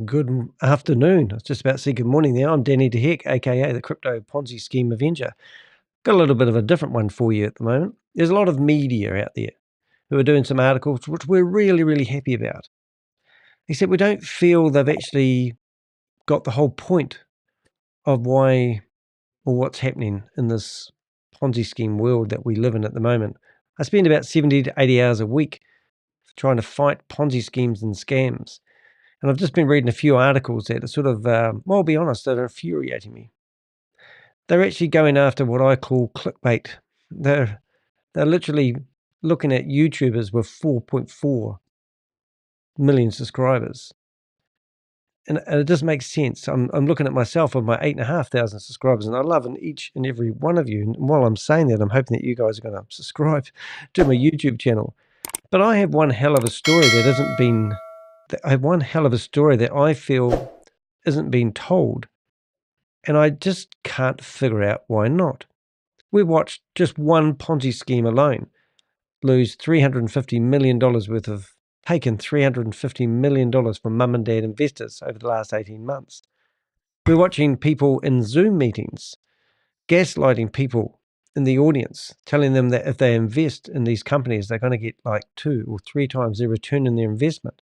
Good afternoon. I was just about to say good morning there. I'm Danny DeHeck, aka the Crypto Ponzi Scheme Avenger. Got a little bit of a different one for you at the moment. There's a lot of media out there who are doing some articles which we're really, really happy about. Except we don't feel they've actually got the whole point of why or what's happening in this Ponzi scheme world that we live in at the moment. I spend about 70 to 80 hours a week trying to fight Ponzi schemes and scams. And I've just been reading a few articles that are sort of, well, I'll be honest, that are infuriating me. They're actually going after what I call clickbait. They're literally looking at YouTubers with 4.4 million subscribers. And it just makes sense. I'm looking at myself with my 8,500 subscribers, and I love each and every one of you. And while I'm saying that, I'm hoping that you guys are going to subscribe to my YouTube channel. But I have one hell of a story that isn't been. I have one hell of a story that I feel isn't being told, and I just can't figure out why not. We watched just one Ponzi scheme alone lose $350 million worth of, taken $350 million from mum and dad investors over the last 18 months. We're watching people in Zoom meetings gaslighting people in the audience, telling them that if they invest in these companies, they're going to get like 2 or 3 times their return in their investment.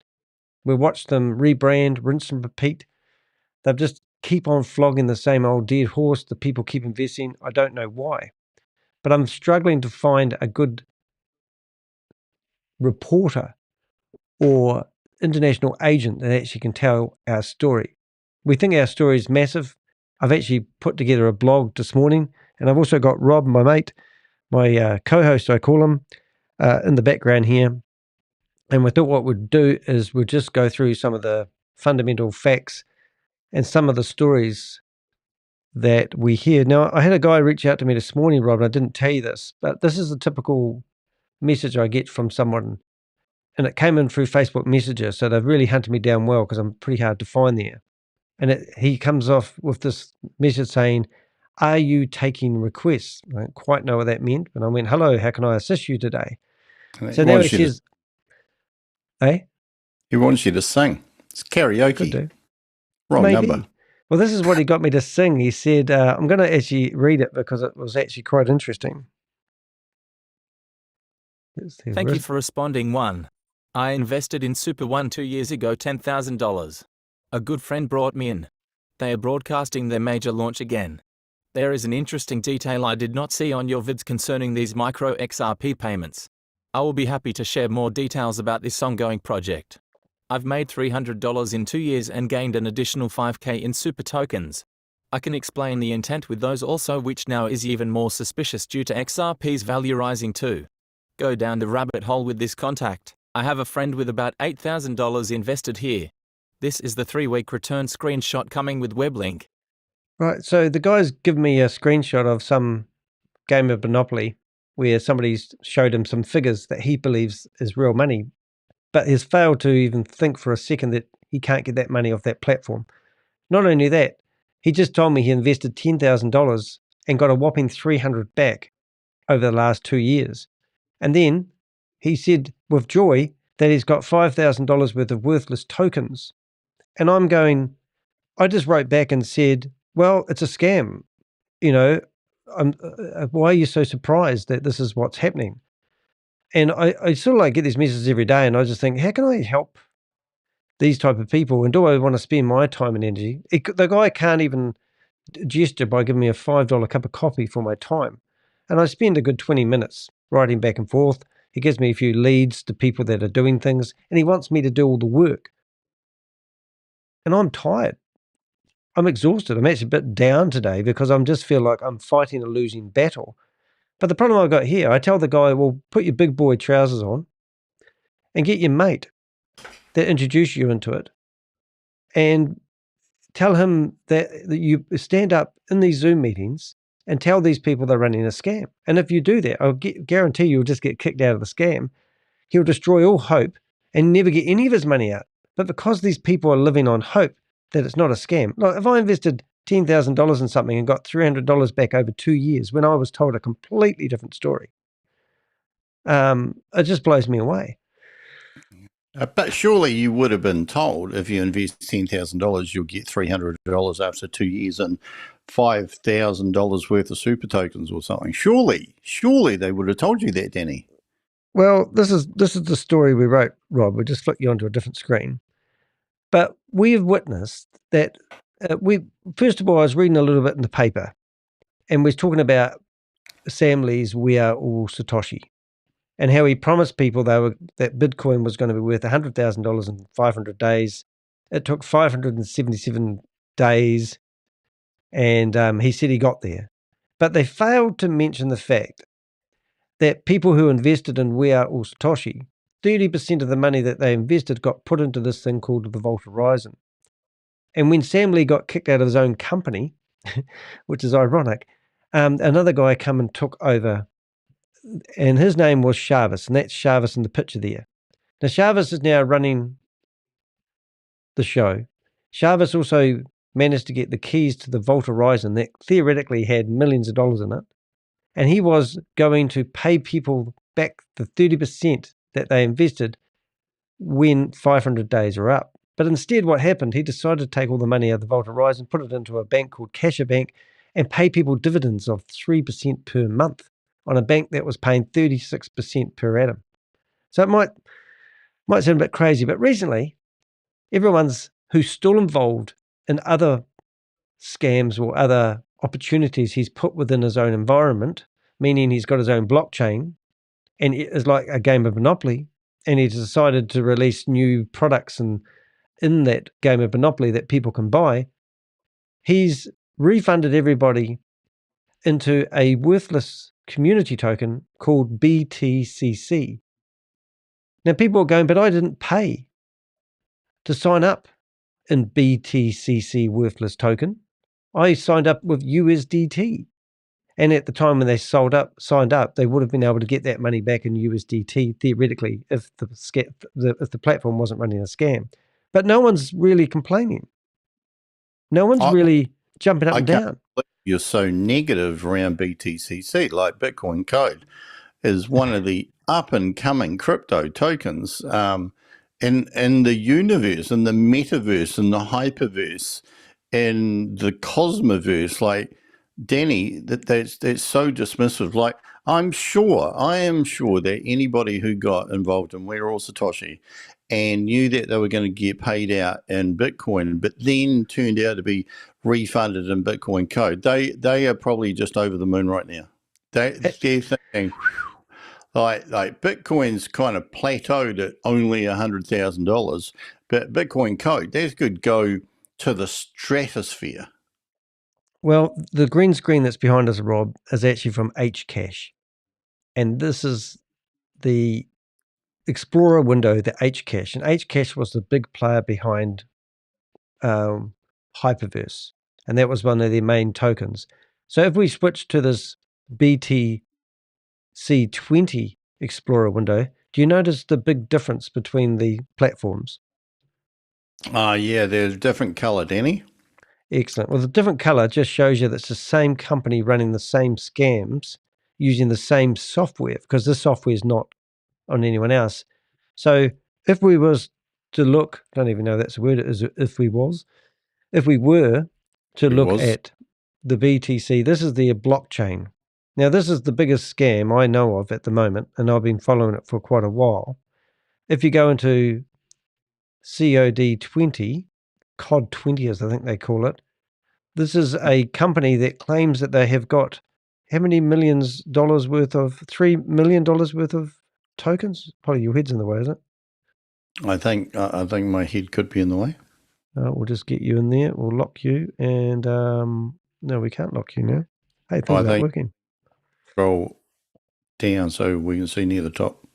We watched them rebrand, rinse and repeat. They've just keep on flogging the same old dead horse. The people keep investing. I don't know why. But I'm struggling to find a good reporter or international agent that actually can tell our story. We think our story is massive. I've actually put together a blog this morning, and I've also got Rob, my mate, my co-host, I call him, in the background here. And we thought what we'd do is we'd just go through some of the fundamental facts and some of the stories that we hear. Now, I had a guy reach out to me this morning, Rob, and I didn't tell you this, but this is a typical message I get from someone, and it came in through Facebook Messenger, so they've really hunted me down well because I'm pretty hard to find there. And he comes off with this message saying, "Are you taking requests?" I don't quite know what that meant, and I went, "Hello, how can I assist you today?" So now he says, He wants you to sing. It's karaoke. Could do. Wrong Maybe. number. Well, this is what he got me to sing. He said, I'm going to actually read it because it was actually quite interesting. Thank you for responding. 1. I invested in Super One 2 years ago, $10,000. A good friend brought me in. They are broadcasting their major launch again. There is an interesting detail I did not see on your vids concerning these micro XRP payments. I will be happy to share more details about this ongoing project. I've made $300 in 2 years and gained an additional $5K in super tokens. I can explain the intent with those also, which now is even more suspicious due to XRP's value rising too. Go down the rabbit hole with this contact. I have a friend with about $8,000 invested here. This is the 3-week return screenshot coming with web link. Right, so the guy's given me a screenshot of some game of Monopoly where somebody's showed him some figures that he believes is real money, but has failed to even think for a second that he can't get that money off that platform. Not only that, he just told me he invested $10,000 and got a whopping $300 back over the last 2 years. And then he said with joy that he's got $5,000 worth of worthless tokens. And I'm going, I just wrote back and said, well, it's a scam. You know, why are you so surprised that this is what's happening? And I sort of like get these messages every day, and I just think, how can I help these type of people? And do I want to spend my time and energy? The guy can't even gesture by giving me a $5 cup of coffee for my time. And I spend a good 20 minutes writing back and forth. He gives me a few leads to people that are doing things, and he wants me to do all the work. And I'm tired. I'm exhausted. I'm actually a bit down today because I just feel like I'm fighting a losing battle. But the problem I've got here, I tell the guy, well, put your big boy trousers on and get your mate that introduced you into it and tell him that you stand up in these Zoom meetings and tell these people they're running a scam. And if you do that, I'll guarantee you'll just get kicked out of the scam. He'll destroy all hope and never get any of his money out. But because these people are living on hope that it's not a scam. Like if I invested $10,000 in something and got $300 back over 2 years when I was told a completely different story, it just blows me away. But surely you would have been told if you invest $10,000, you'll get $300 after 2 years and $5,000 worth of super tokens or something. Surely they would have told you that, Danny. Well, this is the story we wrote, Rob. We'll just flick you onto a different screen. But we have witnessed that first of all, I was reading a little bit in the paper, and we're talking about Sam Lee's "We Are All Satoshi," and how he promised people that Bitcoin was going to be worth $100,000 in 500 days. It took 577 days, and he said he got there. But they failed to mention the fact that people who invested in We Are All Satoshi, 30% of the money that they invested got put into this thing called the Vault Horizon. And when Sam Lee got kicked out of his own company, which is ironic, another guy come and took over, and his name was Shavez, and that's Shavez in the picture there. Now, Shavez is now running the show. Shavez also managed to get the keys to the Vault Horizon that theoretically had millions of dollars in it. And he was going to pay people back the 30% that they invested when 500 days are up. But instead, what happened, he decided to take all the money out of the Vault Horizon, put it into a bank called CaixaBank, and pay people dividends of 3% per month on a bank that was paying 36% per annum. So it might sound a bit crazy, but recently, everyone who's still involved in other scams or other opportunities he's put within his own environment, meaning he's got his own blockchain, and it is like a game of Monopoly, and he's decided to release new products and in that game of Monopoly that people can buy, he's refunded everybody into a worthless community token called BTCC. Now people are going, but I didn't pay to sign up in BTCC worthless token. I signed up with USDT. And at the time when they signed up, they would have been able to get that money back in USDT theoretically if the platform wasn't running a scam. But no one's really complaining. No one's really jumping up and down. You're so negative around BTCC, like Bitcoin Code is one of the up and coming crypto tokens in the universe, in the metaverse, in the hyperverse, in the cosmoverse. Like Danny, that's so dismissive. Like I am sure that anybody who got involved in We're All Satoshi and knew that they were going to get paid out in Bitcoin, but then turned out to be refunded in Bitcoin Code, they are probably just over the moon right now. They're thinking, like Bitcoin's kind of plateaued at only $100,000, but Bitcoin Code, that could go to the stratosphere. Well, the green screen that's behind us, Rob, is actually from Hcash. And this is the Explorer window, the Hcash. And Hcash was the big player behind Hyperverse. And that was one of their main tokens. So if we switch to this BTC20 Explorer window, do you notice the big difference between the platforms? Yeah, there's a different color, Danny. Excellent. Well, the different color just shows you that it's the same company running the same scams using the same software, because this software is not on anyone else. So if we was to look, don't even know that's a word, is if we were to look at the BTC, this is the blockchain. Now, this is the biggest scam I know of at the moment, and I've been following it for quite a while. If you go into COD20, COD20 as I think they call it, this is a company that claims that they have got how many millions dollars worth of $3 million worth of tokens? Probably your head's in the way, isn't it? I think my head could be in the way. We'll just get you in there. We'll lock you, and no, we can't lock you now. Hey, things aren't working. Scroll down so we can see near the top.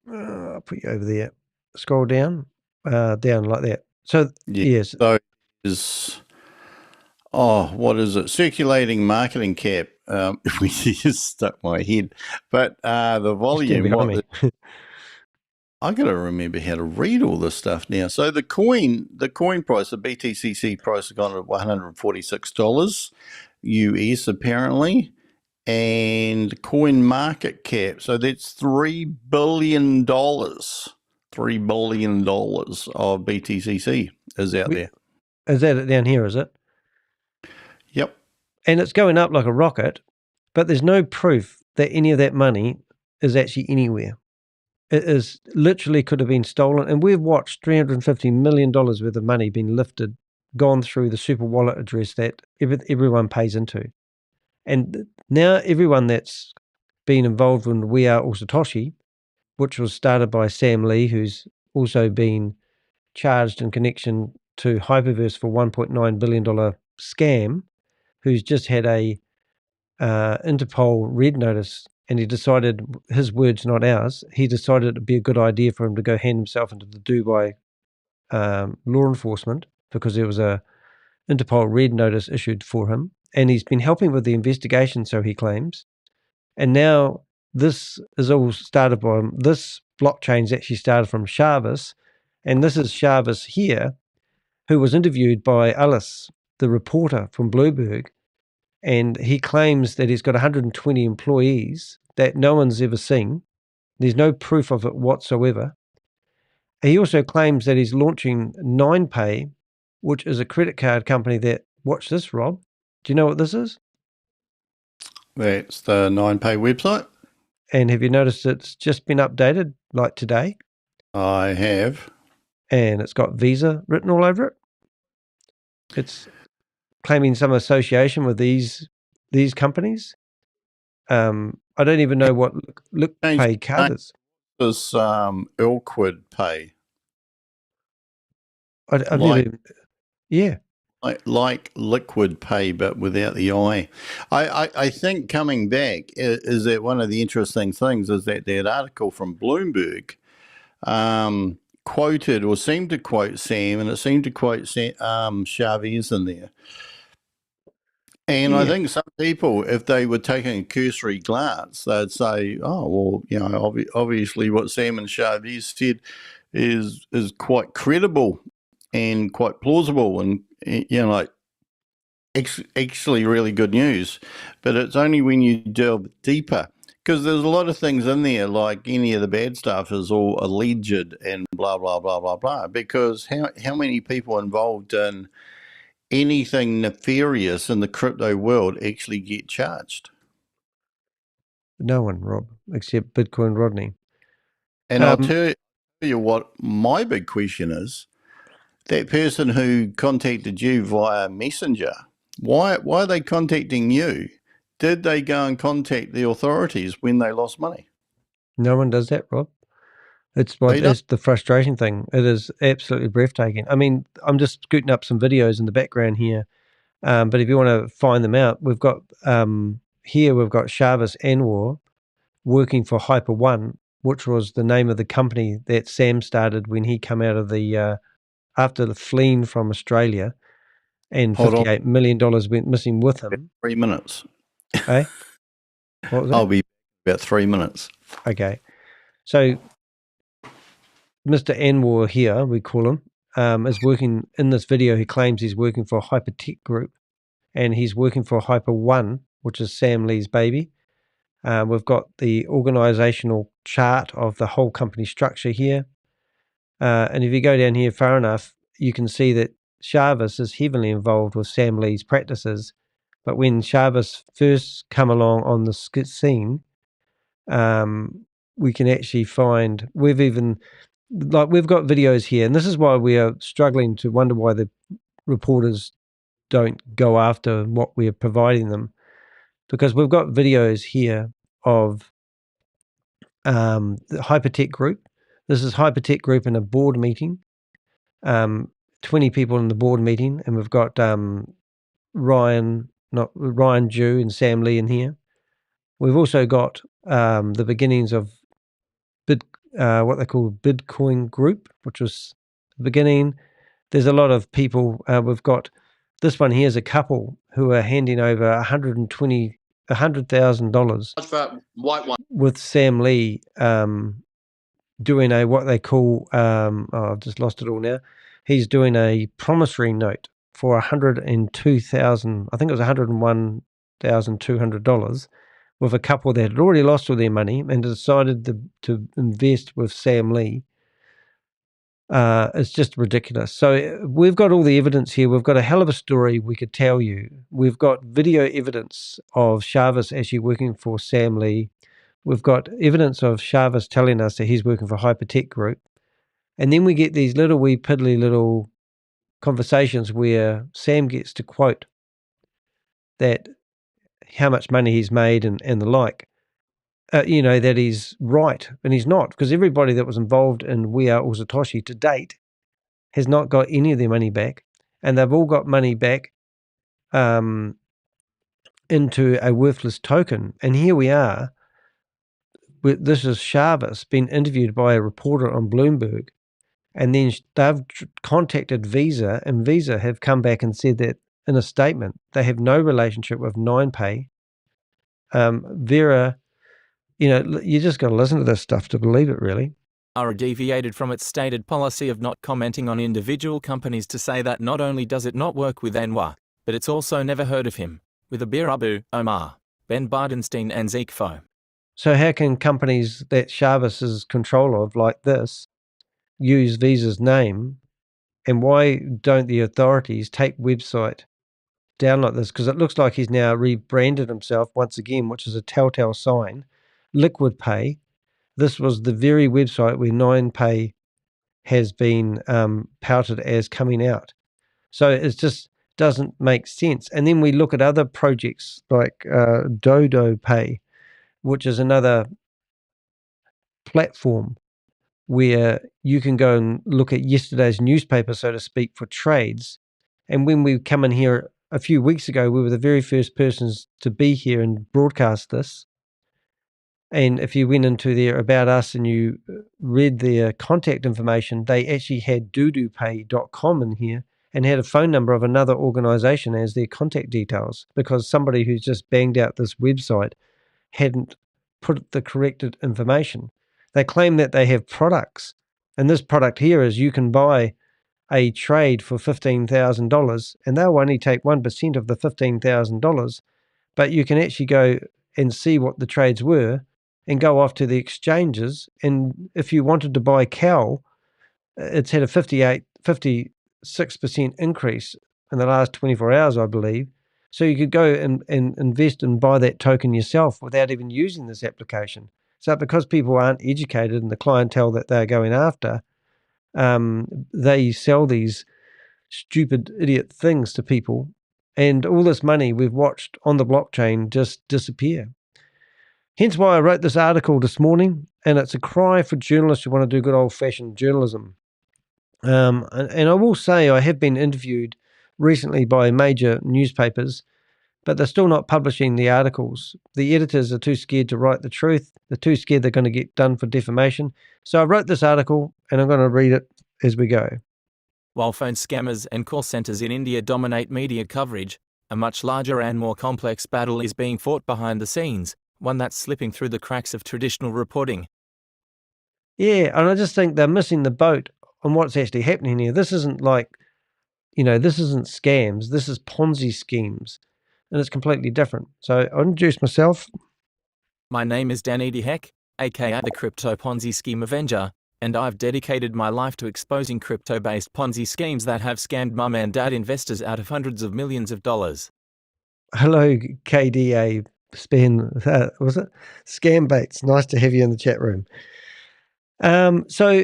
I'll put you over there. Scroll down, down like that. So yes. So is what is it? Circulating marketing cap. We just stuck my head, but the volume. I got to remember how to read all this stuff now. So the coin price, the BTCC price, has gone to $146 US apparently, and coin market cap. So that's $3 billion. $3 $3 billion of BTCC is out there. Is that it down here, is it? Yep. And it's going up like a rocket, but there's no proof that any of that money is actually anywhere. It is literally could have been stolen. And we've watched $350 million worth of money being lifted, gone through the super wallet address that everyone pays into. And now everyone that's been involved in We Are All Satoshi, which was started by Sam Lee, who's also been charged in connection to Hyperverse for $1.9 billion scam, who's just had a Interpol red notice, and he decided, his words not ours, he decided it'd be a good idea for him to go hand himself into the Dubai law enforcement because there was a Interpol red notice issued for him, and he's been helping with the investigation, so he claims. And now this is all started by this blockchain's actually started from Shavez, and this is Shavez here, who was interviewed by Alice, the reporter from Bloomberg, and he claims that he's got 120 employees that no one's ever seen. There's no proof of it whatsoever. He also claims that he's launching NinePay, which is a credit card company that, watch this, Rob. Do you know what this is? That's the NinePay website. And have you noticed it's just been updated, like today? I have. And it's got Visa written all over it. It's claiming some association with these companies. I don't even know what Look Pay card is. This Ilquid Pay. I've never even, yeah. Like Liquid Pay, but without the I. I think coming back is that one of the interesting things is that article from Bloomberg quoted or seemed to quote Sam, and it seemed to quote Shavez in there. And yeah. I think some people, if they were taking a cursory glance, they'd say, oh, well, you know, obviously what Sam and Shavez said is quite credible and quite plausible and, you know, like actually really good news. But it's only when you delve deeper, because there's a lot of things in there, like any of the bad stuff is all alleged and blah, blah, blah, blah, blah. Because how many people involved in anything nefarious in the crypto world actually get charged? No one, Rob, except Bitcoin Rodney. And I'll tell you what my big question is. That person who contacted you via Messenger, why are they contacting you? Did they go and contact the authorities when they lost money? No one does that, Rob. It's the frustration thing. It is absolutely breathtaking. I mean, I'm just scooting up some videos in the background here, but if you want to find them out, we've got here we've got Shavez Anwar working for Hyper One, which was the name of the company that Sam started when he came out of the after the fleeing from Australia, and $58 million went missing with him. 3 minutes. Eh? What was that? I'll be about 3 minutes. Okay. So Mr. Anwar here, we call him, is working in this video. He claims he's working for Hypertech Group, and he's working for Hyper One, which is Sam Lee's baby. We've got the organizational chart of the whole company structure here. And if you go down here far enough, you can see that Shavez is heavily involved with Sam Lee's practices. But when Shavez first come along on the scene, we can actually find, we've got videos here, and this is why we are struggling to wonder why the reporters don't go after what we are providing them, because we've got videos here of the Hypertech Group. This is Hypertech Group in a board meeting, 20 people in the board meeting, and we've got Ryan Jew and Sam Lee in here. We've also got the beginnings of what they call Bitcoin Group, which was the beginning. There's a lot of people. We've got this one here is a couple who are handing over $100,000 with Sam Lee doing what they call, I've just lost it all now. He's doing a promissory note for $102,000, I think it was $101,200, with a couple that had already lost all their money and decided to invest with Sam Lee. It's just ridiculous. So we've got all the evidence here. We've got a hell of a story we could tell you. We've got video evidence of Shavez actually working for Sam Lee. We've got evidence of Shavez telling us that he's working for Hypertech Group. And then we get these little wee piddly little conversations where Sam gets to quote that how much money he's made and the like. That he's right, and he's not, because everybody that was involved in We Are All Satoshi to date has not got any of their money back, and they've all got money back into a worthless token. And here we are. This is Shavez being interviewed by a reporter on Bloomberg, and then they've contacted Visa, and Visa have come back and said that in a statement they have no relationship with NinePay. Vera, you just got to listen to this stuff to believe it, really. Ara deviated from its stated policy of not commenting on individual companies to say that not only does it not work with Anwar, but it's also never heard of him, with Abir Abu, Omar, Ben Bardenstein and Zeke Fo. So how can companies that Shavez is control of like this use Visa's name, and why don't the authorities take website down like this? Because it looks like he's now rebranded himself once again, which is a telltale sign. Liquid Pay. This was the very website where NinePay has been touted as coming out. So it just doesn't make sense. And then we look at other projects like Dodo Pay, which is another platform where you can go and look at yesterday's newspaper, so to speak, for trades. And when we come in here a few weeks ago, we were the very first persons to be here and broadcast this. And if you went into their About Us and you read their contact information, they actually had doodopay.com in here and had a phone number of another organization as their contact details, because somebody who's just banged out this website hadn't put the corrected information. They claim that they have products, and this product here is you can buy a trade for $15,000, and they'll only take 1% of the $15,000, but you can actually go and see what the trades were and go off to the exchanges. And if you wanted to buy Cal, it's had a 56% increase in the last 24 hours, I believe. So you could go and invest and buy that token yourself without even using this application. So because people aren't educated in the clientele that they're going after, they sell these stupid idiot things to people, and all this money we've watched on the blockchain just disappear. Hence why I wrote this article this morning, and it's a cry for journalists who want to do good old-fashioned journalism. And I will say I have been interviewed recently by major newspapers, but they're still not publishing the articles. The editors are too scared to write the truth. They're too scared they're going to get done for defamation. So I wrote this article, and I'm going to read it as we go. While phone scammers and call centers in India dominate media coverage, a much larger and more complex battle is being fought behind the scenes, one that's slipping through the cracks of traditional reporting. Yeah, and I just think they're missing the boat on what's actually happening here. This isn't like, this isn't scams. This is Ponzi schemes, and it's completely different. So I'll introduce myself. My name is Danny Heck, aka the Crypto Ponzi Scheme Avenger, and I've dedicated my life to exposing crypto-based Ponzi schemes that have scammed mum and dad investors out of hundreds of millions of dollars. Hello, KDA was it? Scam Baits. Nice to have you in the chat room. So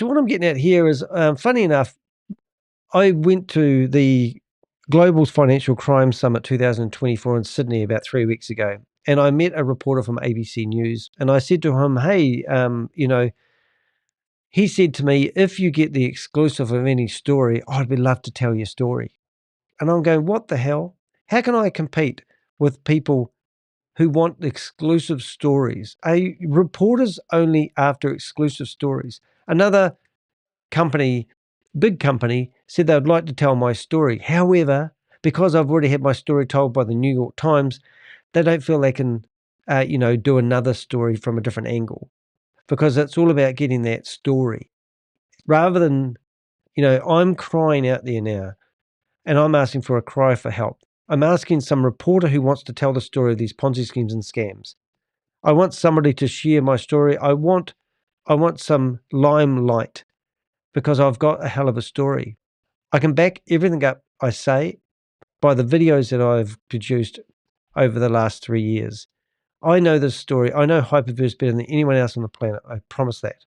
what I'm getting at here is, funny enough, I went to the Global Financial Crime Summit 2024 in Sydney about 3 weeks ago, and I met a reporter from ABC News, and I said to him, hey, he said to me, if you get the exclusive of any story, I'd be love to tell your story. And I'm going, what the hell? How can I compete with people who want exclusive stories? Are reporters only after exclusive stories? Another company, big company, said they would like to tell my story. However, because I've already had my story told by the New York Times, they don't feel they can, do another story from a different angle, because it's all about getting that story. Rather than, I'm crying out there now, and I'm asking for a cry for help. I'm asking some reporter who wants to tell the story of these Ponzi schemes and scams. I want somebody to share my story. I want some limelight. because I've got a hell of a story. I can back everything up I say by the videos that I've produced over the last 3 years. I know this story. I know Hyperverse better than anyone else on the planet. I promise that.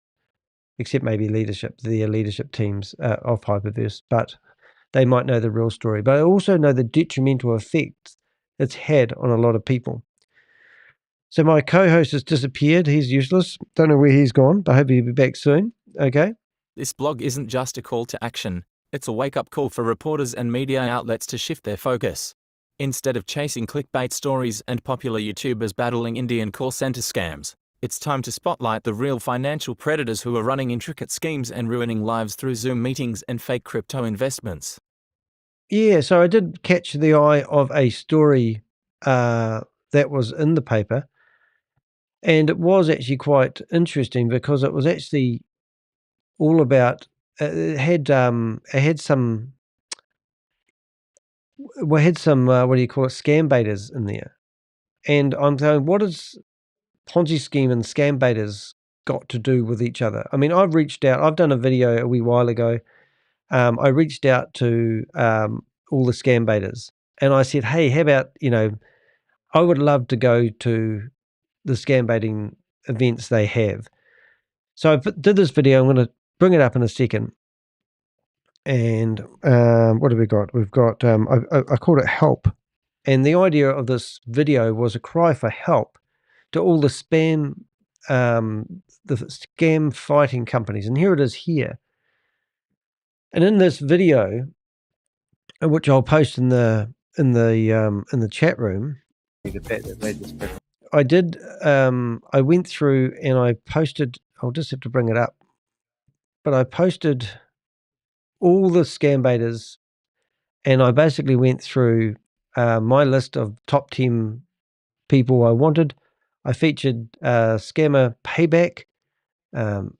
Except maybe the leadership teams of Hyperverse, but they might know the real story. But I also know the detrimental effect it's had on a lot of people. So my co-host has disappeared. He's useless. Don't know where he's gone, but I hope he'll be back soon. Okay. This blog isn't just a call to action, it's a wake-up call for reporters and media outlets to shift their focus. Instead of chasing clickbait stories and popular YouTubers battling Indian call center scams, it's time to spotlight the real financial predators who are running intricate schemes and ruining lives through Zoom meetings and fake crypto investments. Yeah, so I did catch the eye of a story that was in the paper, and it was actually quite interesting because it was actually all about it had some what do you call it, scam baiters in there, and I'm going, what has Ponzi scheme and scam baiters got to do with each other? I mean, I've reached out. I've done a video a wee while ago. I reached out to all the scam baiters, and I said, hey, how about, I would love to go to the scam baiting events they have. So I did this video. I'm going to bring it up in a second. And what have we got? We've got, I called it Help. And the idea of this video was a cry for help to all the scam fighting companies. And here it is here. And in this video, which I'll post in the chat room, I did. I went through and I posted. I'll just have to bring it up, but I posted all the scam baiters, and I basically went through my list of top 10 people I wanted. I featured Scammer Payback, CJ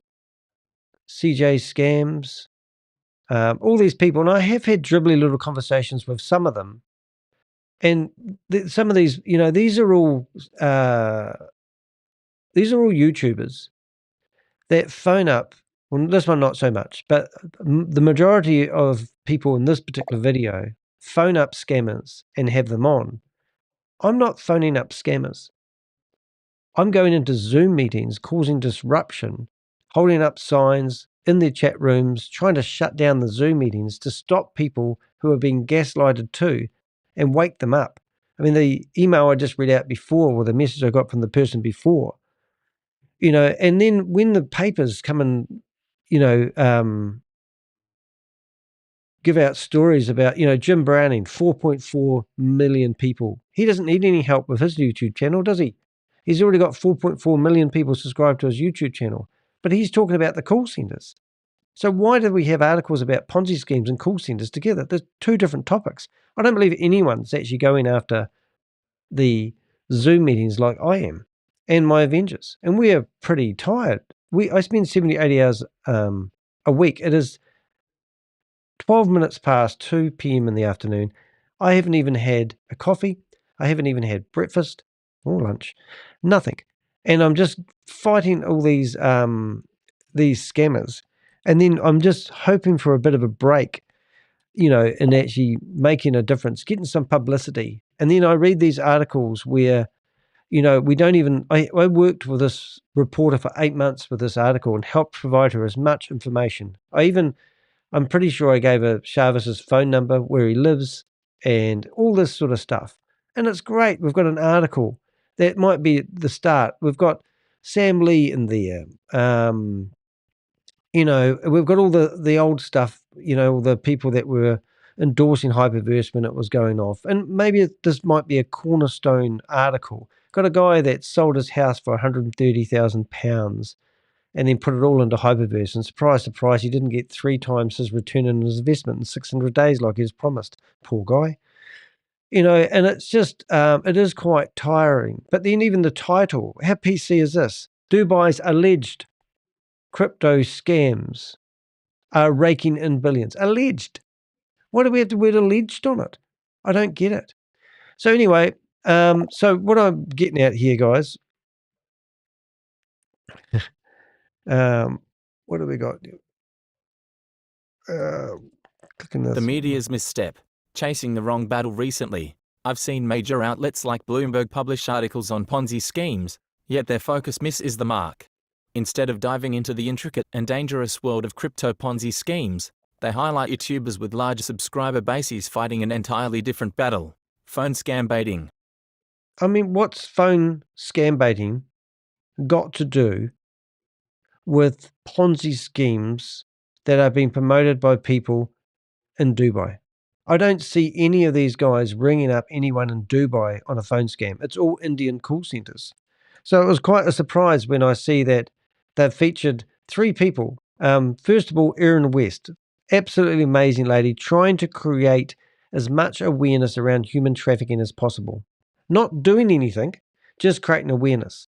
Scams, all these people, and I have had dribbly little conversations with some of them. And some of these, these are all YouTubers that phone up. Well, this one not so much, but the majority of people in this particular video phone up scammers and have them on. I'm not phoning up scammers. I'm going into Zoom meetings, causing disruption, holding up signs in their chat rooms, trying to shut down the Zoom meetings to stop people who are being gaslighted too and wake them up. I mean, the email I just read out before, or the message I got from the person before, and then when the papers come and, give out stories about, Jim Browning, 4.4 million people. He doesn't need any help with his YouTube channel, does he? He's already got 4.4 million people subscribed to his YouTube channel, but he's talking about the call centers. So why do we have articles about Ponzi schemes and call centers together? There's two different topics. I don't believe anyone's actually going after the Zoom meetings like I am and my Avengers. And we are pretty tired. I spend 70, 80 hours a week. It is 12 minutes past 2 p.m. in the afternoon. I haven't even had a coffee. I haven't even had breakfast or lunch. Nothing. And I'm just fighting all these scammers. And then I'm just hoping for a bit of a break, and actually making a difference, getting some publicity. And then I read these articles where, we don't even, I worked with this reporter for 8 months with this article and helped provide her as much information. I'm pretty sure I gave her Chavez's phone number, where he lives, and all this sort of stuff. And it's great. We've got an article that might be the start. We've got Sam Lee in there. We've got all the old stuff, all the people that were endorsing Hyperverse when it was going off. And maybe this might be a cornerstone article. Got a guy that sold his house for £130,000 and then put it all into Hyperverse. And surprise, surprise, he didn't get 3 times his return on his investment in 600 days like he was promised. Poor guy. And it's just, it is quite tiring. But then even the title, how PC is this? Dubai's alleged crypto scams are raking in billions. Alleged. Why do we have the word alleged on it? I don't get it. So anyway, so what I'm getting at here, guys, what have we got? Clicking this. The media's misstep. Chasing the wrong battle recently. I've seen major outlets like Bloomberg publish articles on Ponzi schemes, yet their focus misses the mark. Instead of diving into the intricate and dangerous world of crypto Ponzi schemes, they highlight YouTubers with large subscriber bases fighting an entirely different battle. Phone scam baiting. I mean, what's phone scam baiting got to do with Ponzi schemes that are being promoted by people in Dubai? I don't see any of these guys ringing up anyone in Dubai on a phone scam. It's all Indian call centers. So it was quite a surprise when I see that they've featured 3 people. First of all, Erin West, absolutely amazing lady, trying to create as much awareness around human trafficking as possible. Not doing anything, just creating awareness.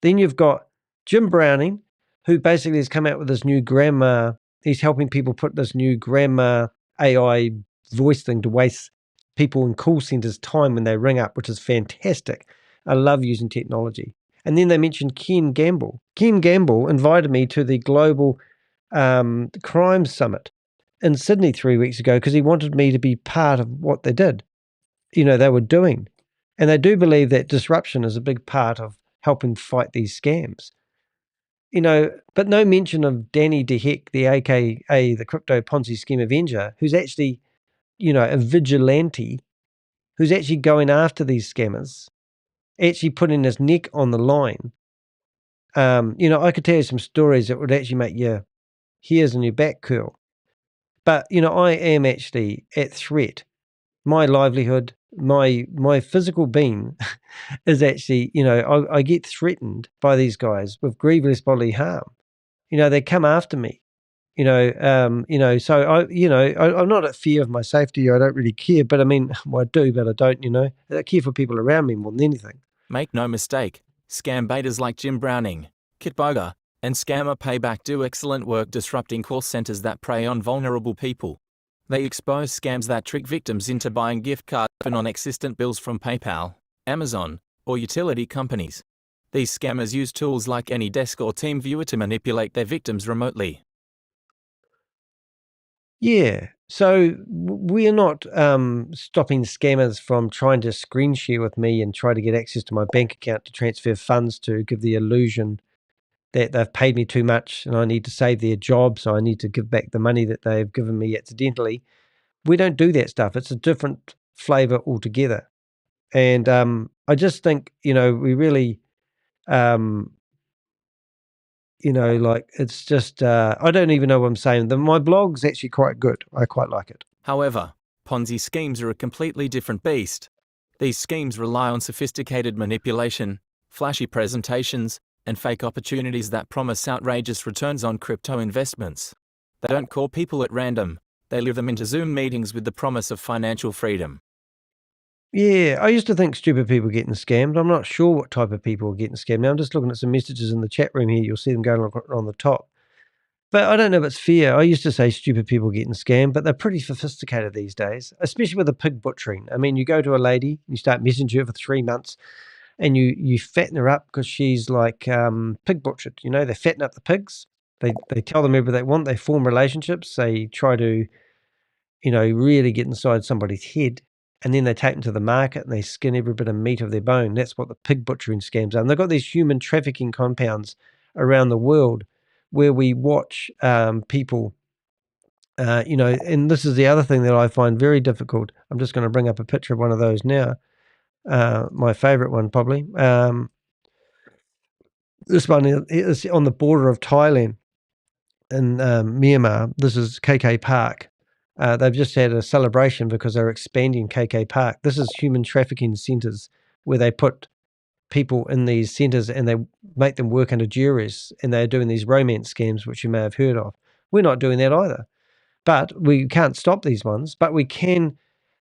Then you've got Jim Browning, who basically has come out with this new grammar. He's helping people put this new grammar AI voice thing to waste people in call centers' time when they ring up, which is fantastic. I love using technology. And then they mentioned Ken Gamble. Ken Gamble invited me to the Global Crime Summit in Sydney 3 weeks ago because he wanted me to be part of what they did, they were doing. And they do believe that disruption is a big part of helping fight these scams. But no mention of Danny DeHeck, the AKA the Crypto Ponzi Scheme Avenger, who's actually, a vigilante, who's actually going after these scammers, actually putting his neck on the line. I could tell you some stories that would actually make your hairs on your back curl. But, I am actually at threat. My livelihood, my physical being is actually, I get threatened by these guys with grievous bodily harm. They come after me. So I'm not at fear of my safety. I don't really care, but I mean, well, I do, but I don't, I care for people around me more than anything. Make no mistake, scam baiters like Jim Browning, Kit Boga, and Scammer Payback do excellent work disrupting call centers that prey on vulnerable people. They expose scams that trick victims into buying gift cards and non-existent bills from PayPal, Amazon, or utility companies. These scammers use tools like AnyDesk or TeamViewer to manipulate their victims remotely. Yeah. So we're not stopping scammers from trying to screen share with me and try to get access to my bank account to transfer funds to give the illusion that they've paid me too much and I need to save their job, so I need to give back the money that they've given me accidentally. We don't do that stuff. It's a different flavor altogether. And I just think, we really, it's just, I don't even know what I'm saying. My blog's actually quite good. I quite like it. However, Ponzi schemes are a completely different beast. These schemes rely on sophisticated manipulation, flashy presentations, and fake opportunities that promise outrageous returns on crypto investments. They don't call people at random. They lure them into Zoom meetings with the promise of financial freedom. Yeah, I used to think stupid people getting scammed. I'm not sure what type of people are getting scammed. Now I'm just looking at some messages in the chat room here. You'll see them going on the top. But I don't know if it's fair. I used to say stupid people getting scammed, but they're pretty sophisticated these days, especially with the pig butchering. I mean, you go to a lady, you start messaging her for 3 months, and you fatten her up because she's like pig butchered. They fatten up the pigs. They tell them everything they want. They form relationships. They try to, really get inside somebody's head. And then they take them to the market and they skin every bit of meat of their bone. That's what the pig butchering scams are. And they've got these human trafficking compounds around the world where we watch people, and this is the other thing that I find very difficult. I'm just going to bring up a picture of one of those now. My favorite one, probably. This one is on the border of Thailand in Myanmar. This is KK Park. They've just had a celebration because they're expanding KK Park. This is human trafficking centers where they put people in these centers and they make them work under juries, and they're doing these romance scams, which you may have heard of. We're not doing that either. But we can't stop these ones, but we can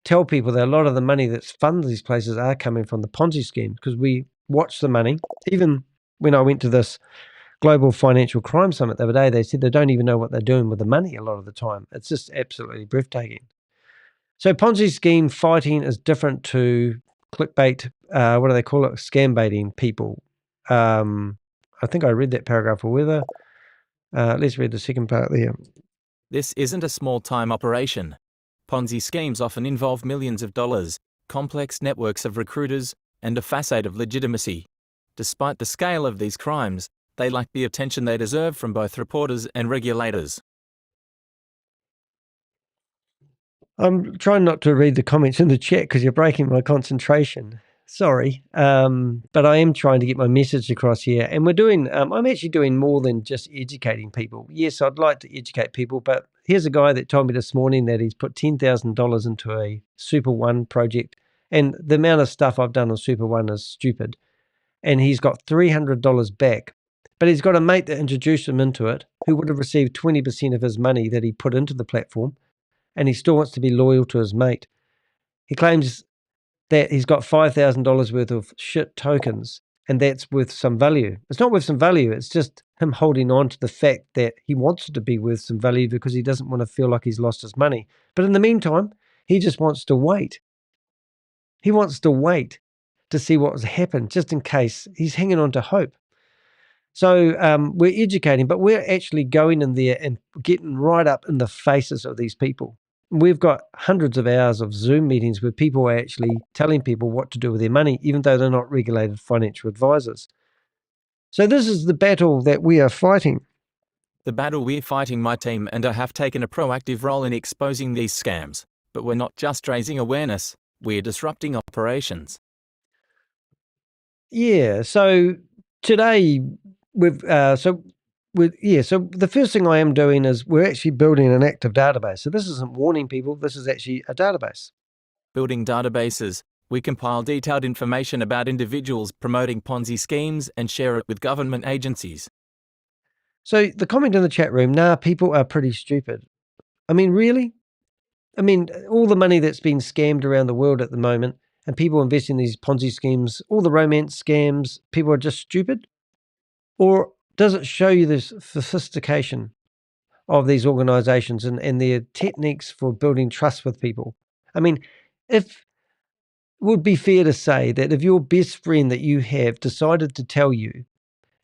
tell people that a lot of the money that funds these places are coming from the Ponzi schemes because we watch the money. Even when I went to this Global Financial Crime Summit the other day, they said they don't even know what they're doing with the money a lot of the time. It's just absolutely breathtaking. So Ponzi scheme fighting is different to clickbait. What do they call it? Scam baiting people. I think I read that paragraph or whether. Let's read the second part there. This isn't a small-time operation. Ponzi schemes often involve millions of dollars, complex networks of recruiters, and a facade of legitimacy. Despite the scale of these crimes, they lack the attention they deserve from both reporters and regulators. I'm trying not to read the comments in the chat because you're breaking my concentration. Sorry, but I am trying to get my message across here. And we're doing, I'm actually doing more than just educating people. Yes, I'd like to educate people, but here's a guy that told me this morning that he's put $10,000 into a Super One project. And the amount of stuff I've done on Super One is stupid. And he's got $300 back. But he's got a mate that introduced him into it who would have received 20% of his money that he put into the platform. And he still wants to be loyal to his mate. He claims that he's got $5,000 worth of shit tokens, and that's worth some value. It's not worth some value. It's just him holding on to the fact that he wants it to be worth some value because he doesn't want to feel like he's lost his money. But in the meantime, he just wants to wait. He wants to wait to see what has happened, just in case. He's hanging on to hope. So we're educating, but we're actually going in there and getting right up in the faces of these people. We've got hundreds of hours of Zoom meetings where people are actually telling people what to do with their money, even though they're not regulated financial advisors. So this is the battle that we are fighting. The battle we're fighting, my team and I have taken a proactive role in exposing these scams. But we're not just raising awareness, we're disrupting operations. Yeah, so today so the first thing I am doing is we're actually building an active database. So this isn't warning people, this is actually a database. Building databases, we compile detailed information about individuals promoting Ponzi schemes and share it with government agencies. So the comment in the chat room, nah, people are pretty stupid. I mean, really? I mean, all the money that's been scammed around the world at the moment and people invest in these Ponzi schemes, all the romance scams, people are just stupid? Or does it show you the sophistication of these organizations and their techniques for building trust with people? I mean, it would be fair to say that if your best friend that you have decided to tell you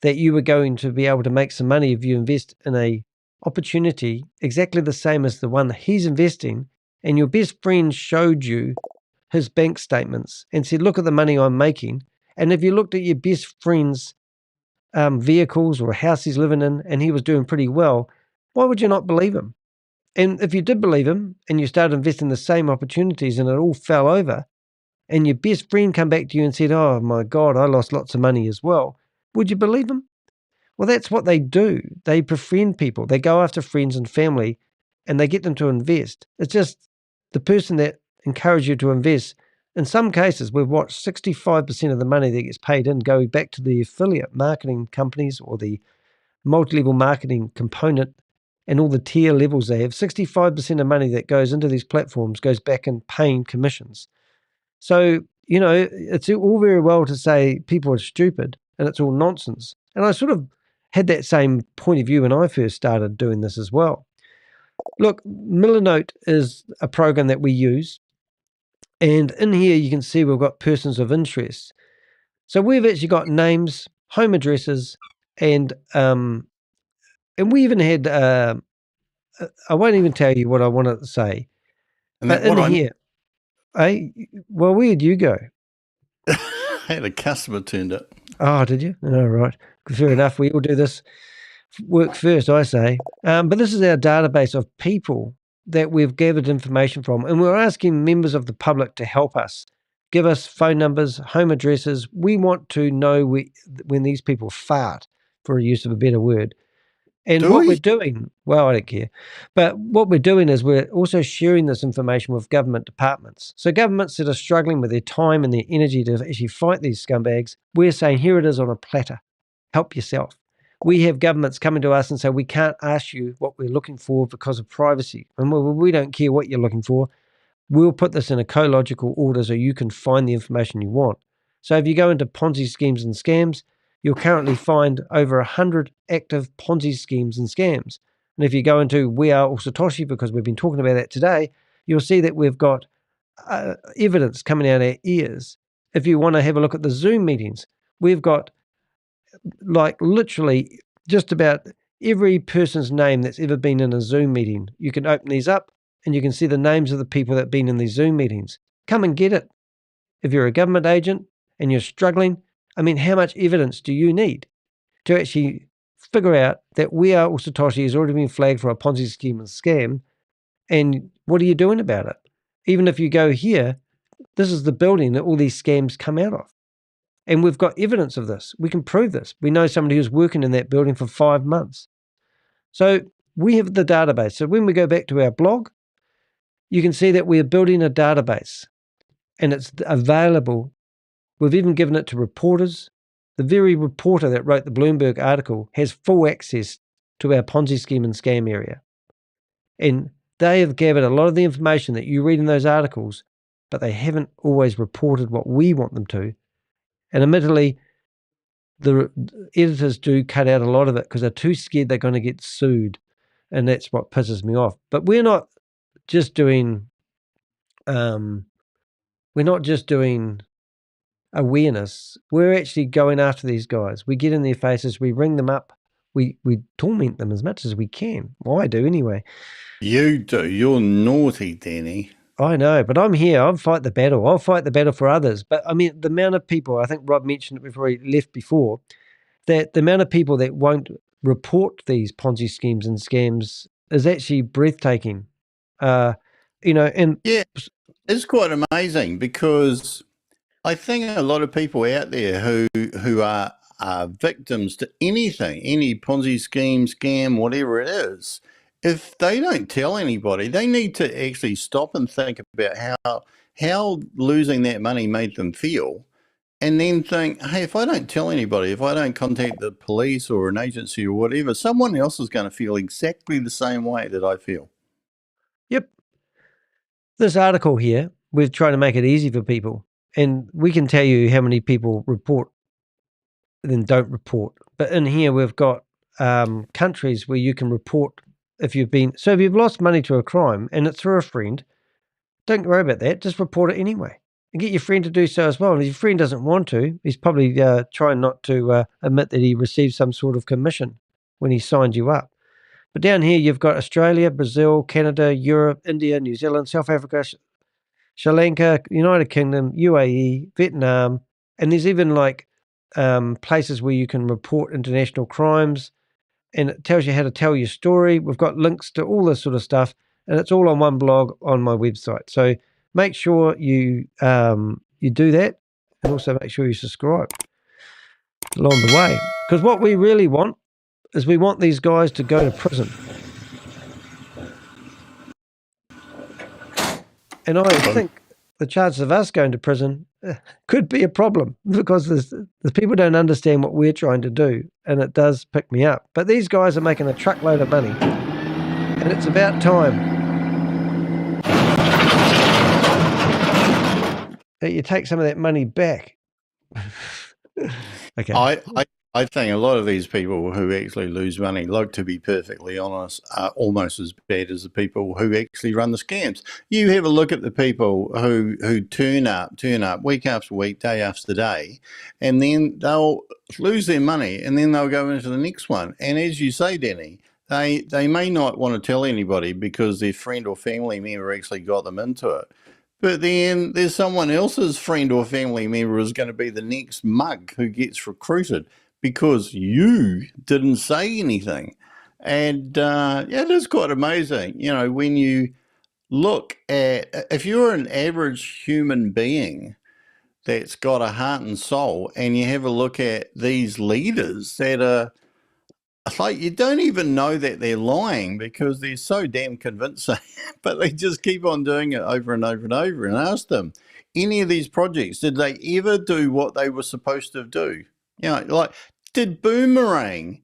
that you were going to be able to make some money if you invest in a opportunity exactly the same as the one that he's investing, and your best friend showed you his bank statements and said, look at the money I'm making. And if you looked at your best friend's vehicles or a house he's living in and he was doing pretty well, why would you not believe him? And if you did believe him and you started investing the same opportunities and it all fell over and your best friend come back to you and said, oh my God, I lost lots of money as well, would you believe him? Well, that's what they do. They befriend people. They go after friends and family and they get them to invest. It's just the person that encouraged you to invest. In some cases, we've watched 65% of the money that gets paid in go back to the affiliate marketing companies or the multi-level marketing component and all the tier levels they have. 65% of money that goes into these platforms goes back in paying commissions. So, you know, it's all very well to say people are stupid and it's all nonsense. And I sort of had that same point of view when I first started doing this as well. Look, Millernote is a program that we use. And in here, you can see we've got persons of interest. So we've actually got names, home addresses, and we even had, I won't even tell you what I wanted to say. And but in here, well, where'd you go? I had a customer turned up. Oh, did you? Oh, right. Fair enough. We all do this work first, I say. But this is our database of people that we've gathered information from, and we're asking members of the public to help us. Give us phone numbers, home addresses. We want to know when these people fart, for a use of a better word. And we're doing, well, I don't care. But what we're doing is we're also sharing this information with government departments. So governments that are struggling with their time and their energy to actually fight these scumbags, we're saying, here it is on a platter. Help yourself. We have governments coming to us and say, we can't ask you what we're looking for because of privacy. And we don't care what you're looking for. We'll put this in a co-logical order so you can find the information you want. So if you go into Ponzi schemes and scams, you'll currently find over 100 active Ponzi schemes and scams. And if you go into We Are All Satoshi, because we've been talking about that today, you'll see that we've got evidence coming out our ears. If you want to have a look at the Zoom meetings, we've got like literally just about every person's name that's ever been in a Zoom meeting. You can open these up and you can see the names of the people that have been in these Zoom meetings. Come and get it. If you're a government agent and you're struggling, I mean, how much evidence do you need to actually figure out that We Are All Satoshi has already been flagged for a Ponzi scheme and scam? And what are you doing about it? Even if you go here, this is the building that all these scams come out of. And we've got evidence of this. We can prove this. We know somebody who's working in that building for 5 months. So we have the database. So when we go back to our blog, you can see that we're building a database and it's available. We've even given it to reporters. The very reporter that wrote the Bloomberg article has full access to our Ponzi scheme and scam area. And they have gathered a lot of the information that you read in those articles, but they haven't always reported what we want them to. And admittedly, the editors do cut out a lot of it because they're too scared they're going to get sued. And that's what pisses me off. But we're not just doing awareness. We're actually going after these guys. We get in their faces, we ring them up, we torment them as much as we can. Well, I do anyway. You do. You're naughty, Danny. I know, but I'm here. I'll fight the battle. I'll fight the battle for others. But I mean, the amount of people, I think Rob mentioned it before he left before, that the amount of people that won't report these Ponzi schemes and scams is actually breathtaking. And yeah, it's quite amazing because I think a lot of people out there who are victims to anything, any Ponzi scheme, scam, whatever it is, if they don't tell anybody, they need to actually stop and think about how losing that money made them feel, and then think, hey, if I don't tell anybody, if I don't contact the police or an agency or whatever, someone else is going to feel exactly the same way that I feel. Yep. This article here, we're trying to make it easy for people. And we can tell you how many people report and then don't report. But in here, we've got countries where you can report if you've lost money to a crime and it's through a friend, don't worry about that. Just report it anyway and get your friend to do so as well. And if your friend doesn't want to, he's probably trying not to admit that he received some sort of commission when he signed you up. But down here, you've got Australia, Brazil, Canada, Europe, India, New Zealand, South Africa, Sri Lanka, United Kingdom, UAE, Vietnam, and there's even like places where you can report international crimes, and it tells you how to tell your story. We've got links to all this sort of stuff, and it's all on one blog on my website. So make sure you do that, and also make sure you subscribe along the way. Because what we really want is we want these guys to go to prison. And I think the chances of us going to prison could be a problem because the people don't understand what we're trying to do, and it does pick me up. But these guys are making a truckload of money, and it's about time that you take some of that money back. Okay. I think a lot of these people who actually lose money, like, to be perfectly honest, are almost as bad as the people who actually run the scams. You have a look at the people who turn up week after week, day after day, and then they'll lose their money and then they'll go into the next one. And as you say, Danny, they may not want to tell anybody because their friend or family member actually got them into it. But then there's someone else's friend or family member who's going to be the next mug who gets recruited because you didn't say anything. And it is quite amazing, when you look at, if you're an average human being that's got a heart and soul, and you have a look at these leaders that are, like, you don't even know that they're lying because they're so damn convincing, but they just keep on doing it over and over and over. And ask them, any of these projects, did they ever do what they were supposed to do? Like, did Boomerang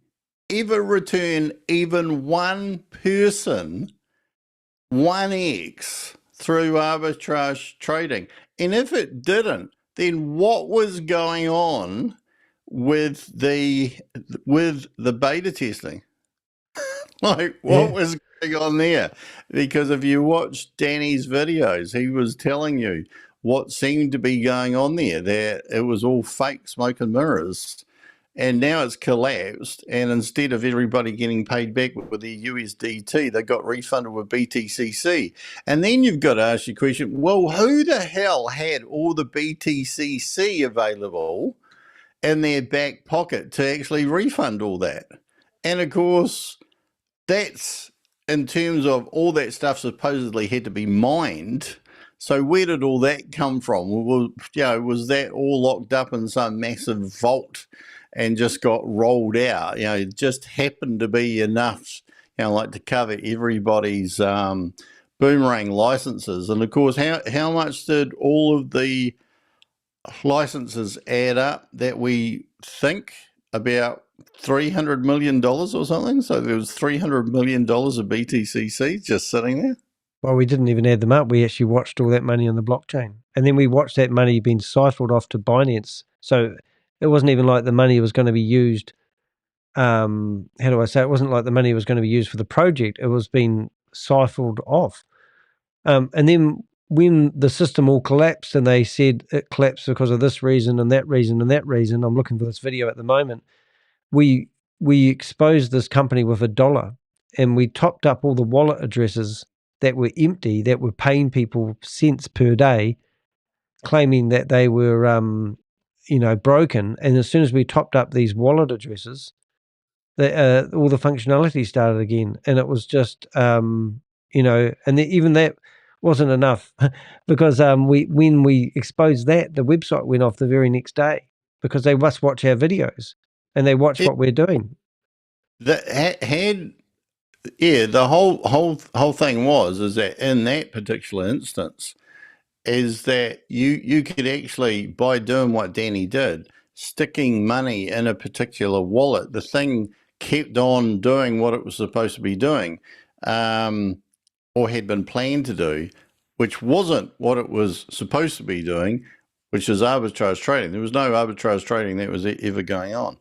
ever return even one person 1x through arbitrage trading? And if it didn't, then what was going on with the beta testing? Like, what was going on there? Because if you watch Danny's videos, he was telling you what seemed to be going on there, that it was all fake smoke and mirrors. and now it's collapsed. And instead of everybody getting paid back with their USDT, they got refunded with BTCC. And then you've got to ask your question, well, who the hell had all the BTCC available in their back pocket to actually refund all that? And of course, that's in terms of all that stuff supposedly had to be mined. So where did all that come from? Was that all locked up in some massive vault and just got rolled out? It just happened to be enough, like to cover everybody's Boomerang licenses. And of course, how much did all of the licenses add up? That we think about $300 million or something. So there was $300 million of BTCC just sitting there. Well, we didn't even add them up. We actually watched all that money on the blockchain. And then we watched that money being siphoned off to Binance. So it wasn't even like the money was going to be used. How do I say? It wasn't like the money was going to be used for the project. It was being siphoned off. And then when the system all collapsed and they said it collapsed because of this reason and that reason and that reason, I'm looking for this video at the moment, we exposed this company with $1 and we topped up all the wallet addresses that were empty, that were paying people cents per day, claiming that they were, broken. And as soon as we topped up these wallet addresses, all the functionality started again. And it was just, even that wasn't enough because when we exposed that, the website went off the very next day because they must watch our videos and they watch what we're doing. The whole thing is that in that particular instance is that you could actually, by doing what Danny did, sticking money in a particular wallet, the thing kept on doing what it was supposed to be doing, or had been planned to do, which wasn't what it was supposed to be doing, which is arbitrage trading. There was no arbitrage trading that was ever going on.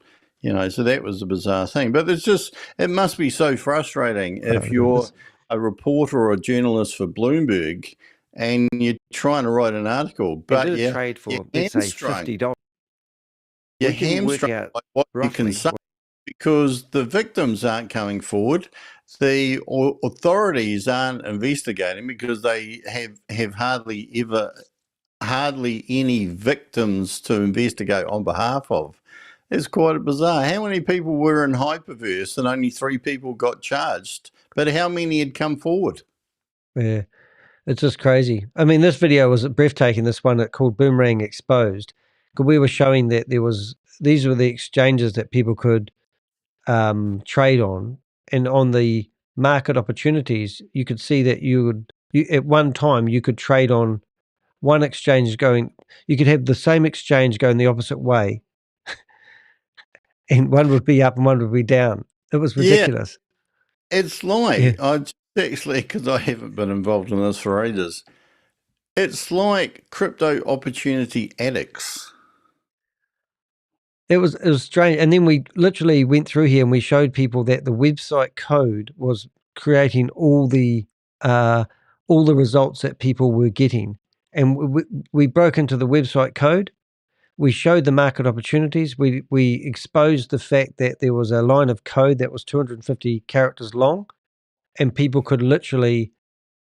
So that was a bizarre thing. But it must be so frustrating if you're a reporter or a journalist for Bloomberg and you're trying to write an article, but you trade for, let's say, $50. You're hamstrung by what you can say because the victims aren't coming forward. The authorities aren't investigating because they have hardly any victims to investigate on behalf of. It's quite bizarre. How many people were in Hyperverse and only 3 people got charged? But how many had come forward? Yeah, it's just crazy. I mean, this video was breathtaking, this one called Boomerang Exposed. Because we were showing that these were the exchanges that people could trade on. And on the market opportunities, you could see that at one time you could trade on one exchange you could have the same exchange going the opposite way. And one would be up and one would be down. It was ridiculous. Yeah. It's like, actually, because I haven't been involved in this for ages, it's like crypto opportunity addicts. It was strange. And then we literally went through here and we showed people that the website code was creating all the results that people were getting. And we broke into the website code. We showed the market opportunities. We exposed the fact that there was a line of code that was 250 characters long, and people could literally...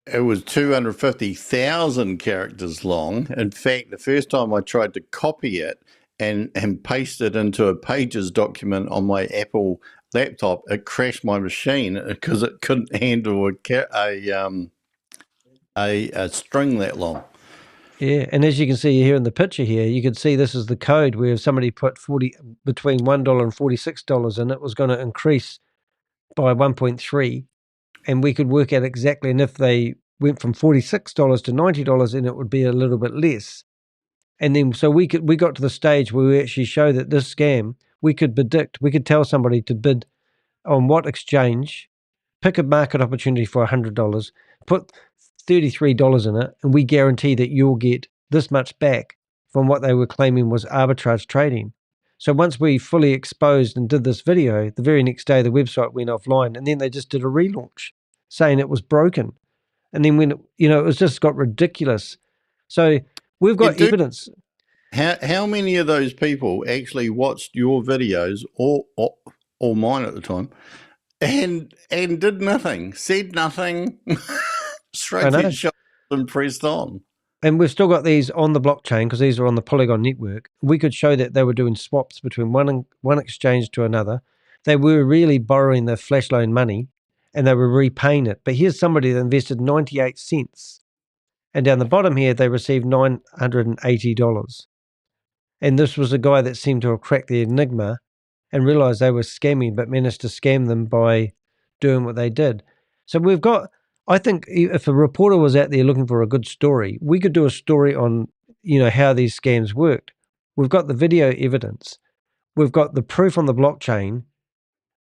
It was 250,000 characters long. In fact, the first time I tried to copy it and paste it into a Pages document on my Apple laptop, it crashed my machine because it couldn't handle a string that long. Yeah, and as you can see here in the picture here, you can see this is the code where if somebody put between $1 and $46 in, it was going to increase by 1.3, and we could work out exactly, and if they went from $46 to $90, then it would be a little bit less. And then so we got to the stage where we actually show that this scam, we could tell somebody to bid on what exchange, pick a market opportunity for $100, put $33 in it, and we guarantee that you'll get this much back from what they were claiming was arbitrage trading. So once we fully exposed and did this video, the very next day the website went offline, and then they just did a relaunch saying it was broken. And then when it was just got ridiculous. So we've got evidence. How many of those people actually watched your videos or mine at the time and did nothing, said nothing, I straight know. their shoulders and pressed on? And we've still got these on the blockchain because these are on the Polygon network. We could show that they were doing swaps between one exchange to another. They were really borrowing their flash loan money and they were repaying it. But here's somebody that invested 98 cents. And down the bottom here, they received $980. And this was a guy that seemed to have cracked the enigma and realized they were scamming, but managed to scam them by doing what they did. So we've got, I think if a reporter was out there looking for a good story, we could do a story on, how these scams worked. We've got the video evidence. We've got the proof on the blockchain.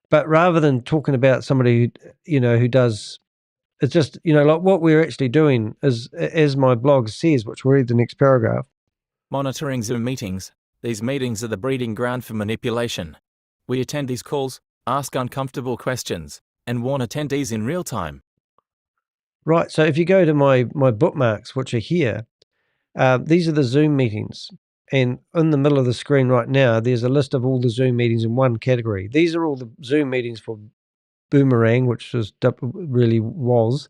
But rather than talking about somebody who does, it's just, like what we're actually doing is, as my blog says, which we'll read the next paragraph. Monitoring Zoom meetings. These meetings are the breeding ground for manipulation. We attend these calls, ask uncomfortable questions, and warn attendees in real time. Right. So if you go to my bookmarks, which are here, these are the Zoom meetings. And in the middle of the screen right now, there's a list of all the Zoom meetings in one category. These are all the Zoom meetings for Boomerang, which really was.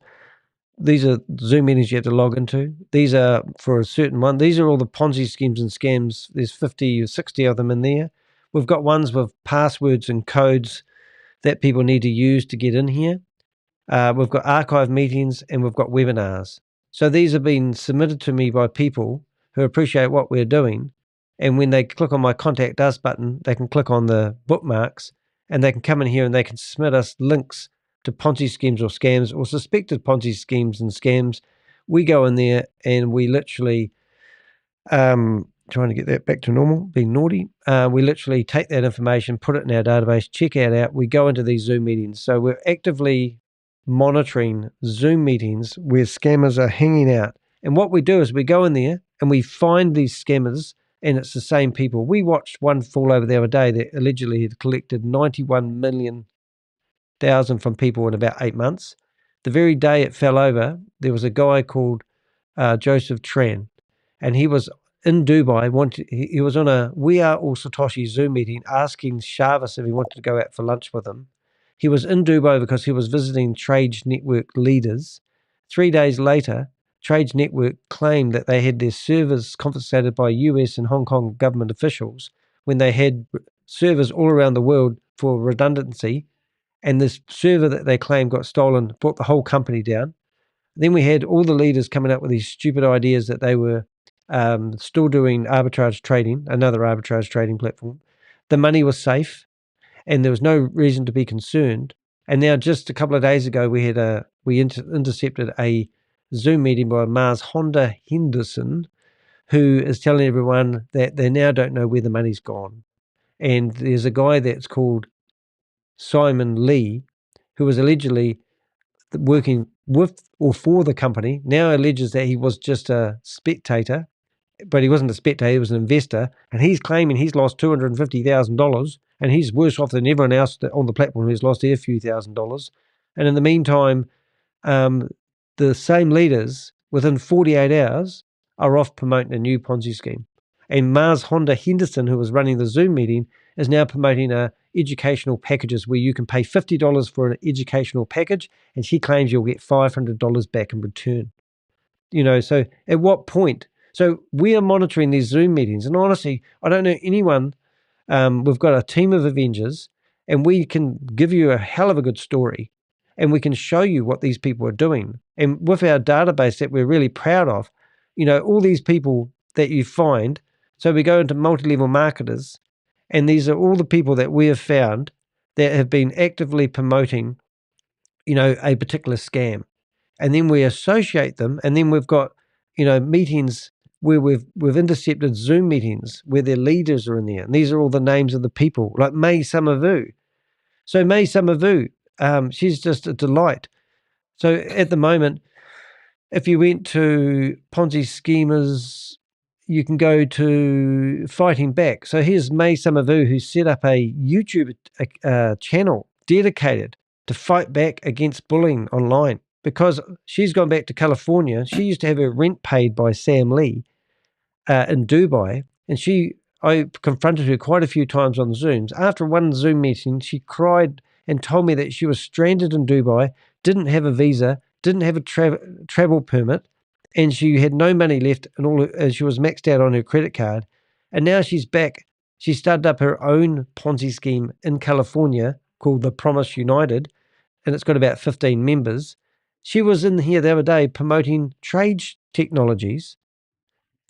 These are Zoom meetings you have to log into. These are for a certain one. These are all the Ponzi schemes and scams. There's 50 or 60 of them in there. We've got ones with passwords and codes that people need to use to get in here. We've got archive meetings and we've got webinars. So these have been submitted to me by people who appreciate what we're doing. And when they click on my Contact Us button, they can click on the bookmarks and they can come in here and they can submit us links to Ponzi schemes or scams or suspected Ponzi schemes and scams. We go in there and we literally, trying to get that back to normal, being naughty. We literally take that information, put it in our database, check it out. We go into these Zoom meetings. So we're actively monitoring Zoom meetings where scammers are hanging out. And what we do is we go in there and we find these scammers, and it's the same people. We watched one fall over the other day that allegedly had collected 91 million thousand from people in about 8 months. The very day it fell over, there was a guy called Joseph Tran, and he was in Dubai. He was on a We Are All Satoshi Zoom meeting asking Shavez if he wanted to go out for lunch with him. He was in Dubai because he was visiting Trade Network leaders. 3 days later, Trade Network claimed that they had their servers confiscated by US and Hong Kong government officials when they had servers all around the world for redundancy. And this server that they claimed got stolen brought the whole company down. Then we had all the leaders coming up with these stupid ideas that they were still doing arbitrage trading, another arbitrage trading platform. The money was safe and there was no reason to be concerned. And now just a couple of days ago, we intercepted a Zoom meeting by Mars Honda Henderson, who is telling everyone that they now don't know where the money's gone. And there's a guy that's called Simon Lee, who was allegedly working with or for the company, now alleges that he was just a spectator, but he wasn't a spectator, he was an investor, and he's claiming he's lost $250,000, and he's worse off than everyone else on the platform who's lost their few $1,000s. And in the meantime, the same leaders, within 48 hours, are off promoting a new Ponzi scheme. And Mars Honda Henderson, who was running the Zoom meeting, is now promoting educational packages where you can pay $50 for an educational package, and she claims you'll get $500 back in return. So at what point? So we are monitoring these Zoom meetings, and honestly, I don't know anyone. We've got a team of Avengers, and we can give you a hell of a good story, and we can show you what these people are doing. And with our database that we're really proud of, all these people that you find. So we go into multi-level marketers, and these are all the people that we have found that have been actively promoting, a particular scam. And then we associate them, and then we've got, meetings where we've intercepted Zoom meetings where their leaders are in there. And these are all the names of the people, like May Summervu. So May Summervu, she's just a delight. So at the moment, if you went to Ponzi Schemers, you can go to Fighting Back. So here's May Summervu, who set up a YouTube channel dedicated to fight back against bullying online because she's gone back to California. She used to have her rent paid by Sam Lee in Dubai, And I confronted her quite a few times on Zooms. After one Zoom meeting, she cried and told me that she was stranded in Dubai, didn't have a visa, didn't have a travel permit, and she had no money left, and she was maxed out on her credit card. And now she's back. She started up her own Ponzi scheme in California called the Promise United, and it's got about 15 members. She was in here the other day promoting trade technologies,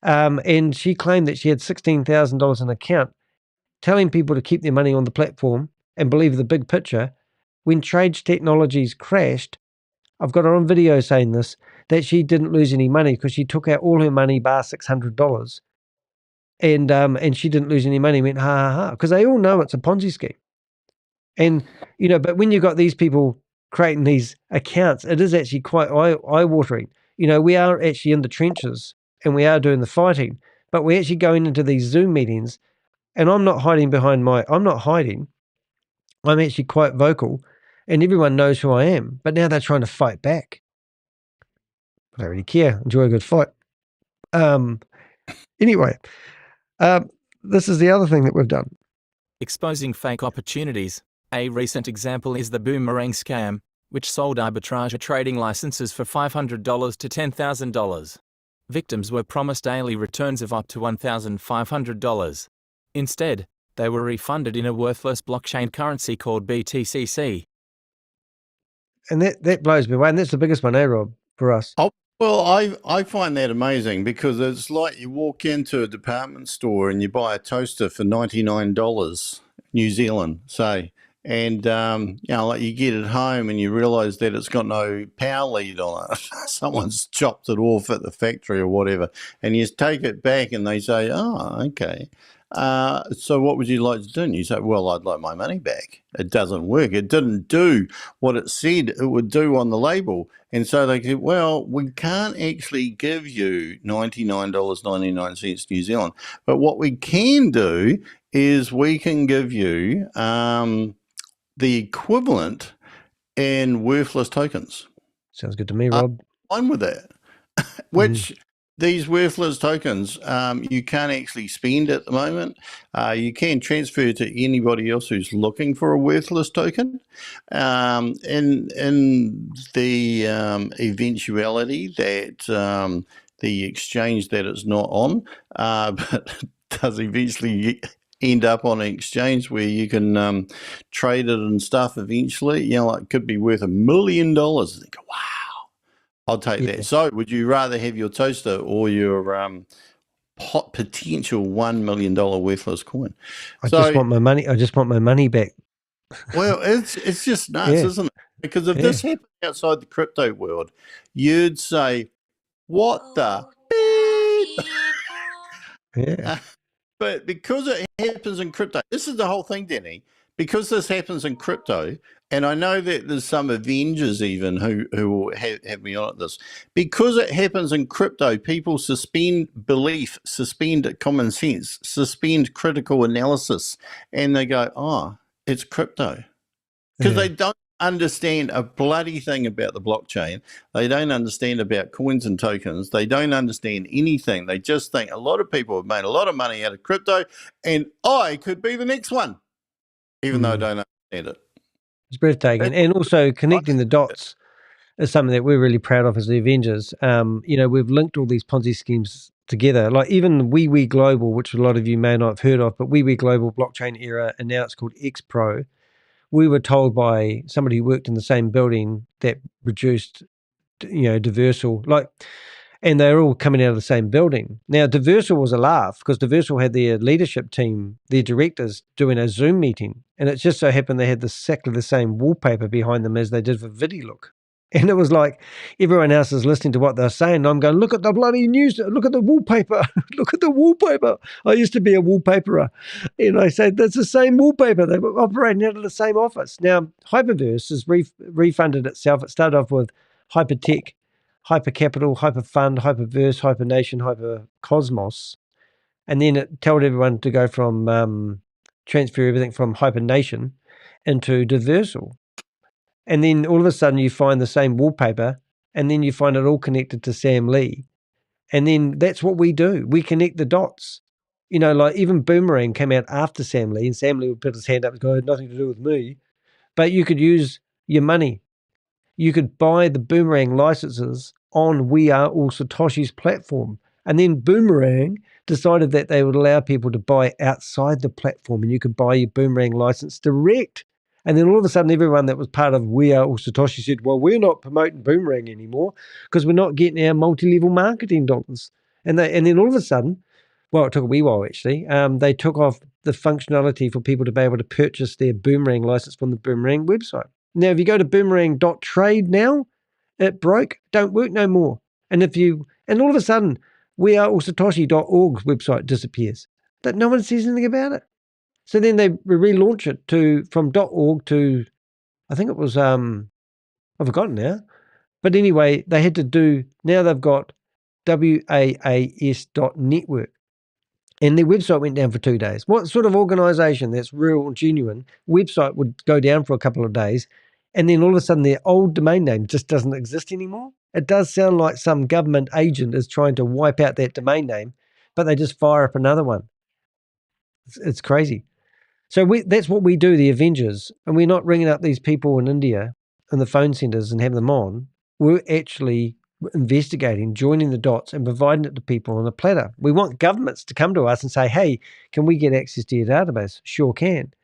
and she claimed that she had $16,000 in an account, telling people to keep their money on the platform and believe the big picture. When Trade Technologies crashed, I've got her on video saying this, that she didn't lose any money because she took out all her money bar $600. And she didn't lose any money, went ha ha ha, because they all know it's a Ponzi scheme. And, but when you've got these people creating these accounts, it is actually quite eye-watering. We are actually in the trenches and we are doing the fighting, but we're actually going into these Zoom meetings, and I'm not hiding I'm not hiding. I'm actually quite vocal, and everyone knows who I am, but now they're trying to fight back. I don't really care. Enjoy a good fight. Anyway, this is the other thing that we've done. Exposing fake opportunities. A recent example is the Boomerang scam, which sold arbitrage trading licenses for $500 to $10,000. Victims were promised daily returns of up to $1,500. Instead, they were refunded in a worthless blockchain currency called BTCC. And that blows me away. And that's the biggest one, Rob, for us. Oh, well, I find that amazing because it's like you walk into a department store and you buy a toaster for $99 New Zealand, say, and like you get it home and you realise that it's got no power lead on it. Someone's chopped it off at the factory or whatever, and you take it back and they say, "Oh, okay. So what would you like to do?" And you say, "Well, I'd like my money back. It doesn't work. It didn't do what it said it would do on the label." And so they said, "Well, we can't actually give you $99.99 New Zealand, but what we can do is we can give you the equivalent in worthless tokens." Sounds good to me, Rob. I'm with that. Which these worthless tokens, you can't actually spend at the moment. You can transfer to anybody else who's looking for a worthless token. In the eventuality that the exchange that it's not on, but does eventually end up on an exchange where you can trade it and stuff eventually, like it could be worth $1 million. And you go, wow, I'll take that. So would you rather have your toaster or your potential $1 million worthless coin? I just want my money. I just want my money back. Well, it's just nuts, isn't it? Because if this happened outside the crypto world, you'd say, what the beep? Yeah. But because it happens in crypto, this is the whole thing, Danny. Because this happens in crypto, and I know that there's some Avengers even who will have me on at this. Because it happens in crypto, people suspend belief, suspend common sense, suspend critical analysis, and they go, "Oh, it's crypto." Because they don't understand a bloody thing about the blockchain. They don't understand about coins and tokens. They don't understand anything. They just think a lot of people have made a lot of money out of crypto and I could be the next one, even though I don't understand it. It's breathtaking. And also connecting the dots is something that we're really proud of as the Avengers. We've linked all these Ponzi schemes together, like even WeWe Global, which a lot of you may not have heard of, but WeWe Global blockchain era, and now it's called X Pro. We were told by somebody who worked in the same building that produced, Diversal, and they're all coming out of the same building. Now, Diversal was a laugh because Diversal had their leadership team, their directors, doing a Zoom meeting, and it just so happened they had exactly the same wallpaper behind them as they did for VidiLook. And it was like everyone else is listening to what they're saying. And I'm going, look at the bloody news. Look at the wallpaper. Look at the wallpaper. I used to be a wallpaperer. And I said, that's the same wallpaper. They were operating out of the same office. Now, Hyperverse has refunded itself. It started off with Hypertech, Hypercapital, Hyperfund, Hyperverse, Hypernation, Hypercosmos. And then it told everyone to go from transfer everything from Hypernation into Diversal. And then all of a sudden you find the same wallpaper, and then you find it all connected to Sam Lee. And then that's what we do. We connect the dots. You know, like even Boomerang came out after Sam Lee, and Sam Lee would put his hand up and go, "It had nothing to do with me." But you could use your money. You could buy the Boomerang licenses on We Are All Satoshi's platform. And then Boomerang decided that they would allow people to buy outside the platform, and you could buy your Boomerang license direct. And then all of a sudden, everyone that was part of We Are All Satoshi said, well, we're not promoting Boomerang anymore because we're not getting our multi-level marketing dollars. And then all of a sudden, well, it took a wee while actually, they took off the functionality for people to be able to purchase their Boomerang license from the Boomerang website. Now, if you go to boomerang.trade now, it broke, don't work no more. And all of a sudden, weareallsatoshi.org's website disappears. But no one says anything about it. So then they relaunch it from .org to, I think it was, I've forgotten now. But anyway, they had to do, now they've got WAAS.network. And their website went down for 2 days. What sort of organization that's real and genuine website would go down for a couple of days, and then all of a sudden their old domain name just doesn't exist anymore? It does sound like some government agent is trying to wipe out that domain name, but they just fire up another one. It's crazy. So that's what we do, the Avengers, and we're not ringing up these people in India in the phone centers and having them on. We're actually investigating, joining the dots and providing it to people on a platter. We want governments to come to us and say, hey, can we get access to your database? Sure can.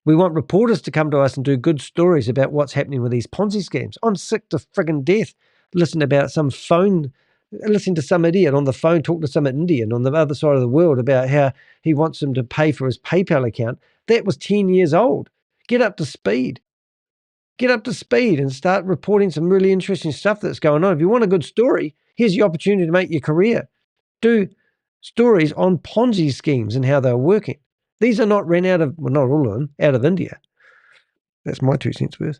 We want reporters to come to us and do good stories about what's happening with these Ponzi schemes. I'm sick to friggin' death listening to some idiot on the phone talk to some Indian on the other side of the world about how he wants them to pay for his PayPal account. That was 10 years old. Get up to speed. Get up to speed and start reporting some really interesting stuff that's going on. If you want a good story, here's your opportunity to make your career. Do stories on Ponzi schemes and how they're working. These are not ran out of, well, not all of them, out of India. That's my 2 cents worth.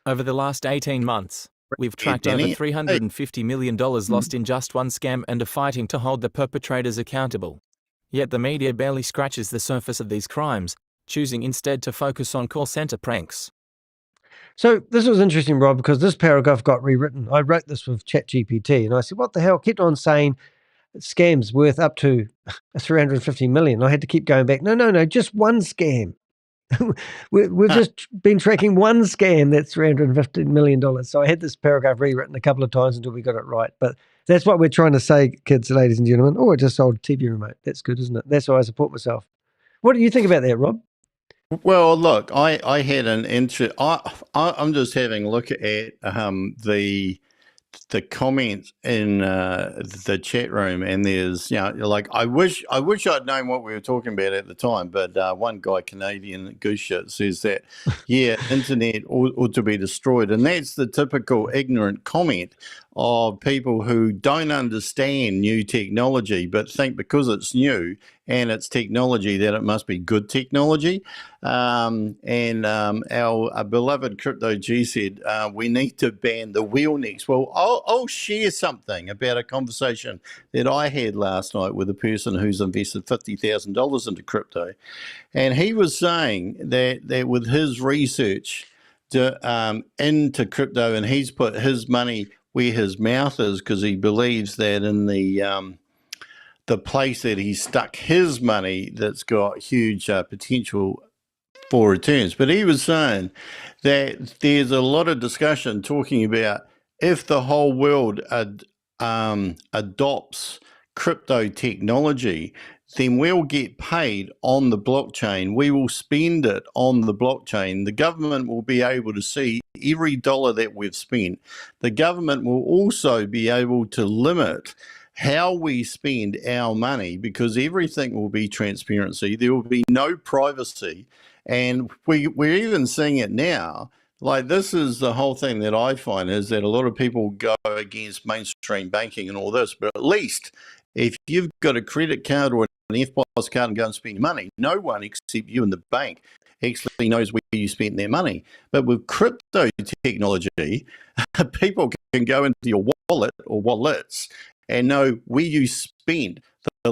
Over the last 18 months, we've tracked over $350 million lost in just one scam and are fighting to hold the perpetrators accountable. Yet the media barely scratches the surface of these crimes, choosing instead to focus on call center pranks. So this was interesting, Rob, because this paragraph got rewritten. I wrote this with ChatGPT, and I said, what the hell? Kept on saying scams worth up to 350 million. I had to keep going back. No, just one scam. We've just been tracking one scam that's $350 million. So I had this paragraph rewritten a couple of times until we got it right. But that's what we're trying to say, kids, ladies and gentlemen. Oh, I just sold a TV remote. That's good, isn't it? That's why I support myself. What do you think about that, Rob? Well, look, I had an interest. I'm just having a look at the comments in the chat room, and there's, like, I wish I'd known what we were talking about at the time, but one guy, Canadian goose shit, says that, yeah, internet ought to be destroyed. And that's the typical ignorant comment of people who don't understand new technology, but think because it's new and it's technology that it must be good technology. Our beloved Crypto G said, we need to ban the wheel next. Well, I'll share something about a conversation that I had last night with a person who's invested $50,000 into crypto. And he was saying that with his research into crypto, and he's put his money where his mouth is because he believes that in the place that he stuck his money that's got huge potential for returns. But he was saying that there's a lot of discussion talking about if the whole world adopts crypto technology, then we'll get paid on the blockchain. We will spend it on the blockchain. The government will be able to see every dollar that we've spent. The government will also be able to limit how we spend our money because everything will be transparency. There will be no privacy. And we're even seeing it now. Like, this is the whole thing that I find is that a lot of people go against mainstream banking and all this, but at least if you've got a credit card or an FPOS card and go and spend your money, no one except you and the bank actually knows where you spent their money. But with crypto technology, people can go into your wallet or wallets and know where you spent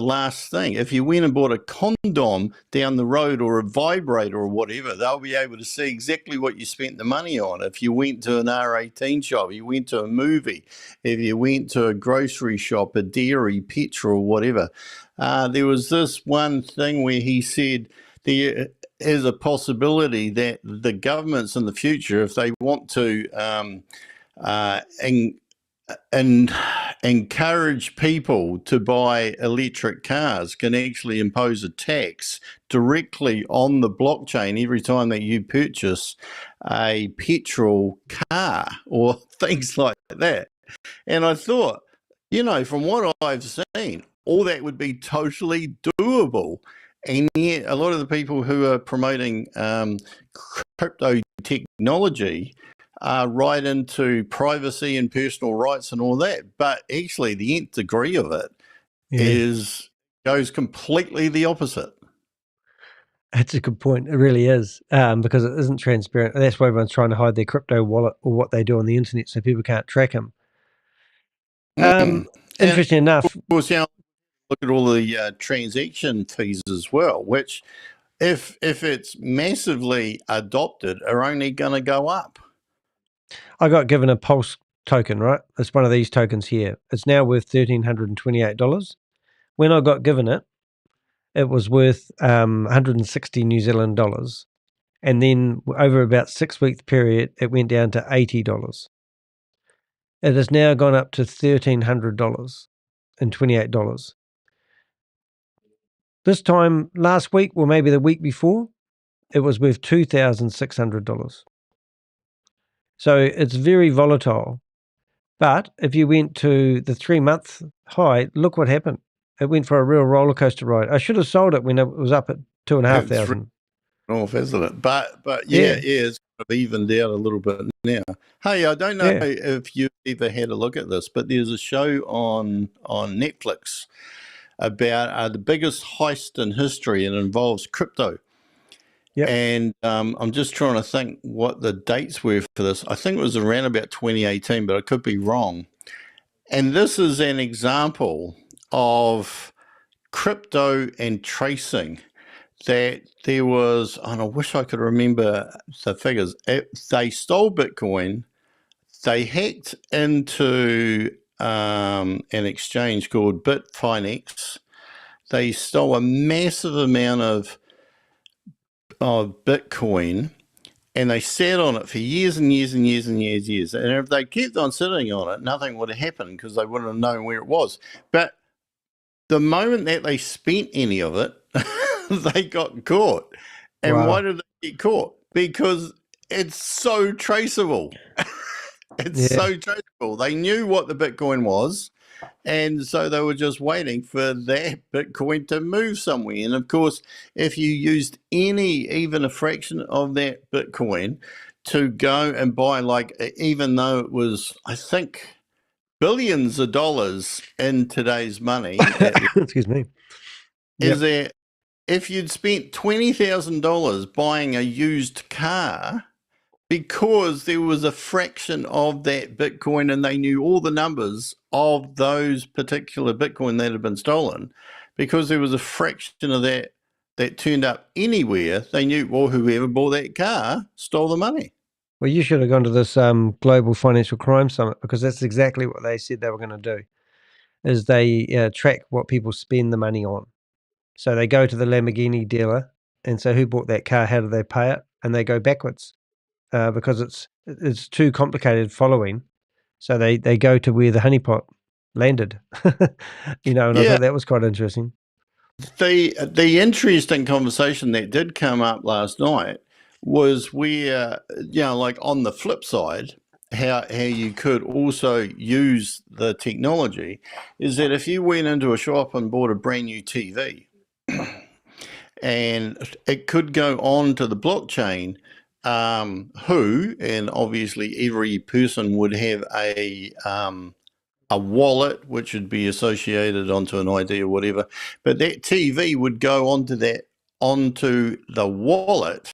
last thing. If you went and bought a condom down the road or a vibrator or whatever, they'll be able to see exactly what you spent the money on. If you went to an R18 shop, you went to a movie, if you went to a grocery shop, a dairy, petrol, whatever. There was this one thing where he said there is a possibility that the governments in the future, if they want to and encourage people to buy electric cars, can actually impose a tax directly on the blockchain every time that you purchase a petrol car or things like that. And I thought, you know, from what I've seen, all that would be totally doable. And yet a lot of the people who are promoting crypto technology right into privacy and personal rights and all that. But actually the nth degree of it goes completely the opposite. That's a good point. It really is, because it isn't transparent. That's why everyone's trying to hide their crypto wallet or what they do on the internet so people can't track them. Interesting enough. Of course, look at all the transaction fees as well, which if it's massively adopted are only going to go up. I got given a Pulse token, right? It's one of these tokens here. It's now worth $1,328. When I got given it, it was worth 160 New Zealand dollars. And then over about 6 week period, it went down to $80. It has now gone up to $1,300 and $28. This time last week, or maybe the week before, it was worth $2,600. So it's very volatile. But if you went to the 3-month high, look what happened. It went for a real roller coaster ride. I should have sold it when it was up at 2,500. Off, isn't it? But yeah, it's kind of evened out a little bit now. Hey, I don't know if you've ever had a look at this, but there's a show on Netflix about the biggest heist in history, and it involves crypto. Yep. And I'm just trying to think what the dates were for this. I think it was around about 2018, but I could be wrong. And this is an example of crypto and tracing that there was, and I wish I could remember the figures. They stole Bitcoin. They hacked into an exchange called Bitfinex. They stole a massive amount of Bitcoin, and they sat on it for years and years and years and years. And if they kept on sitting on it, nothing would have happened because they wouldn't have known where it was. But the moment that they spent any of it, they got caught. And why did they get caught? Because it's so traceable. It's so traceable. They knew what the Bitcoin was, and so they were just waiting for that Bitcoin to move somewhere. And of course, if you used even a fraction of that Bitcoin to go and buy, like, even though it was, I think, billions of dollars in today's money. Excuse me. Is that if you'd spent $20,000 buying a used car, because there was a fraction of that Bitcoin and they knew all the numbers of those particular Bitcoin that had been stolen, because there was a fraction of that turned up anywhere, they knew, well, whoever bought that car stole the money. Well, you should have gone to this Global Financial Crime Summit, because that's exactly what they said they were going to do, is they track what people spend the money on. So they go to the Lamborghini dealer and say, who bought that car? How did they pay it? And they go backwards. Because it's too complicated following, so they go to where the honeypot landed, and I thought that was quite interesting. The interesting conversation that did come up last night was where, like on the flip side, how you could also use the technology is that if you went into a shop and bought a brand new TV, and it could go on to the blockchain. And obviously every person would have a wallet which would be associated onto an ID or whatever, but that TV would go onto the wallet,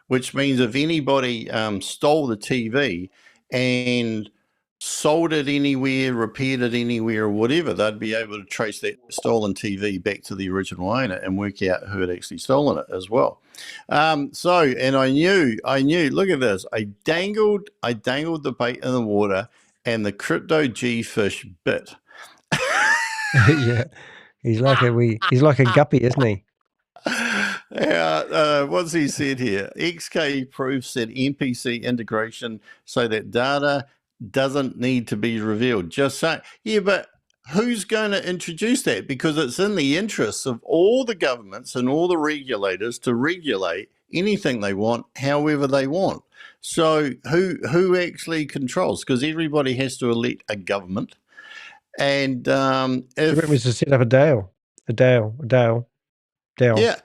which means if anybody stole the TV and sold it anywhere, repaired it anywhere, or whatever, they'd be able to trace that stolen TV back to the original owner and work out who had actually stolen it as well. And I knew. Look at this. I dangled the bait in the water, and the crypto G fish bit. Yeah, he's like a guppy, isn't he? What's he said here? XK proofs that NPC integration so that data doesn't need to be revealed. Just say, yeah, but who's going to introduce that? Because it's in the interests of all the governments and all the regulators to regulate anything they want, however they want. So who actually controls? Because everybody has to elect a government. And if it was to set up a DAO. Yeah.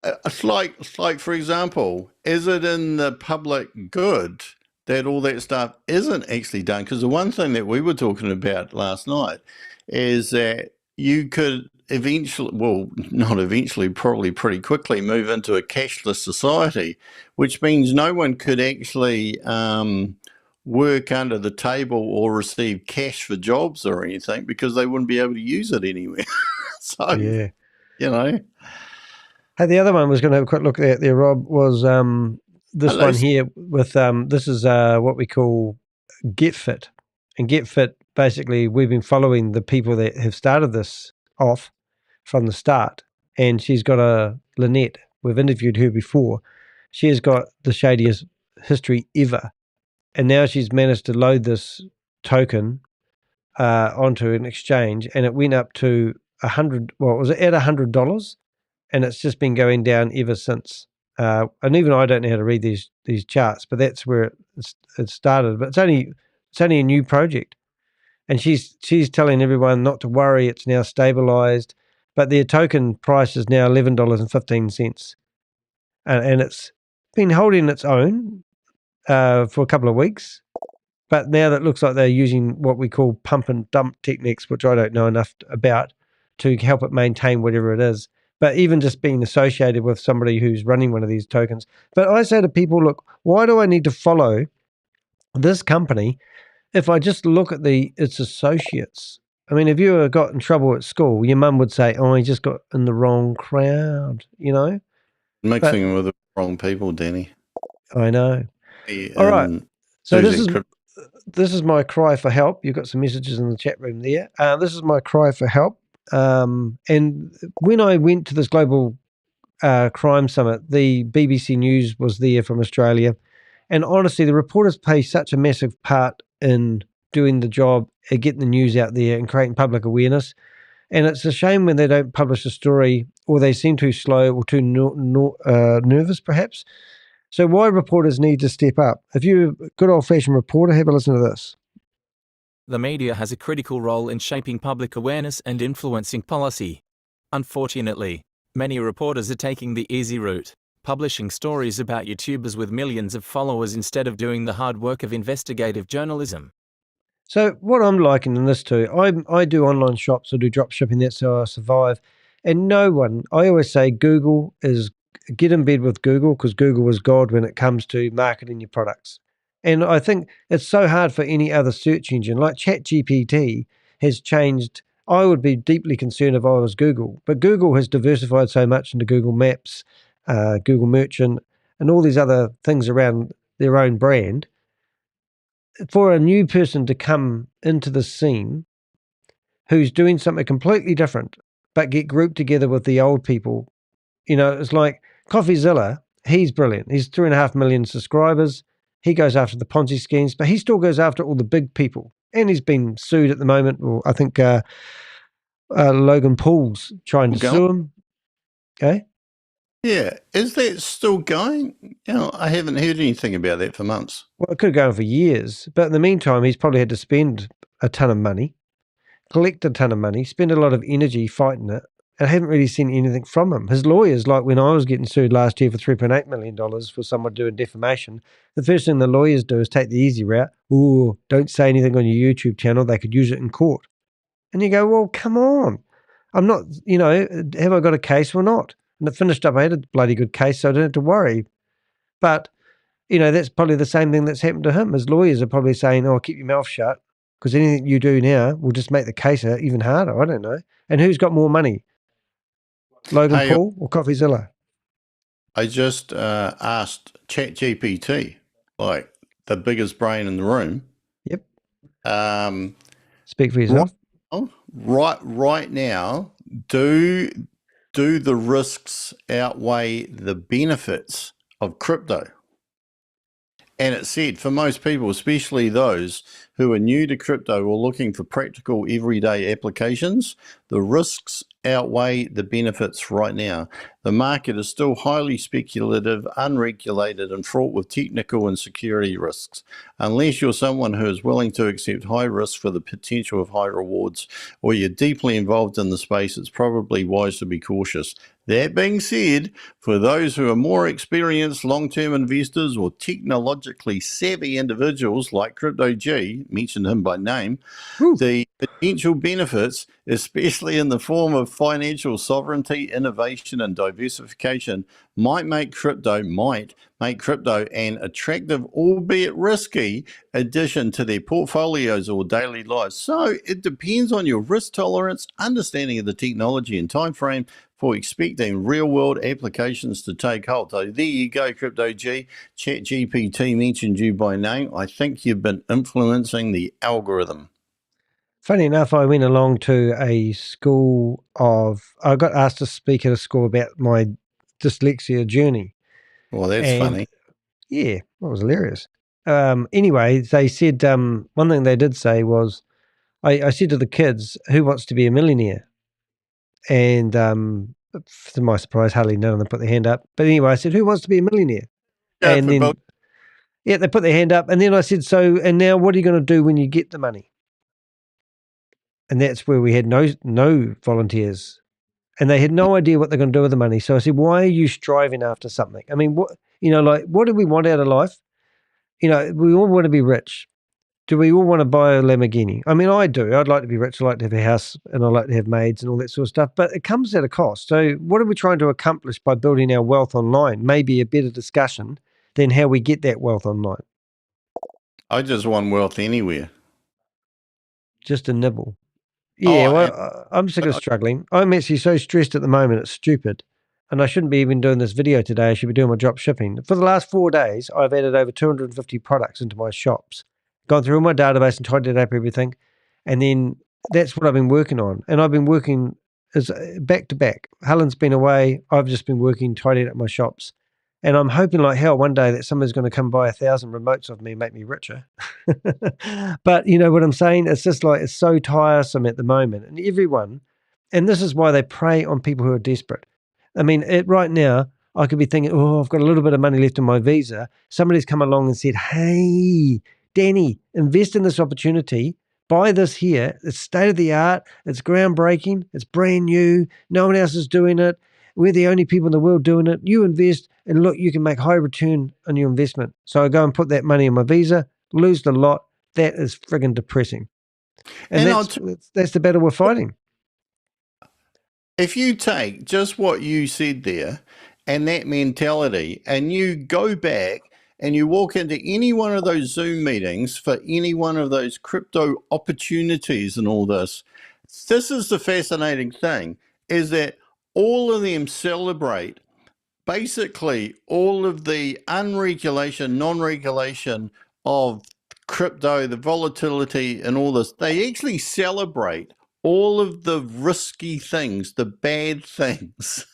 It's like, for example, is it in the public good that all that stuff isn't actually done? Because the one thing that we were talking about last night is that you could eventually, well, not eventually, probably pretty quickly move into a cashless society, which means no one could actually work under the table or receive cash for jobs or anything because they wouldn't be able to use it anywhere. So, yeah. You know. Hey, the other one was going to have a quick look at there, Rob, was this one here with, this is what we call GetFit. And GetFit, basically, we've been following the people that have started this off from the start. And she's got a Lynette. We've interviewed her before. She has got the shadiest history ever. And now she's managed to load this token onto an exchange, and it went up to $100. Well, it was at $100. And it's just been going down ever since. And even I don't know how to read these charts, but that's where it started. But it's only a new project, and she's telling everyone not to worry. It's now stabilized, but their token price is now $11.15, and it's been holding its own for a couple of weeks. But now that looks like they're using what we call pump and dump techniques, which I don't know enough about, to help it maintain whatever it is. But even just being associated with somebody who's running one of these tokens. But I say to people, look, why do I need to follow this company if I just look at its associates? I mean, if you got in trouble at school, your mum would say, oh, he just got in the wrong crowd, you know? Mixing with the wrong people, Danny. I know. All right. So this is my cry for help. You've got some messages in the chat room there. This is my cry for help. And when I went to this global crime summit, the BBC News was there from Australia. And honestly, the reporters play such a massive part in doing the job, getting the news out there and creating public awareness. And it's a shame when they don't publish a story, or they seem too slow or too nervous, perhaps. So why reporters need to step up? If you're a good old-fashioned reporter, have a listen to this. The media has a critical role in shaping public awareness and influencing policy. Unfortunately, many reporters are taking the easy route, publishing stories about YouTubers with millions of followers instead of doing the hard work of investigative journalism. So what I'm likening this to, I do online shops, I do drop shipping, that's how I survive. And I always say get in bed with Google, because Google is God when it comes to marketing your products. And I think it's so hard for any other search engine. Like ChatGPT has changed. I would be deeply concerned if I was Google. But Google has diversified so much into Google Maps, Google Merchant, and all these other things around their own brand. For a new person to come into the scene who's doing something completely different, but get grouped together with the old people, it's like CoffeeZilla. He's brilliant. He's 3.5 million subscribers. He goes after the Ponzi schemes, but he still goes after all the big people. And he's been sued at the moment. Well, I think Logan Paul's trying to sue him. Okay. Yeah. Is that still going? I haven't heard anything about that for months. Well, it could go on for years. But in the meantime, he's probably had to spend a ton of money, collect a ton of money, spend a lot of energy fighting it. And I haven't really seen anything from him. His lawyers, like when I was getting sued last year for $3.8 million for someone doing defamation, the first thing the lawyers do is take the easy route. Ooh, don't say anything on your YouTube channel. They could use it in court. And you go, well, come on. I'm not, have I got a case or not? And it finished up. I had a bloody good case, so I didn't have to worry. But, that's probably the same thing that's happened to him. His lawyers are probably saying, oh, keep your mouth shut. because anything you do now will just make the case even harder. I don't know. And who's got more money, Logan Paul or CoffeeZilla? I just asked ChatGPT, like the biggest brain in the room. Yep. Um, Speak for yourself. Right now, do the risks outweigh the benefits of crypto? And it said for most people, especially those who are new to crypto or looking for practical everyday applications, the risks outweigh the benefits right now. The market is still highly speculative, unregulated, and fraught with technical and security risks. Unless you're someone who is willing to accept high risk for the potential of high rewards, or you're deeply involved in the space, it's probably wise to be cautious. That being said, for those who are more experienced long-term investors or technologically savvy individuals like Crypto G, mentioned him by name, the potential benefits, especially in the form of financial sovereignty, innovation, and diversification, might make crypto an attractive, albeit risky, addition to their portfolios or daily lives. So it depends on your risk tolerance, understanding of the technology and time frame for expecting real-world applications to take hold. So there you go, Crypto G. ChatGPT mentioned you by name. I think you've been influencing the algorithm. Funny enough, I went along to a school I got asked to speak at a school about my dyslexia journey. Well, that's funny. Yeah, that was hilarious. Anyway, they said one thing they did say was, I said to the kids, "Who wants to be a millionaire?" And to my surprise, hardly none of them put their hand up. But anyway, I said, "Who wants to be a millionaire?" And then, yeah, they put their hand up. And then I said, "So, and now what are you going to do when you get the money?" And that's where we had no volunteers. And they had no idea what they're going to do with the money. So I said, "Why are you striving after something? I mean, what do we want out of life? We all want to be rich. Do we all want to buy a Lamborghini? I mean, I do. I'd like to be rich. I like to have a house and I like to have maids and all that sort of stuff. But it comes at a cost. So what are we trying to accomplish by building our wealth online? Maybe a better discussion than how we get that wealth online. I just want wealth anywhere. Just a nibble. Yeah, I'm sick of struggling. I'm actually so stressed at the moment. It's stupid. And I shouldn't be even doing this video today. I should be doing my drop shipping. For the last 4 days, I've added over 250 products into my shops, gone through all my database and tidied up everything. And then that's what I've been working on. And I've been working as back to back. Helen's been away. I've just been working, tidying up my shops. And I'm hoping like hell one day that somebody's going to come buy 1,000 remotes of me and make me richer. But you know what I'm saying? It's just like, it's so tiresome at the moment. And this is why they prey on people who are desperate. I mean, right now, I could be thinking, oh, I've got a little bit of money left in my Visa. Somebody's come along and said, hey, Danny, invest in this opportunity. Buy this here. It's state of the art. It's groundbreaking. It's brand new. No one else is doing it. We're the only people in the world doing it. You invest and look, you can make high return on your investment. So I go and put that money in my Visa, lose the lot. That is friggin' depressing. And that's the battle we're fighting. If you take just what you said there and that mentality and you go back and you walk into any one of those Zoom meetings for any one of those crypto opportunities and all this is the fascinating thing, is that all of them celebrate basically all of the unregulation, non-regulation of crypto, the volatility and all this. They actually celebrate all of the risky things, the bad things,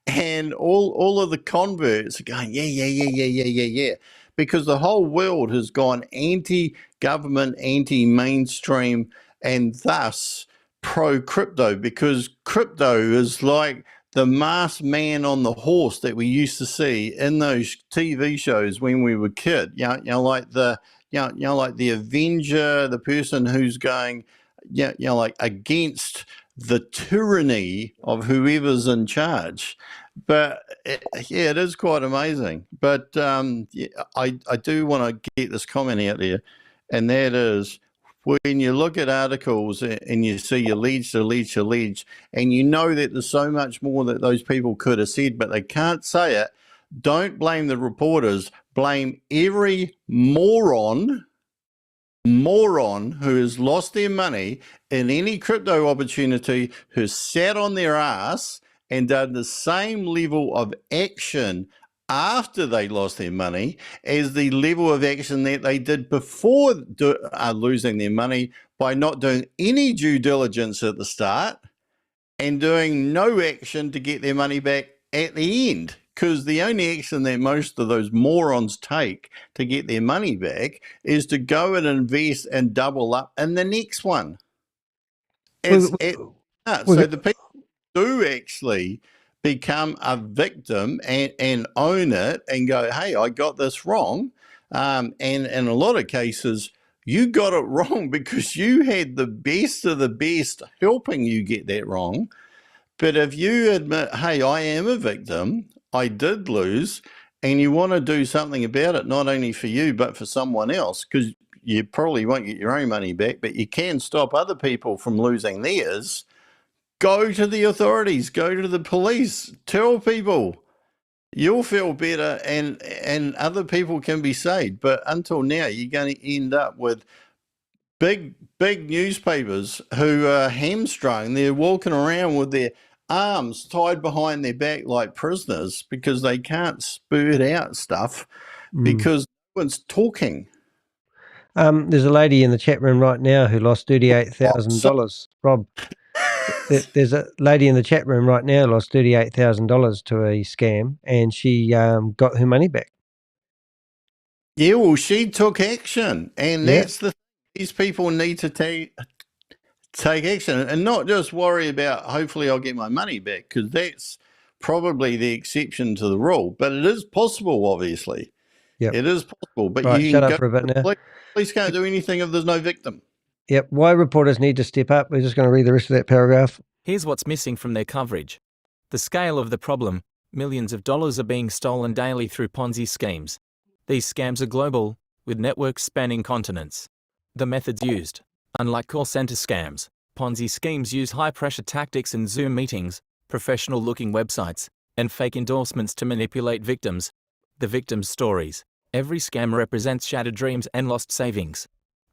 and all of the converts are going, yeah. Because the whole world has gone anti-government, anti-mainstream, and thus pro-crypto, because crypto is like the masked man on the horse that we used to see in those TV shows when we were kids. Like the Avenger, the person who's going, like against the tyranny of whoever's in charge. But it is quite amazing. But I do want to get this comment out there, and that is, when you look at articles and you see alleged, and you know that there's so much more that those people could have said, but they can't say it, don't blame the reporters, blame every moron moron who has lost their money in any crypto opportunity, who's sat on their ass and done the same level of action after they lost their money as the level of action that they did before losing their money, by not doing any due diligence at the start and doing no action to get their money back at the end. Because the only action that most of those morons take to get their money back is to go and invest and double up in the next one. So the people do actually become a victim and own it and go, hey, I got this wrong. And in a lot of cases, you got it wrong because you had the best of the best helping you get that wrong. But if you admit, hey, I am a victim, I did lose, and you want to do something about it, not only for you, but for someone else, because you probably won't get your own money back, but you can stop other people from losing theirs, go to the authorities, go to the police, tell people. You'll feel better and other people can be saved. But until now, you're going to end up with big newspapers who are hamstrung. They're walking around with their arms tied behind their back like prisoners because they can't spurt out stuff because no one's talking. There's a lady in the chat room right now who lost $38,000. Rob, there's a lady in the chat room right now who lost $38,000 to a scam, and she got her money back. Yeah, well, she took action, and that's the thing. These people need to take action and not just worry about hopefully I'll get my money back, because that's probably the exception to the rule. But it is possible, obviously. Yep. It is possible. But right, you shut up for a bit now. Police can't do anything if there's no victim. Yep. Why reporters need to step up. We're just going to read the rest of that paragraph. Here's what's missing from their coverage. The scale of the problem: millions of dollars are being stolen daily through Ponzi schemes. These scams are global, with networks spanning continents. The methods used: unlike call center scams, Ponzi schemes use high-pressure tactics and Zoom meetings, professional-looking websites, and fake endorsements to manipulate victims. The victims' stories. Every scam represents shattered dreams and lost savings.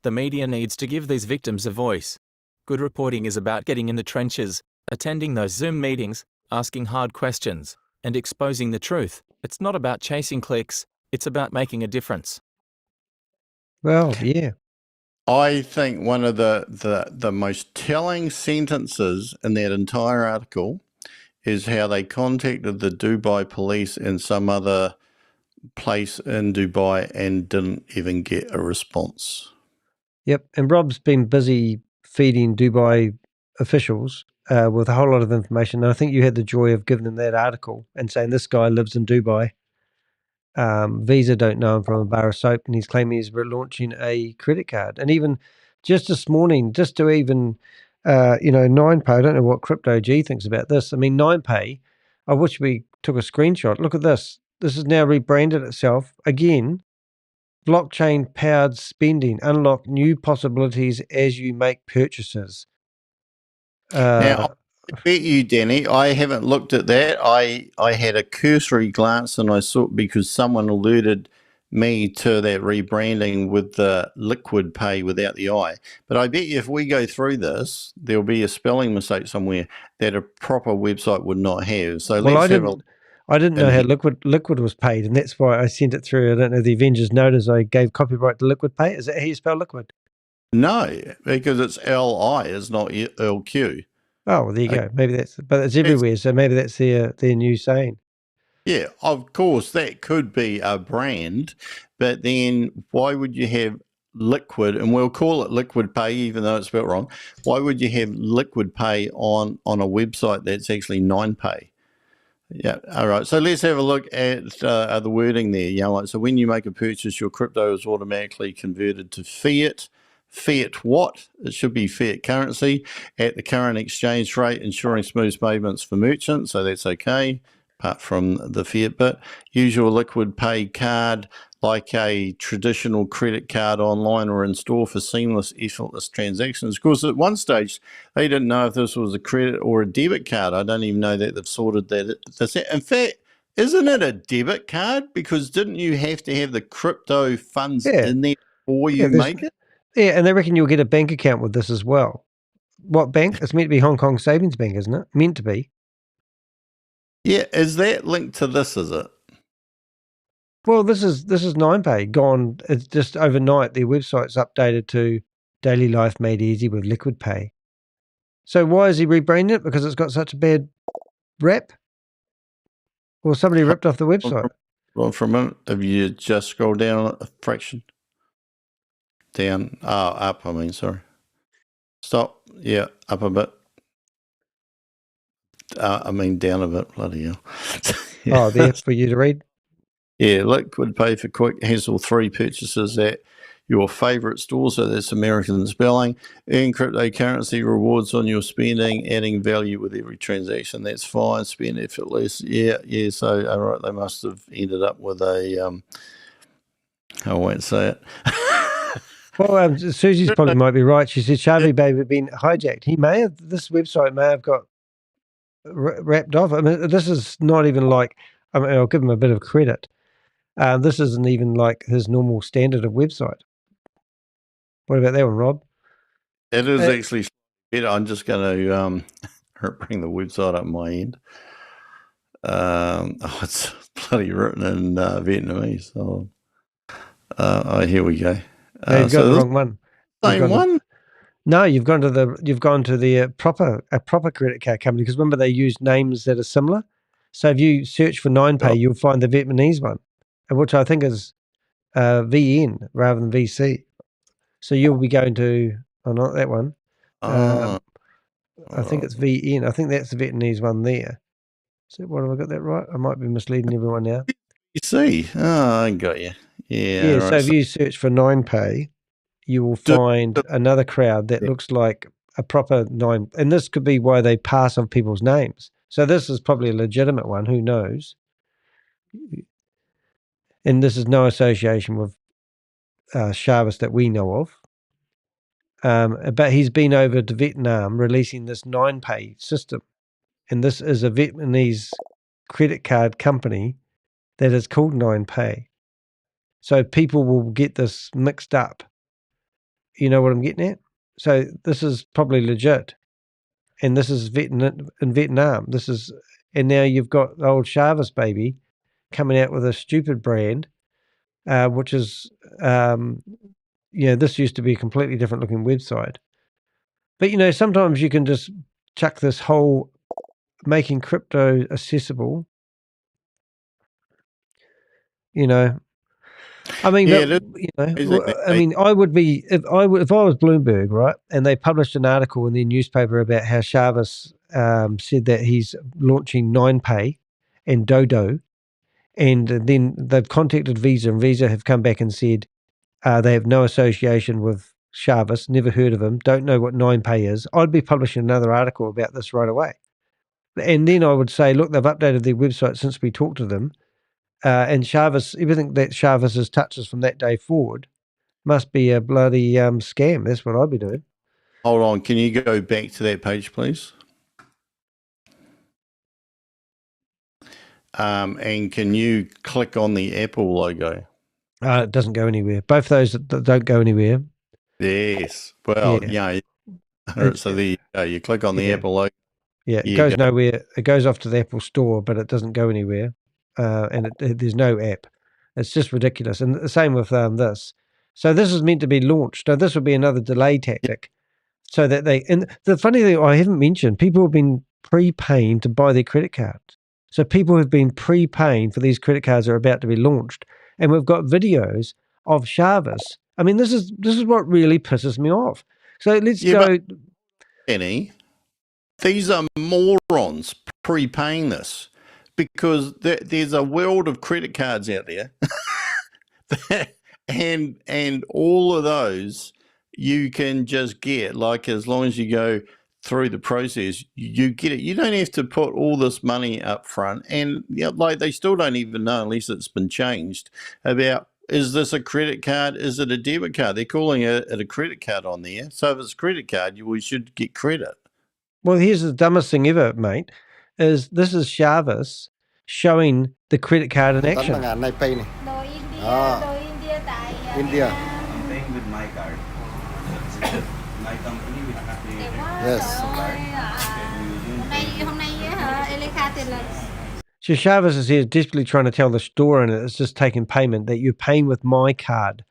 The media needs to give these victims a voice. Good reporting is about getting in the trenches, attending those Zoom meetings, asking hard questions, and exposing the truth. It's not about chasing clicks, it's about making a difference. Well, yeah. I think one of the most telling sentences in that entire article is how they contacted the Dubai police and some other place in Dubai and didn't even get a response. Yep. And Rob's been busy feeding Dubai officials with a whole lot of information. And I think you had the joy of giving them that article and saying this guy lives in Dubai. Visa don't know him from a bar of soap, and he's claiming he's launching a credit card. And even just this morning, just to even, 9pay, I don't know what Crypto G thinks about this. I mean, 9pay, I wish we took a screenshot. Look at this. This has now rebranded itself. Again, blockchain-powered spending. Unlock new possibilities as you make purchases. Now, I bet you, Danny, I haven't looked at that. I had a cursory glance and I saw, because someone alerted me to that rebranding with the liquid pay without the I. But I bet you if we go through this, there'll be a spelling mistake somewhere that a proper website would not have. So well, let's I didn't know how liquid was paid, and that's why I sent it through. I don't know the Avengers notice I gave copyright to liquid pay. Is that how you spell liquid? No, because it's LI, it's not LQ. Oh, well, there you go. Maybe but it's everywhere, so maybe that's their new saying. Yeah, of course, that could be a brand, but then why would you have liquid, and we'll call it liquid pay even though it's spelled wrong, why would you have liquid pay on a website that's actually 9pay? Yeah, all right. So let's have a look at the wording there. So when you make a purchase, your crypto is automatically converted to fiat. Fiat what? It should be fiat currency at the current exchange rate, ensuring smooth payments for merchants. So that's okay, apart from the fiat bit. Use your liquid pay card like a traditional credit card online or in store for seamless, effortless transactions. Of course, at one stage, they didn't know if this was a credit or a debit card. I don't even know that they've sorted that. In fact, isn't it a debit card? Because didn't you have to have the crypto funds in there before you make it? Yeah, and they reckon you'll get a bank account with this as well. What bank? It's meant to be Hong Kong Savings Bank, isn't it? Meant to be. Yeah, is that linked to this, is it? Well, this is 9pay gone. It's just overnight. Their website's updated to Daily Life Made Easy with Liquid Pay. So why is he rebranding it? Because it's got such a bad rap? Or somebody ripped off the website? Well, for a minute, if you just scroll down a fraction. Down. Oh, up, I mean, sorry. Stop. Yeah, up a bit. I mean, down a bit. Bloody hell. Yeah. Oh, there for you to read? Yeah, Liquid Pay for quick hassle-free purchases at your favourite store, so that's American spelling. Earn cryptocurrency rewards on your spending, adding value with every transaction. That's fine. Spend effortless. Yeah. So, all right, they must have ended up with a, I won't say it. Well, Susie's probably might be right. She said Shavez Baby been hijacked. This website may have got wrapped off. I mean, this is not even like, I mean, I'll give him a bit of credit. This isn't even like his normal standard of website. What about that one, Rob? It is actually better. I'm just going to bring the website up my end. It's bloody written in Vietnamese. Here we go. No, you've got the wrong one. Same one? No, you've gone to the proper credit card company, because remember they use names that are similar. So if you search for 9pay, you'll find the Vietnamese one, which I think is VN rather than VC. So you'll be going to not that one. I think it's VN. I think that's the Vietnamese one there. So what have I got that right? I might be misleading everyone now. You see? Oh, I got you. Yeah. Right. So if you search for 9pay, you will find another crowd that looks like a proper 9, and this could be why they pass on people's names. So this is probably a legitimate one. Who knows? And this is no association with Shavez that we know of. But he's been over to Vietnam releasing this 9pay system. And this is a Vietnamese credit card company that is called 9pay. So people will get this mixed up. You know what I'm getting at? So this is probably legit. And this is in Vietnam. And now you've got the old Shavez baby coming out with a stupid brand, which is, this used to be a completely different looking website. But, sometimes you can just chuck this whole making crypto accessible, I mean, I would be if I was Bloomberg, right, and they published an article in their newspaper about how Shavez said that he's launching 9pay and Dodo, and then they've contacted Visa, and Visa have come back and said they have no association with Shavez, never heard of him, don't know what 9pay is. I'd be publishing another article about this right away, and then I would say, look, they've updated their website since we talked to them. And Shavez, everything that Shavez has touches from that day forward must be a bloody scam. That's what I'd be doing. Hold on. Can you go back to that page, please? And can you click on the Apple logo? It doesn't go anywhere. Both those don't go anywhere. Yes. Well, yeah. So you click on the Apple logo. Yeah, it goes nowhere. It goes off to the Apple store, but it doesn't go anywhere. And there's no app. It's just ridiculous. And the same with this. So this is meant to be launched. Now this would be another delay tactic, so that and the funny thing I haven't mentioned, people have been prepaying to buy their credit cards. So people have been prepaying for these credit cards that are about to be launched, and we've got videos of Shavez. I mean, this is what really pisses me off. So let's go. Benny, these are morons prepaying this, because there's a world of credit cards out there, and all of those you can just get, like, as long as you go through the process, you get it. You don't have to put all this money up front, and like they still don't even know, unless it's been changed, about, is this a credit card? Is it a debit card? They're calling it a credit card on there. So if it's a credit card, we should get credit. Well, here's the dumbest thing ever, mate, is this is Shavez showing the credit card in action. India. I'm paying with my card. So Shavez is here desperately trying to tell the store owner it's just taking payment, that you're paying with my card.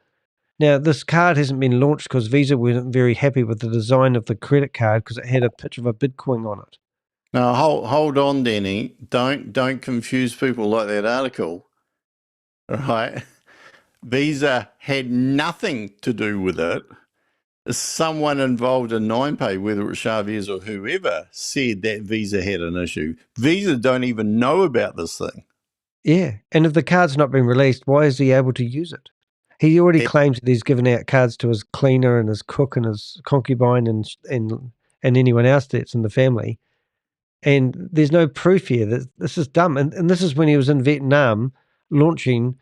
Now, this card hasn't been launched because Visa wasn't very happy with the design of the credit card because it had a picture of a Bitcoin on it. Now, hold on, Danny. Don't confuse people like that article. Right? Visa had nothing to do with it. Someone involved in NinePay, whether it was Chavez or whoever, said that Visa had an issue. Visa don't even know about this thing. Yeah, and if the card's not been released, why is he able to use it? He already claims that he's given out cards to his cleaner and his cook and his concubine and anyone else that's in the family. And there's no proof here. This is dumb. And this is when he was in Vietnam launching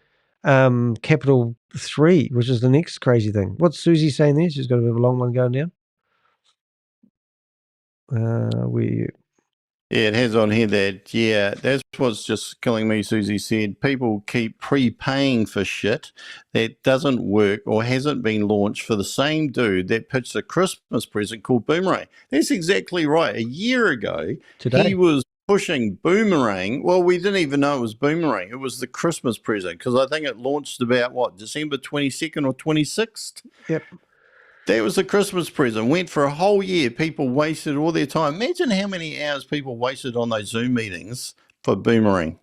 Capital 3, which is the next crazy thing. What's Susie saying there? She's got a bit of a long one going down. Yeah, it has on here that, yeah, that's what's just killing me, Susie said. People keep prepaying for shit that doesn't work or hasn't been launched for the same dude that pitched a Christmas present called Boomerang. That's exactly right. A year ago, he was pushing Boomerang. Well, we didn't even know it was Boomerang. It was the Christmas present because I think it launched about, what, December 22nd or 26th? Yep. That was a Christmas present. Went for a whole year. People wasted all their time. Imagine how many hours people wasted on those Zoom meetings for Boomerang.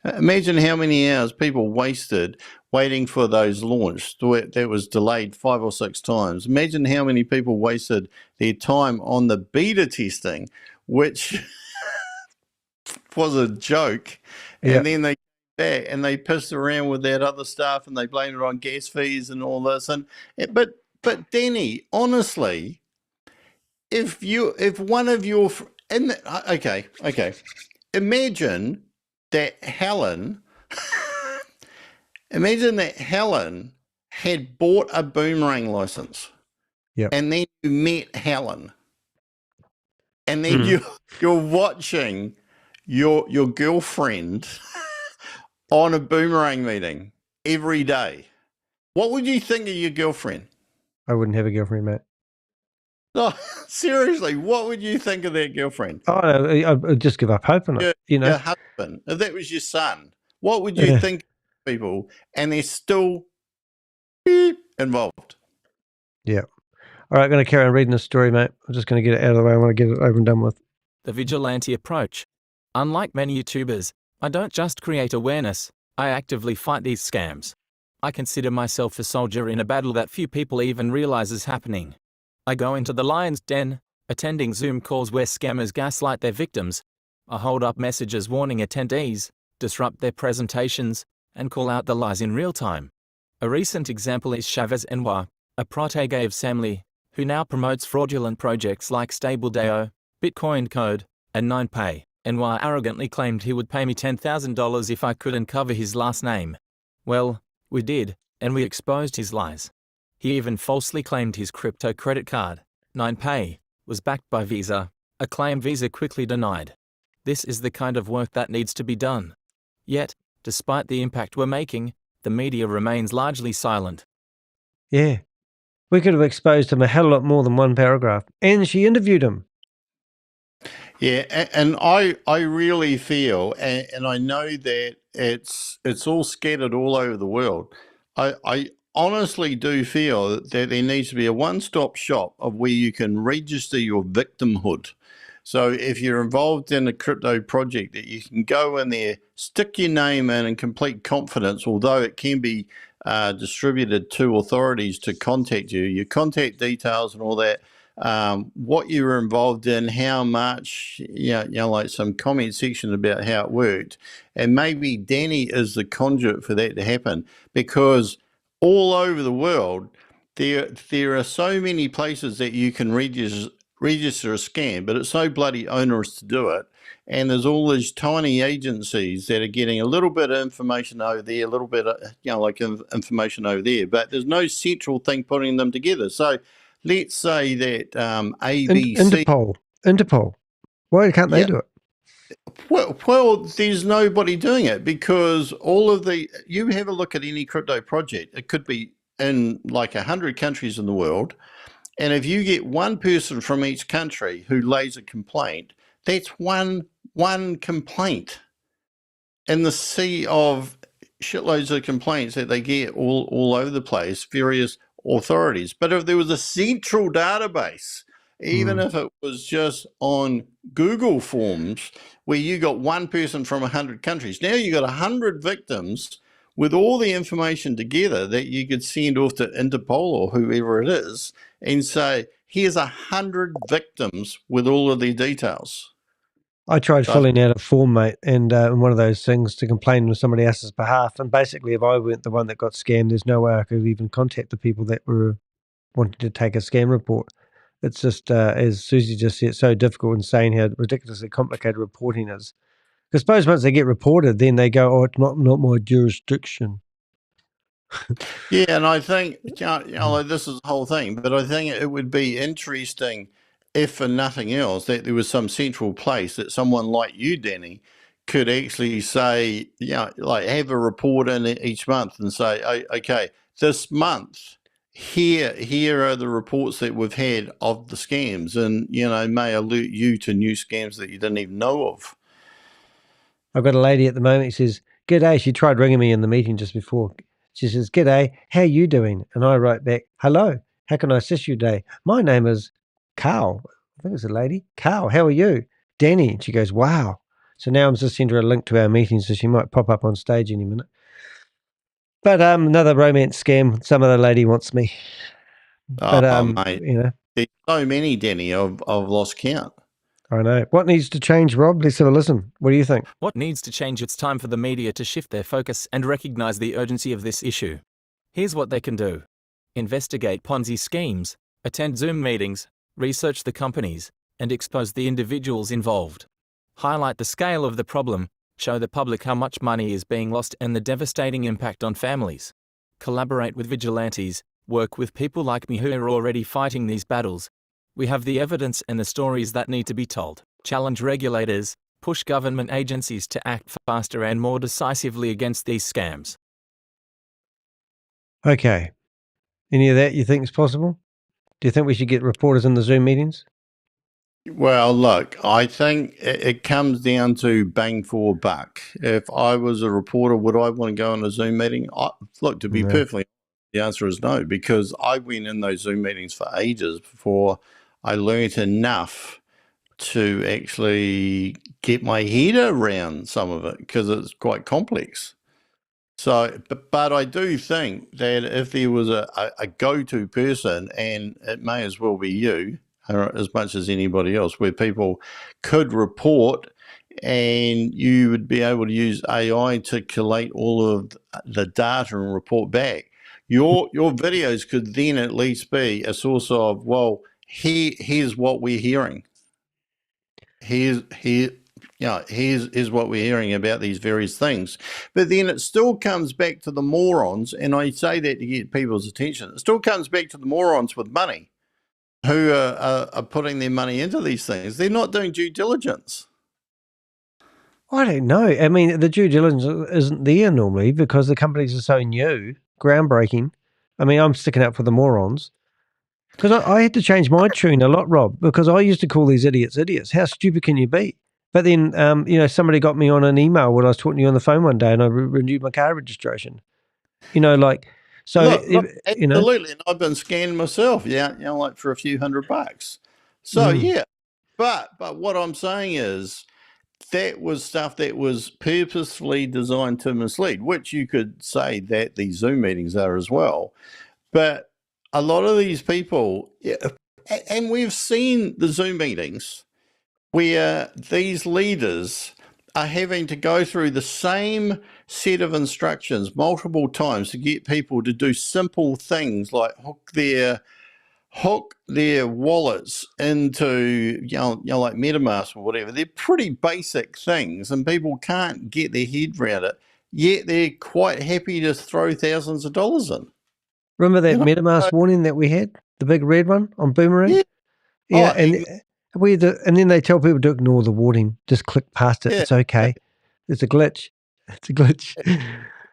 Imagine how many hours people wasted waiting for those launched. That was delayed 5 or 6 times. Imagine how many people wasted their time on the beta testing, which was a joke. And then they back and they pissed around with that other stuff and they blamed it on gas fees and all this. But Danny, honestly, if one of your okay, imagine that Helen had bought a Boomerang license, and then you met Helen, and then you're watching your girlfriend on a Boomerang meeting every day. What would you think of your girlfriend? I wouldn't have a girlfriend, mate. No, seriously, what would you think of that girlfriend? Oh, no, I'd just give up hope on it. Your husband, if that was your son, what would you think of people? And they're still involved. Yeah. All right, I'm going to carry on reading this story, mate. I'm just going to get it out of the way. I want to get it over and done with. The vigilante approach. Unlike many YouTubers, I don't just create awareness, I actively fight these scams. I consider myself a soldier in a battle that few people even realize is happening. I go into the lion's den, attending Zoom calls where scammers gaslight their victims. I hold up messages warning attendees, disrupt their presentations, and call out the lies in real time. A recent example is Shavez Anwar, a protege of Samly, who now promotes fraudulent projects like Stable.io, Bitcoin Code, and NinePay. Anwar arrogantly claimed he would pay me $10,000 if I could uncover his last name. Well, we did, and we exposed his lies. He even falsely claimed his crypto credit card, NinePay, was backed by Visa, a claim Visa quickly denied. This is the kind of work that needs to be done. Yet, despite the impact we're making, the media remains largely silent. Yeah. We could have exposed him a hell of a lot more than one paragraph. And she interviewed him. Yeah, and I really feel, and I know that it's all scattered all over the world. I honestly do feel that there needs to be a one-stop shop of where you can register your victimhood. So if you're involved in a crypto project, that you can go in there, stick your name in complete confidence, although it can be distributed to authorities to contact you, your contact details and all that. What you were involved in, how much, like some comment section about how it worked. And maybe Danny is the conduit for that to happen, because all over the world, there are so many places that you can register a scam, but it's so bloody onerous to do it. And there's all these tiny agencies that are getting a little bit of information over there, a little bit of, information over there, but there's no central thing putting them together. So let's say that ABC... Interpol. Why can't they do it? Well, there's nobody doing it, because you have a look at any crypto project, it could be in like 100 countries in the world, And if you get one person from each country who lays a complaint, that's one complaint in the sea of shitloads of complaints that they get all over the place, various authorities. But if there was a central database, even if it was just on Google Forms, where you got one person from 100 countries, now you got 100 victims with all the information together that you could send off to Interpol or whoever it is and say, here's 100 victims with all of their details. I tried filling out a form, mate, and one of those things to complain on somebody else's behalf. And basically, if I weren't the one that got scammed, there's no way I could even contact the people that were wanting to take a scam report. It's just, as Susie just said, so difficult and saying how ridiculously complicated reporting is. Because suppose once they get reported, then they go, oh, it's not my jurisdiction. Yeah, and I think, this is the whole thing, but I think it would be interesting if for nothing else, that there was some central place that someone like you, Danny, could actually say, like have a report in each month and say, okay, this month, here are the reports that we've had of the scams, and, may alert you to new scams that you didn't even know of. I've got a lady at the moment, she says, "G'day." She tried ringing me in the meeting just before. She says, "G'day, how you doing?" And I write back, "Hello, how can I assist you today? My name is Carl." I think it's a lady. "Carl, how are you?" "Danny." And she goes, "Wow." So now I'm just sending her a link to our meeting, so she might pop up on stage any minute. But another romance scam. Some other lady wants me. But mate, there's so many, Danny, I've lost count. I know. What needs to change, Rob? Let's have a listen. What do you think? What needs to change? It's time for the media to shift their focus and recognize the urgency of this issue. Here's what they can do. Investigate Ponzi schemes, attend Zoom meetings, research the companies, and expose the individuals involved. Highlight the scale of the problem, show the public how much money is being lost and the devastating impact on families. Collaborate with vigilantes, work with people like me who are already fighting these battles. We have the evidence and the stories that need to be told. Challenge regulators, push government agencies to act faster and more decisively against these scams. Okay. Any of that you think is possible? Do you think we should get reporters in the Zoom meetings? Well, look, I think it comes down to bang for buck. If I was a reporter, would I want to go on a Zoom meeting? Look, to be perfectly honest, the answer is no, because I went in those Zoom meetings for ages before I learnt enough to actually get my head around some of it, because it's quite complex. So, but I do think that if there was a go-to person, and it may as well be you, as much as anybody else, where people could report and you would be able to use AI to collate all of the data and report back. Your videos could then at least be a source of, well, here's what we're hearing. Here's what we're hearing about these various things. But then it still comes back to the morons, and I say that to get people's attention. It still comes back to the morons with money who are putting their money into these things. They're not doing due diligence. I don't know. I mean, the due diligence isn't there normally because the companies are so new, groundbreaking. I mean, I'm sticking up for the morons. Because I had to change my tune a lot, Rob, because I used to call these idiots idiots. How stupid can you be? But then, somebody got me on an email when I was talking to you on the phone one day and I renewed my car registration. So, look, absolutely. And I've been scanned myself, like for a few $100. So, yeah. But what I'm saying is that was stuff that was purposefully designed to mislead, which you could say that these Zoom meetings are as well. But a lot of these people, and we've seen the Zoom meetings where these leaders are having to go through the same set of instructions multiple times to get people to do simple things like hook their wallets into, like MetaMask or whatever. They're pretty basic things and people can't get their head around it, yet they're quite happy to throw thousands of dollars in. Remember that MetaMask warning that we had? The big red one on Boomerang? Yeah. And then they tell people to ignore the warning. Just click past it. It's okay. It's a glitch. It's a glitch.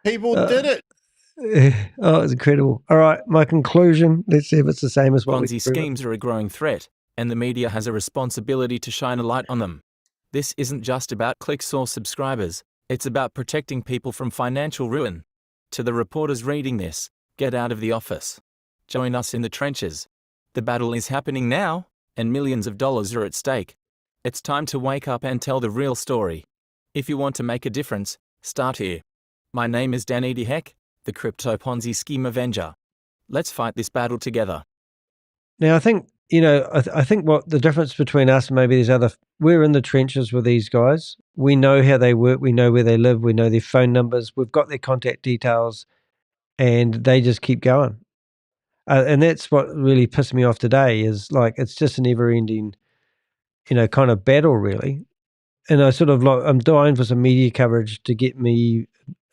People did it. Oh, it's incredible. All right, my conclusion. Let's see if it's the same as what we Ponzi schemes are a growing threat, and the media has a responsibility to shine a light on them. This isn't just about clicks or subscribers, it's about protecting people from financial ruin. To the reporters reading this, get out of the office. Join us in the trenches. The battle is happening now, and millions of dollars are at stake. It's time to wake up and tell the real story. If you want to make a difference, start here. My name is Danny Heck, the Crypto Ponzi Scheme Avenger. Let's fight this battle together. Now, I think, I think what the difference between us and maybe these other, we're in the trenches with these guys. We know how they work. We know where they live. We know their phone numbers. We've got their contact details, and they just keep going. And that's what really pissed me off today is like, it's just a never ending, kind of battle really. And I sort of like, I'm dying for some media coverage to get me,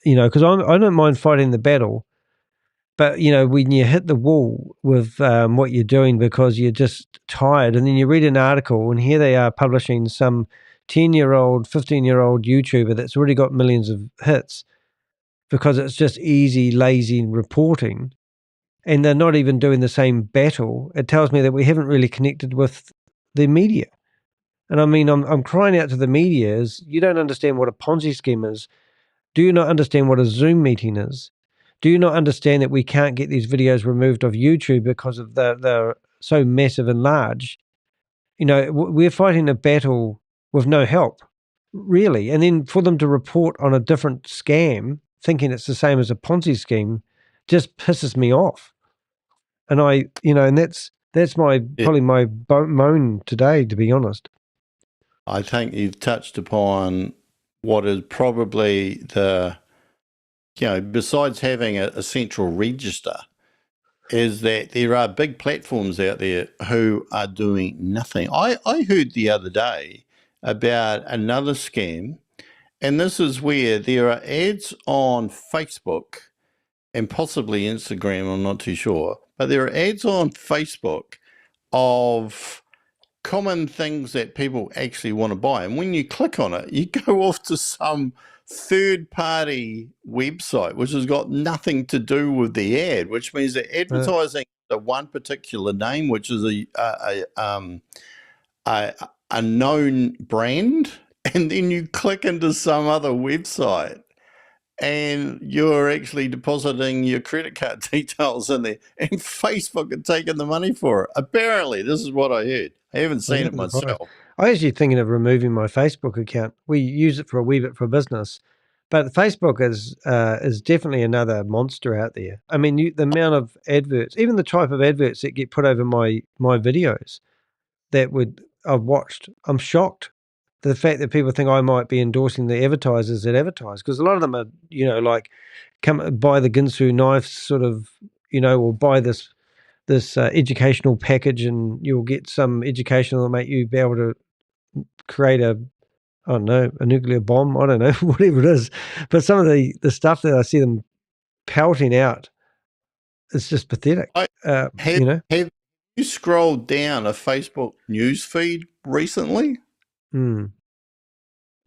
because I don't mind fighting the battle. But, when you hit the wall with what you're doing because you're just tired, and then you read an article and here they are publishing some 10-year-old, 15-year-old YouTuber that's already got millions of hits because it's just easy, lazy reporting, and they're not even doing the same battle. It tells me that we haven't really connected with the media. And I mean, I'm crying out to the media is you don't understand what a Ponzi scheme is. Do you not understand what a Zoom meeting is? Do you not understand that we can't get these videos removed off YouTube because of they're so massive and large? We're fighting a battle with no help, really. And then for them to report on a different scam, thinking it's the same as a Ponzi scheme, just pisses me off. And and that's probably my moan today, to be honest. I think you've touched upon what is probably besides having a central register, is that there are big platforms out there who are doing nothing. I heard the other day about another scam, and this is where there are ads on Facebook and possibly Instagram, I'm not too sure, but there are ads on Facebook of common things that people actually want to buy. And when you click on it, you go off to some third-party website, which has got nothing to do with the ad, which means they're advertising the one particular name, which is a known brand, and then you click into some other website and you're actually depositing your credit card details in there, and Facebook are taking the money for it. Apparently, this is what I heard. I haven't seen it myself. I was actually thinking of removing my Facebook account. We use it for a wee bit for business, but Facebook is definitely another monster out there. I mean, the amount of adverts, even the type of adverts that get put over my videos I've watched, I'm shocked. The fact that people think I might be endorsing the advertisers that advertise, because a lot of them are, like, come buy the Ginsu knife sort of, or buy this educational package and you'll get some education that'll make you be able to create I don't know, a nuclear bomb. I don't know, whatever it is. But some of the stuff that I see them pelting out, it's just pathetic. Have you scrolled down a Facebook news feed recently?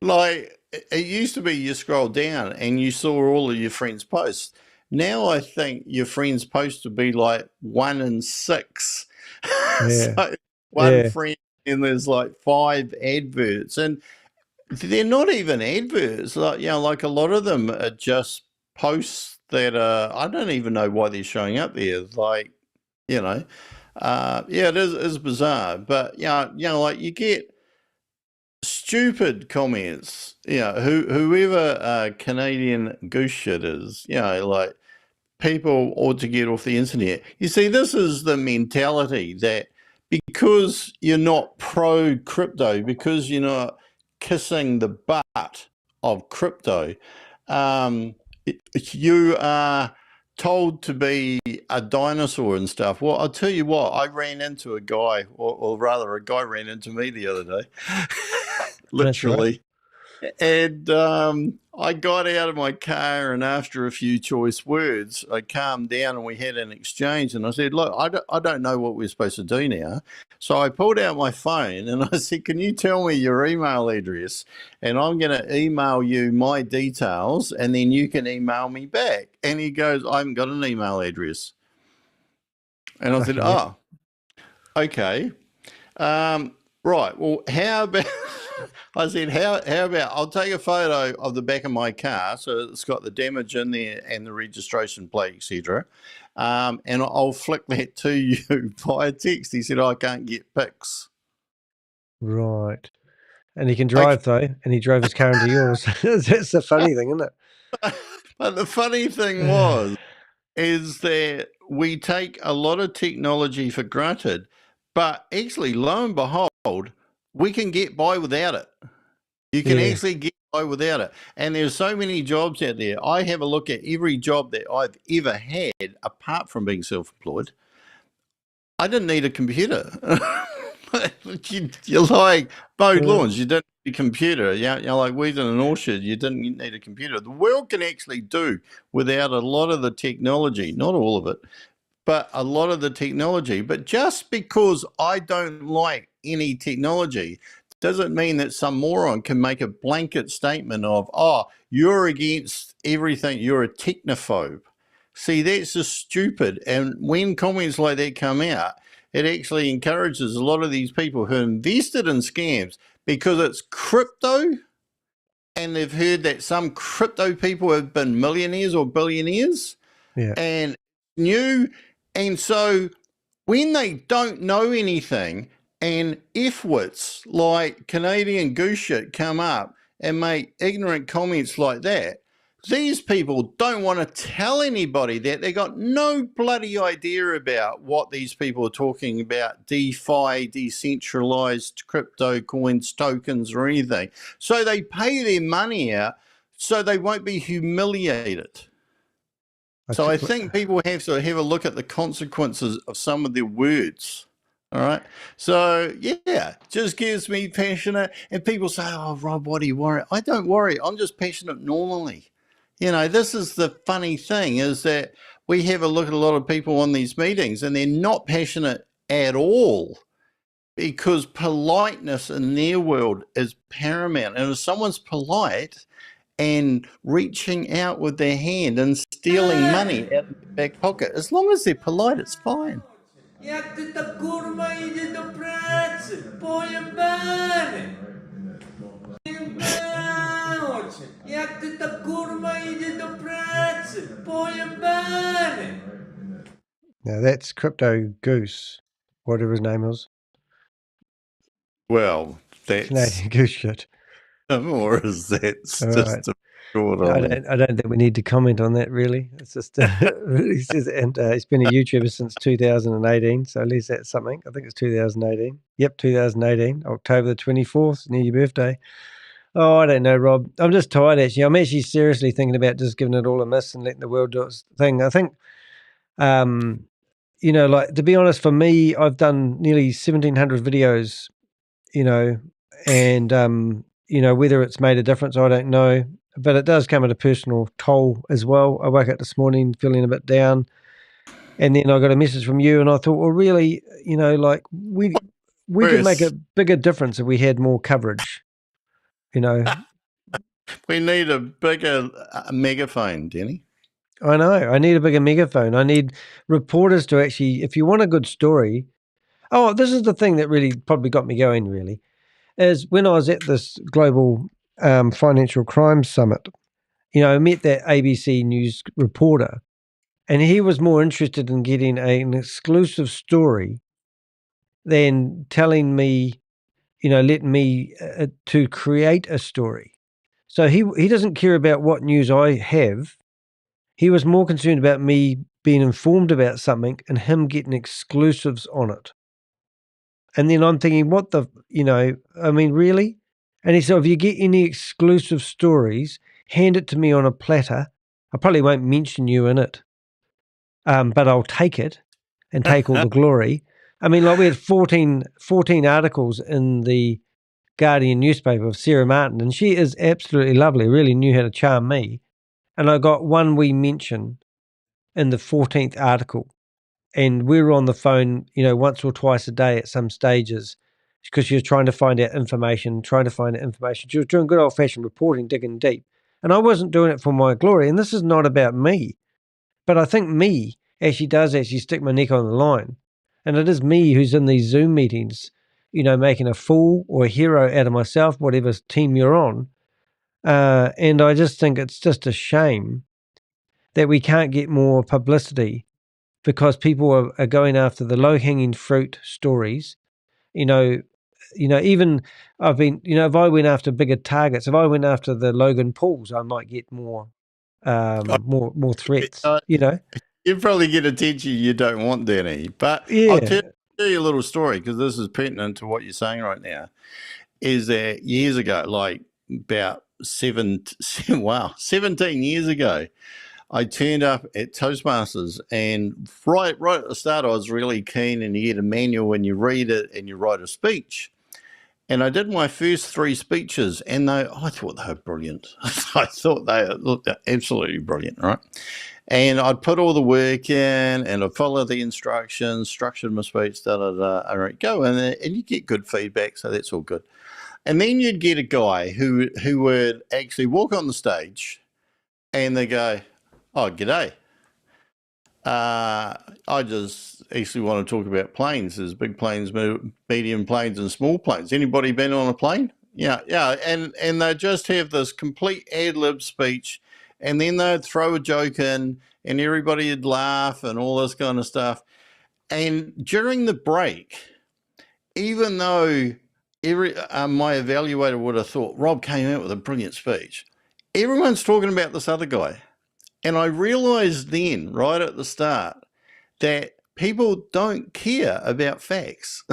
Like, it used to be you scroll down and you saw all of your friends' posts. Now I think your friends' posts would be like 1 in 6. So one friend and there's like 5 adverts, and they're not even adverts. Like, like a lot of them are just posts that I don't even know why they're showing up there. Like, it is bizarre. But like you get stupid comments, whoever Canadian goose shit is, like, people ought to get off the internet. You see, this is the mentality that because you're not pro crypto, because you're not kissing the butt of crypto, you are told to be a dinosaur and stuff. Well, I'll tell you what, I ran into a guy, or rather a guy ran into me the other day. Literally. And I got out of my car, and after a few choice words, I calmed down and we had an exchange. And I said, look, I don't know what we're supposed to do now. So I pulled out my phone and I said, can you tell me your email address? And I'm going to email you my details and then you can email me back. And he goes, I haven't got an email address. And I said, oh, okay. Right. Well, how about... I said, how about I'll take a photo of the back of my car, so it's got the damage in there and the registration plate, etc. And I'll flick that to you via text. He said, I can't get pics. Right. And he can drive, though, and he drove his car into yours. That's the funny thing, isn't it? But the funny thing is that we take a lot of technology for granted, but actually, lo and behold, we can get by without it. You can actually get by without it. And there's so many jobs out there. I have a look at every job that I've ever had, apart from being self-employed. I didn't need a computer. You're like, mowed lawns, you didn't need a computer. You're like weeding an orchard, you didn't need a computer. The world can actually do without a lot of the technology, not all of it, but a lot of the technology. But just because I don't like any technology doesn't mean that some moron can make a blanket statement of, oh, you're against everything, you're a technophobe. See, that's just stupid. And when comments like that come out, it actually encourages a lot of these people who invested in scams because it's crypto and they've heard that some crypto people have been millionaires or billionaires and new. And so when they don't know anything and F-wits like Canadian goose shit come up and make ignorant comments like that, these people don't want to tell anybody that. They got no bloody idea about what these people are talking about, DeFi, decentralized crypto coins, tokens or anything. So they pay their money out so they won't be humiliated. So I think people have to have a look at the consequences of some of their words. All right. So, yeah, just gives me passionate. And people say, oh, Rob, what do you worry? I don't worry. I'm just passionate normally. You know, this is the funny thing is that we have a look at a lot of people on these meetings and they're not passionate at all because politeness in their world is paramount. And if someone's polite and reaching out with their hand and stealing money out of their back pocket, as long as they're polite, it's fine. Jak ty ta kurwa idzie do pracy? Pojebane! Jak ty ta kurwa idzie do pracy? Pojebane! Now that's Crypto Goose, whatever his name was. Well, that's Canadian goose shit. Or is that just a short I don't think we need to comment on that, really. It's just, he says, and he's been a YouTuber since 2018, so at least that's something. I think it's 2018. Yep, 2018, October the 24th, near your birthday. Oh, I don't know, Rob. I'm just tired, actually. I'm actually seriously thinking about just giving it all a miss and letting the world do its thing. I think, you know, like, to be honest, for me, I've done nearly 1,700 videos, you know, and, you know, whether it's made a difference, I don't know. But it does come at a personal toll as well. I woke up this morning feeling a bit down. And then I got a message from you and I thought, well, really, you know, like we could make a bigger difference if we had more coverage, you know. We need a bigger megaphone, Denny. I know. I need a bigger megaphone. I need reporters to actually, if you want a good story. Oh, this is the thing that really probably got me going, really, is when I was at this global financial crime summit, you know, I met that ABC News reporter and he was more interested in getting an exclusive story than telling me, you know, letting me to create a story. So he doesn't care about what news I have. He was more concerned about me being informed about something and him getting exclusives on it. And then I'm thinking, what the, you know, I mean, really? And he said, if you get any exclusive stories, hand it to me on a platter. I probably won't mention you in it, but I'll take it and take all the glory. I mean, like we had 14 articles in the Guardian newspaper of Sarah Martin, and she is absolutely lovely, really knew how to charm me. And I got one wee mention in the 14th article, and we were on the phone, once or twice a day at some stages because she was trying to find out information. She was doing good old-fashioned reporting, digging deep. And I wasn't doing it for my glory, and this is not about me. But I think me actually does stick my neck on the line. And it is me who's in these Zoom meetings, making a fool or a hero out of myself, whatever team you're on. And I just think it's just a shame that we can't get more publicity because people are going after the low-hanging fruit stories. Even I've been, if I went after bigger targets, if I went after the Logan Pauls, I might get more threats, You'd probably get attention you don't want, Danny. But yeah. I'll tell you a little story because this is pertinent to what you're saying right now. Is that years ago, like about 17 years ago, I turned up at Toastmasters, and right at the start, I was really keen, and you get a manual and you read it and you write a speech. And I did my first 3 speeches, and I thought they were brilliant. I thought they looked absolutely brilliant, right? And I'd put all the work in, and I'd follow the instructions, structured my speech, and go, and you get good feedback, so that's all good. And then you'd get a guy who would actually walk on the stage, and they go, "Oh, g'day. I just actually want to talk about planes. There's big planes, medium planes, and small planes. Anybody been on a plane?" Yeah. And they just have this complete ad-lib speech, and then they'd throw a joke in, and everybody would laugh and all this kind of stuff. And during the break, even though my evaluator would have thought Rob came out with a brilliant speech, everyone's talking about this other guy. And I realized then, right at the start, that people don't care about facts.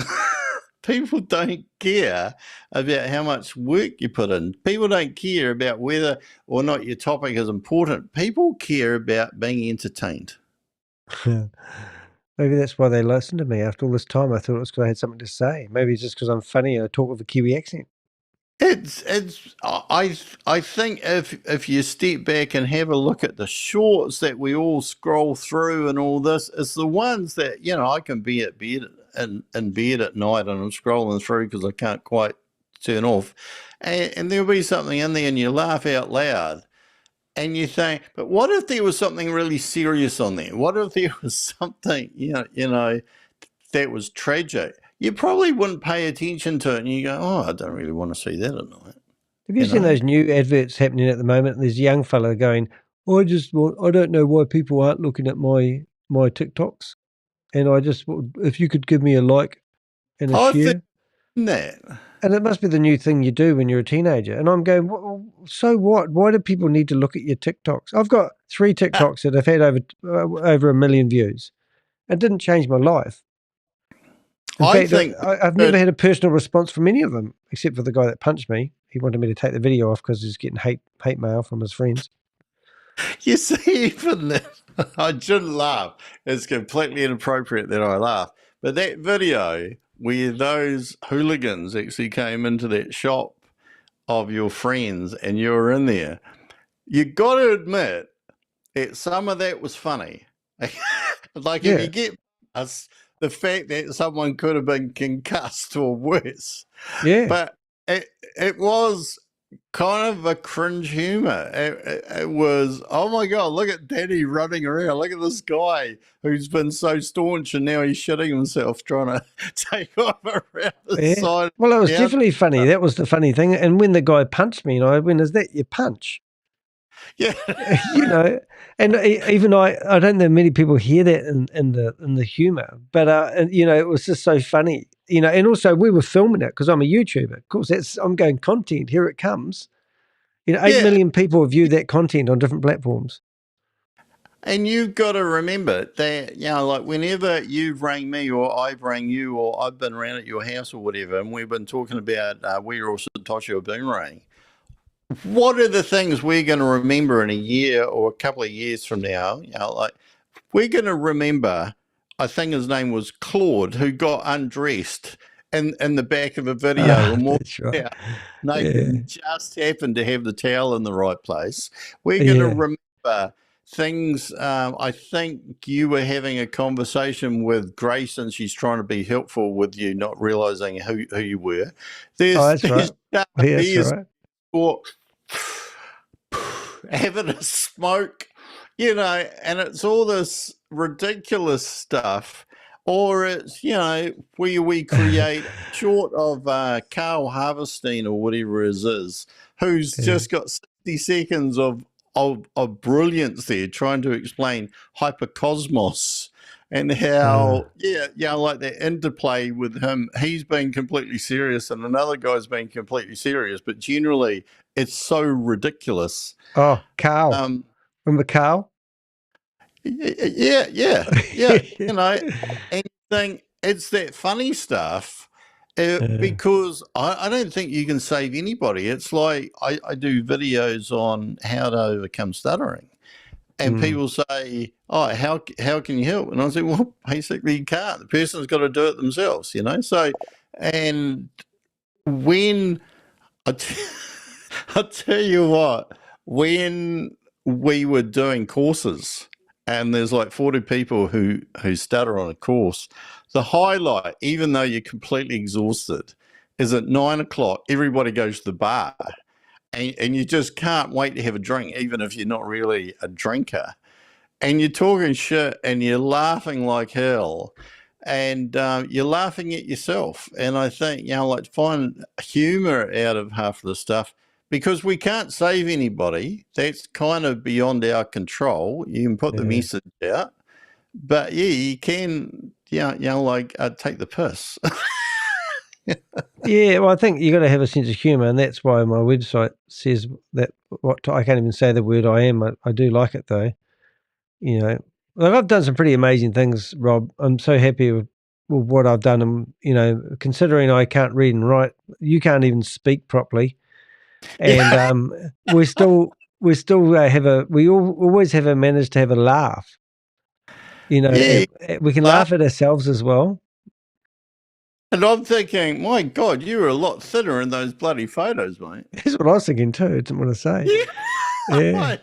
People don't care about how much work you put in. People don't care about whether or not your topic is important. People care about being entertained. Maybe that's why they listened to me after all this time. I thought it was because I had something to say. Maybe it's just because I'm funny and I talk with a Kiwi accent. I think if you step back and have a look at the shorts that we all scroll through and all this, it's the ones that, I can be at bed in bed at night and I'm scrolling through because I can't quite turn off. And there'll be something in there and you laugh out loud and you think, but what if there was something really serious on there? What if there was something, that was tragic? You probably wouldn't pay attention to it, and you go, "Oh, I don't really want to see that at night." Have you seen those new adverts happening at the moment? There's a young fella going, I don't know why people aren't looking at my TikToks, and if you could give me a like and a share. That. And it must be the new thing you do when you're a teenager. And I'm going, well, so what? Why do people need to look at your TikToks? I've got 3 TikToks that have had over 1 million views. It didn't change my life. In fact, I've never had a personal response from any of them, except for the guy that punched me. He wanted me to take the video off because he's getting hate mail from his friends. You see, even that, I shouldn't laugh. It's completely inappropriate that I laugh. But that video where those hooligans actually came into that shop of your friends and you were in there, you got to admit that some of that was funny. If you get the fact that someone could have been concussed or worse. Yeah. But it was kind of a cringe humor. It was, oh my God, look at Danny running around. Look at this guy who's been so staunch and now he's shitting himself trying to take off around the side. Well, it was definitely funny. That was the funny thing. And when the guy punched me, and I went, is that your punch? Yeah. And even I don't know many people hear that in the humor, but it was just so funny, and also we were filming it because I'm a YouTuber. Of course, I'm going content. Here it comes. 8 million people view that content on different platforms. And you've got to remember that, like whenever you've rang me or I've rang you or I've been around at your house or whatever, and we've been talking about Weir or Satoshi or Boomerang, what are the things we're going to remember in a year or a couple of years from now? We're going to remember, I think his name was Claude, who got undressed in the back of a video, and walk That's right. out naked, Yeah. and just happen to have the towel in the right place. We're going to Yeah. remember things. I think you were having a conversation with Grace, and she's trying to be helpful with you, not realizing who you were. Oh, that's right. Yeah, that's right. Or having a smoke, and it's all this ridiculous stuff. Or it's, where we create, short of Carl Harvestein or whatever it is, who's just got 60 seconds of brilliance there trying to explain hypercosmos and how, like that interplay with him. He's been completely serious and another guy's been completely serious, but generally it's so ridiculous. Oh, Carl. Remember Carl? Yeah. Anything, it's that funny stuff because I don't think you can save anybody. It's like I do videos on how to overcome stuttering, and people say, "Oh, how can you help?" And I say, "Well, basically, you can't. The person's got to do it themselves." So, and when I'll tell you what, when we were doing courses, and there's like 40 people who stutter on a course, the highlight, even though you're completely exhausted, is at 9 o'clock, everybody goes to the bar and you just can't wait to have a drink, even if you're not really a drinker. And you're talking shit and you're laughing like hell. And you're laughing at yourself. And I think, like, find humor out of half of the stuff, because we can't save anybody. That's kind of beyond our control. You can put the message out, but you can, take the piss. Yeah, well, I think you got to have a sense of humor, and that's why my website says that. I can't even say the word I am. I do like it though. Look, I've done some pretty amazing things, Rob. I'm so happy with what I've done. And considering I can't read and write, you can't even speak properly, and we always have managed to have a laugh. We can laugh at ourselves as well. And I'm thinking, my God, you were a lot thinner in those bloody photos, mate. That's what I was thinking too. I didn't want to say. Yeah.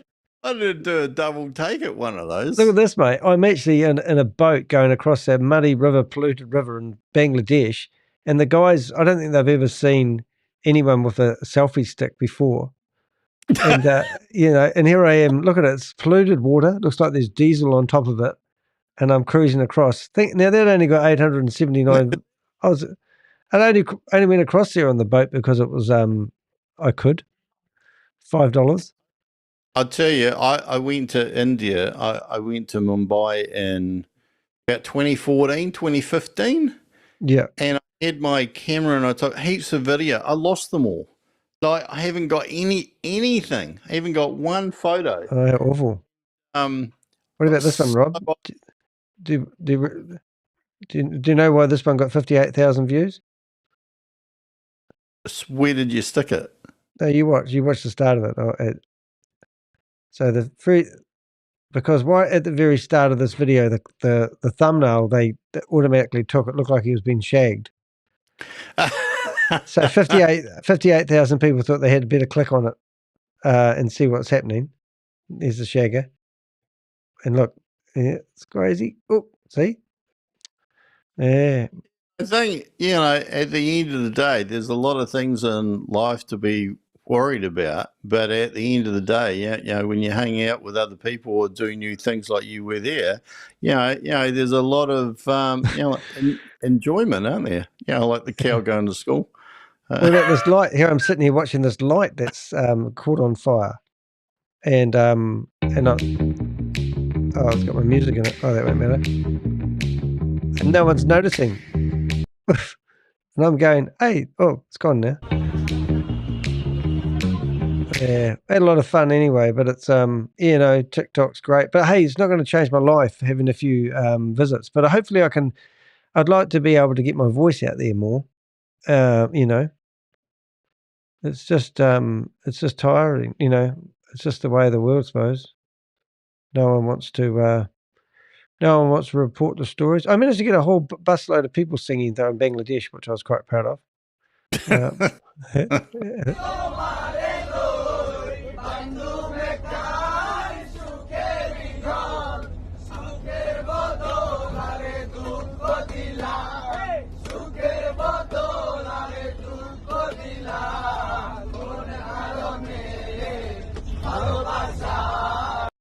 I didn't do a double take at one of those. Look at this, mate. I'm actually in a boat going across that muddy river, polluted river in Bangladesh. And the guys, I don't think they've ever seen anyone with a selfie stick before. And, and here I am. Look at it. It's polluted water. Looks like there's diesel on top of it. And I'm cruising across. Now, they'd only got 879. I only went across there on the boat because it was, I could. $5. I'll tell you, I went to India. I went to Mumbai in about 2014, 2015. Yeah. And I had my camera and I took heaps of video. I lost them all. Like, I haven't got anything. I haven't got one photo. Oh, how awful. What about this one, Rob? Do you know why this one got 58,000 views? Where did you stick it? No, you watch the start of it. So because right at the very start of this video, the thumbnail they automatically took, it looked like he was being shagged. So 58,000 people thought they had better click on it and see what's happening. There's the shagger, and look, it's crazy. Oh, see, yeah. I think, at the end of the day, there's a lot of things in life to be worried about, but at the end of the day, when you hang out with other people or do new things like you were there, there's a lot of enjoyment, aren't there? Like the cow going to school. What about this light here? I'm sitting here watching this light that's caught on fire, and it's got my music in it. Oh, that won't matter. And no one's noticing. And I'm going, hey, it's gone now. Yeah, I had a lot of fun anyway, but it's, TikTok's great. But hey, it's not going to change my life having a few visits. But hopefully I'd like to be able to get my voice out there more. It's just tiring, It's just the way of the world, I suppose. No one wants No one wants to report the stories. I managed to get a whole busload of people singing though in Bangladesh, which I was quite proud of.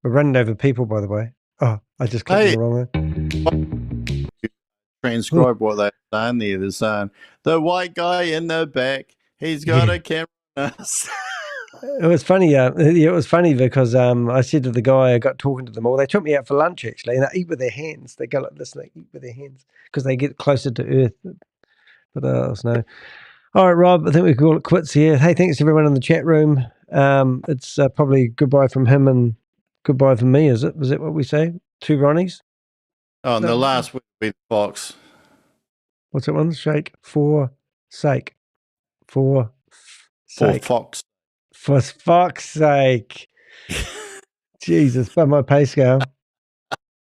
We're running over people, by the way. Oh, I just clicked the wrong one. Transcribe what they're saying there. They're saying, the white guy in the back, he's got a camera. It was funny. It was funny because I said to the guy, I got talking to them all. They took me out for lunch, actually, and they eat with their hands. They go like this, and they eat with their hands because they get closer to Earth. But no. All right, Rob, I think we can call it quits here. Hey, thanks to everyone in the chat room. It's probably goodbye from him and goodbye from me, is it? Was that what we say? 2 Ronnies? Oh, and the last would be the fox. What's that one? Shake for sake. For fox. For fuck's sake. Jesus, by my pay scale.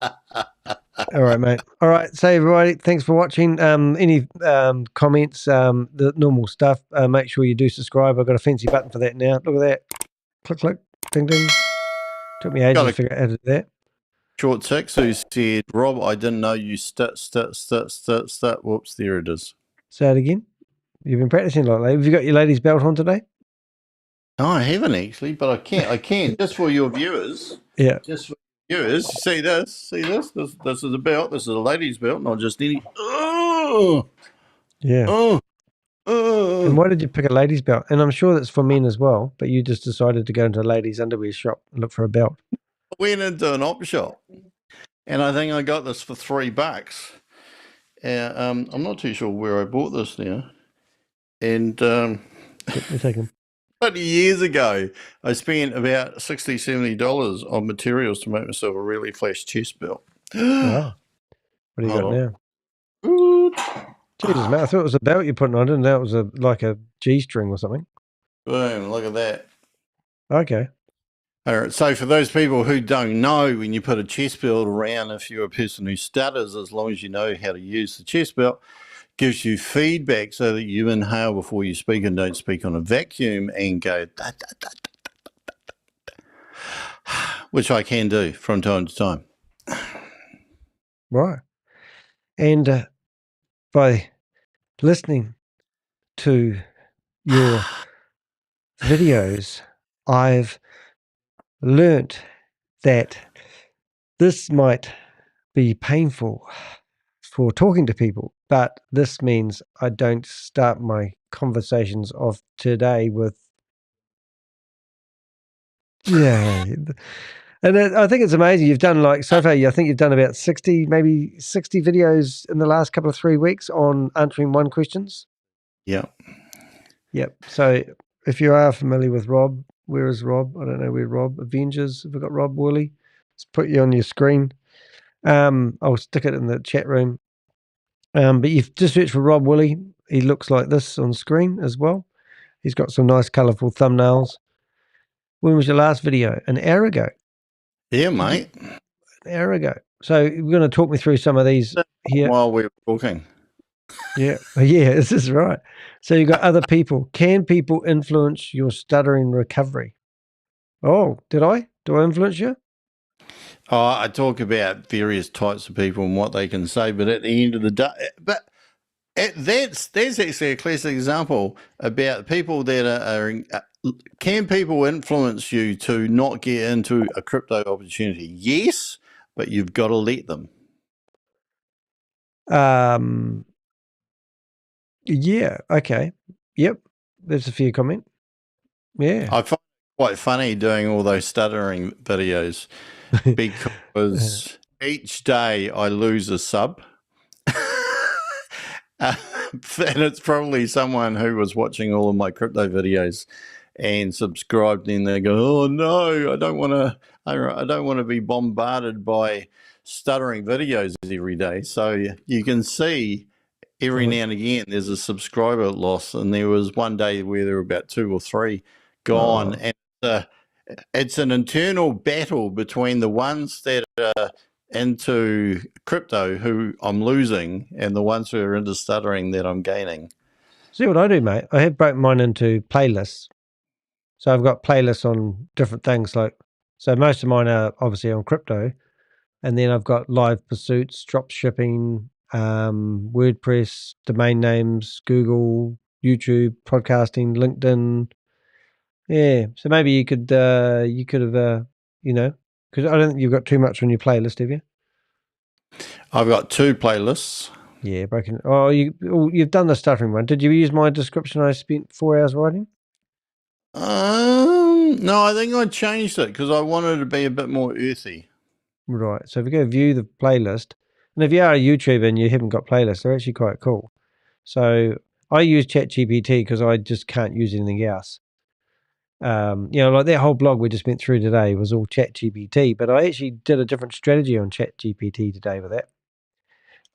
All right, mate. All right, so everybody, thanks for watching. Any comments, the normal stuff, make sure you do subscribe. I've got a fancy button for that now. Look at that. Click, click, ding, ding. Took me ages to figure out how to do that. Short 6 who said, Rob, I didn't know you stit. Whoops, there it is. Say it again. You've been practicing a lot lately. Have you got your ladies' belt on today? No, I haven't actually, but I can. Just for your viewers. Yeah. Just for viewers. See this? This is a belt. This is a ladies' belt, not just any. Oh! Yeah. And why did you pick a ladies' belt? And I'm sure that's for men as well, but you just decided to go into a ladies' underwear shop and look for a belt. I went into an op shop, and I think I got this for $3. I'm not too sure where I bought this now. And You're taking 20 years ago, I spent about $60, $70 on materials to make myself a really flash chest belt. Wow. What do you got now? Jesus, man, I thought it was a belt you're putting on. I didn't know it was like a G-string or something. Boom, look at that. Okay. All right, so for those people who don't know, when you put a chest belt around, if you're a person who stutters, as long as you know how to use the chest belt, gives you feedback so that you inhale before you speak and don't speak on a vacuum and go, da, da, da, da, da, da, which I can do from time to time. Right. And by listening to your videos, I've learnt that this might be painful for talking to people, but this means I don't start my conversations of today with and I think it's amazing. You've done like so far, I think you've done about 60, maybe 60 videos in the last couple of 3 weeks on answering one questions. Yeah. Yep. So if you are familiar with Rob, where is Rob? I don't know where Rob Avengers. Have we got Rob Worley? Let's put you on your screen. I'll stick it in the chat room. But you've just searched for Rob Worley. He looks like this on screen as well. He's got some nice colourful thumbnails. When was your last video? An hour ago. Yeah, mate. An hour ago. So you're going to talk me through some of these here. While we're talking. Yeah. Yeah, this is right. So you've got other people. Can people influence your stuttering recovery? Oh, did I? Do I influence you? Oh, I talk about various types of people and what they can say, but at the end of the day, that's actually a classic example about people that are can people influence you to not get into a crypto opportunity? Yes, but you've got to let them. Yeah. Okay. Yep. There's a fair comment. Yeah. I find it quite funny doing all those stuttering videos because each day I lose a sub. And it's probably someone who was watching all of my crypto videos and subscribed, and they go, "Oh no, I don't want to be bombarded by stuttering videos every day." So you can see every now and again there's a subscriber loss, and there was one day where there were about 2 or 3 gone, and it's an internal battle between the ones that are into crypto who I'm losing and the ones who are into stuttering that I'm gaining. See what I do, mate? I have broken mine into playlists. So I've got playlists on different things. So most of mine are obviously on crypto. And then I've got live pursuits, drop shipping, WordPress, domain names, Google, YouTube, podcasting, LinkedIn. Yeah. So maybe you could have, because I don't think you've got too much on your playlist, have you? I've got 2 playlists. Yeah, broken. Oh, you've done the stuttering one. Did you use my description? I spent 4 hours writing. No, I think I changed it because I wanted to be a bit more earthy. Right. So if you go view the playlist, and if you are a YouTuber and you haven't got playlists, they're actually quite cool. So I use ChatGPT because I just can't use anything else. Like that whole blog we just went through today was all ChatGPT, but I actually did a different strategy on ChatGPT today with that.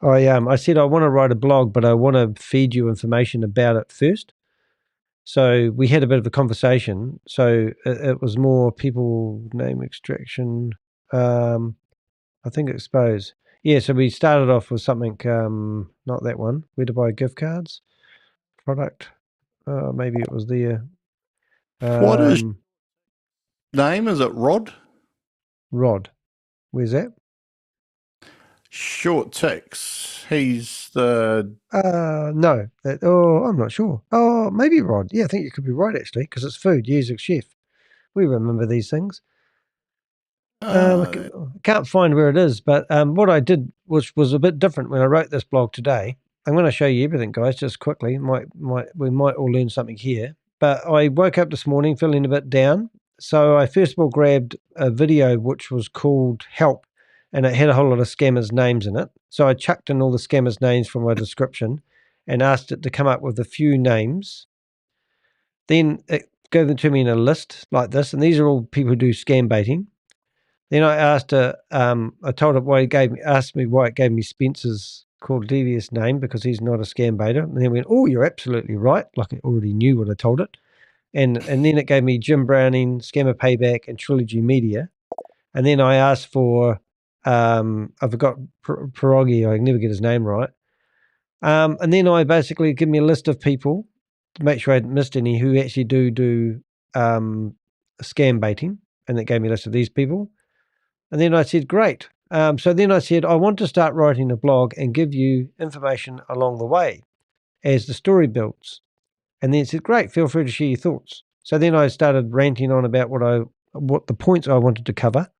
I said I want to write a blog, but I want to feed you information about it first. So we had a bit of a conversation. So it was more people name extraction. I think expose. Yeah, so we started off with something, not that one. Where to buy gift cards? Product. Maybe it was there. What is name? Is it Rod? Rod. Where's that? Short Ticks. He's the... No. I'm not sure. Oh, maybe Rod. Yeah, I think you could be right, actually, because it's food. Years of chef. We remember these things. I can't find where it is, but what I did, which was a bit different when I wrote this blog today, I'm going to show you everything, guys, just quickly. We might all learn something here. But I woke up this morning feeling a bit down. So I first of all grabbed a video which was called Help, and it had a whole lot of scammers' names in it. So I chucked in all the scammers' names from my description and asked it to come up with a few names. Then it gave them to me in a list like this, and these are all people who do scam baiting. Then I asked her, I told her asked me why it gave me Spencer's Cordelius name, because he's not a scam baiter. And then it went, oh, you're absolutely right. Like I already knew what I told it. And then it gave me Jim Browning, Scammer Payback, and Trilogy Media. And then I asked for, I forgot Pierogi, I can never get his name right. And then I basically give me a list of people to make sure I hadn't missed any who actually do scam baiting. And it gave me a list of these people. And then I said, great. So then I said, I want to start writing a blog and give you information along the way as the story builds. And then it said, great, feel free to share your thoughts. So then I started ranting on about what the points I wanted to cover.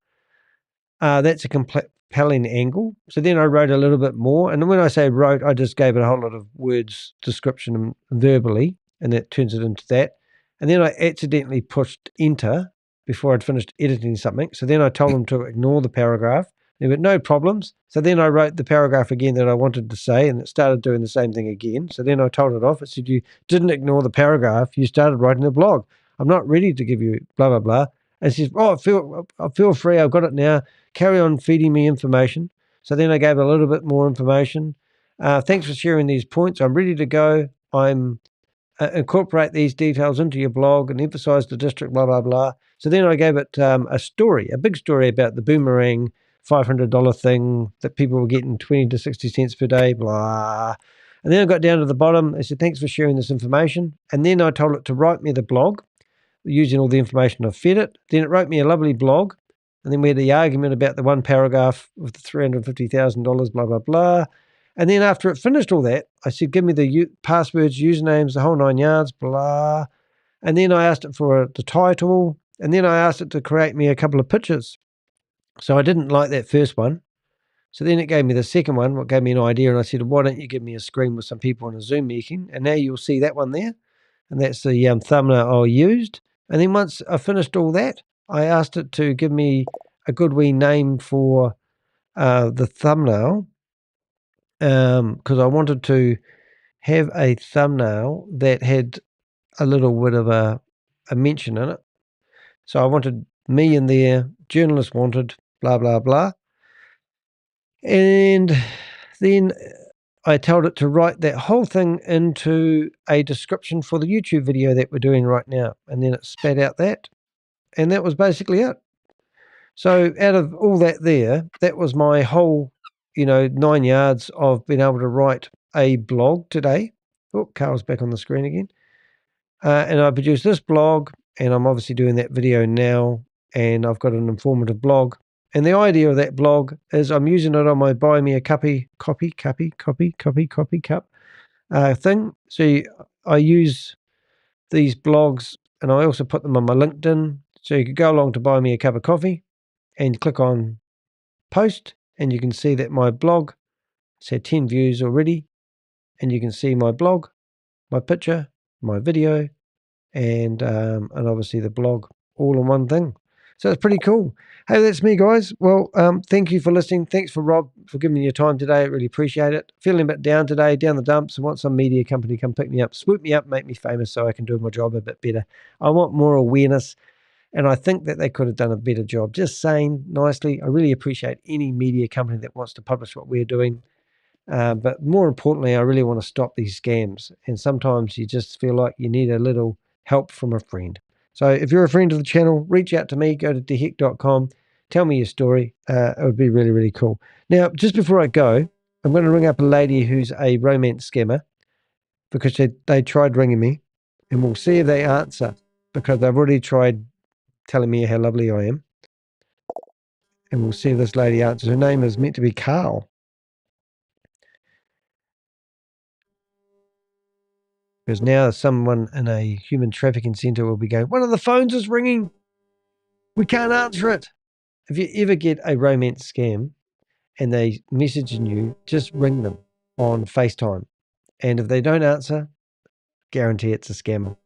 That's a compelling angle. So then I wrote a little bit more. And when I say wrote, I just gave it a whole lot of words, description verbally, and that turns it into that. And then I accidentally pushed enter before I'd finished editing something. So then I told them to ignore the paragraph. They went, no problems. So then I wrote the paragraph again that I wanted to say, and it started doing the same thing again. So then I told it off. It said, you didn't ignore the paragraph. You started writing a blog. I'm not ready to give you blah, blah, blah. And she says, oh, feel free. I've got it now. Carry on feeding me information. So then I gave a little bit more information. Thanks for sharing these points. I'm ready to go. I'm incorporate these details into your blog and emphasize the district, blah, blah, blah. So then I gave it a big story about the Boomerang $500 thing that people were getting 20 to 60 cents per day, blah. And then I got down to the bottom. I said, thanks for sharing this information. And then I told it to write me the blog using all the information I've fed it. Then it wrote me a lovely blog. And then we had the argument about the one paragraph with the $350,000, blah, blah, blah. And then after it finished all that, I said, give me the passwords, usernames, the whole 9 yards, blah. And then I asked it for the title. And then I asked it to create me a couple of pictures. So I didn't like that first one. So then it gave me the second one, what gave me an idea. And I said, why don't you give me a screen with some people in a Zoom meeting? And now you'll see that one there. And that's the thumbnail I used. And then once I finished all that, I asked it to give me a good wee name for the thumbnail, because I wanted to have a thumbnail that had a little bit of a mention in it. So I wanted me in there, journalist wanted, blah, blah, blah. And then I told it to write that whole thing into a description for the YouTube video that we're doing right now. And then it spat out that. And that was basically it. So out of all that there, that was my whole, 9 yards of being able to write a blog today. Oh, Carl's back on the screen again. And I produced this blog, and I'm obviously doing that video now, and I've got an informative blog. And the idea of that blog is I'm using it on my buy me a copy cup thing. So I use these blogs, and I also put them on my LinkedIn. So you could go along to buy me a cup of coffee and click on post, and you can see that my blog has had 10 views already, and you can see my blog, my picture, my video, and obviously the blog all in one thing. So it's pretty cool. Hey, that's me, guys. Well, thank you for listening. Thanks for Rob for giving me your time today. I really appreciate it. Feeling a bit down today, down the dumps. I want some media company to come pick me up, swoop me up, make me famous so I can do my job a bit better. I want more awareness, and I think that they could have done a better job. Just saying nicely, I really appreciate any media company that wants to publish what we're doing. But more importantly, I really want to stop these scams. And sometimes you just feel like you need a little help from a friend. So if you're a friend of the channel, reach out to me, go to deheck.com, tell me your story. It would be really, really cool. Now, just before I go, I'm going to ring up a lady who's a romance scammer because they tried ringing me, and we'll see if they answer because they've already tried telling me how lovely I am. And we'll see if this lady answers. Her name is meant to be Carl. Because now someone in a human trafficking center will be going, one of the phones is ringing. We can't answer it. If you ever get a romance scam and they messaging you, just ring them on FaceTime. And if they don't answer, guarantee it's a scammer.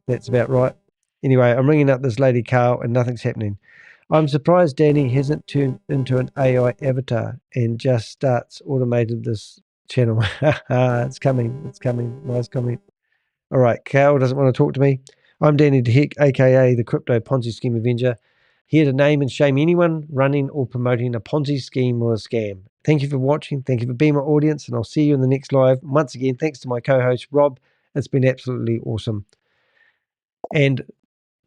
That's about right. Anyway, I'm ringing up this lady, Carl, and nothing's happening. I'm surprised Danny hasn't turned into an AI avatar and just starts automated this channel. It's coming. It's coming. Nice comment. All right, Carl doesn't want to talk to me. I'm Danny DeHeck, aka the Crypto Ponzi Scheme Avenger, here to name and shame anyone running or promoting a Ponzi scheme or a scam. Thank you for watching. Thank you for being my audience, and I'll see you in the next live. Once again, thanks to my co-host, Rob. It's been absolutely awesome. And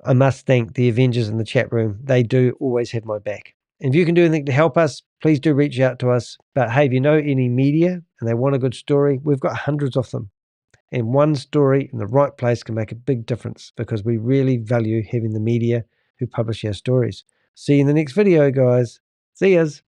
I must thank the Avengers in the chat room. They do always have my back. And if you can do anything to help us, please do reach out to us. But hey, if you know any media and they want a good story, we've got hundreds of them. And one story in the right place can make a big difference because we really value having the media who publish our stories. See you in the next video, guys. See yas.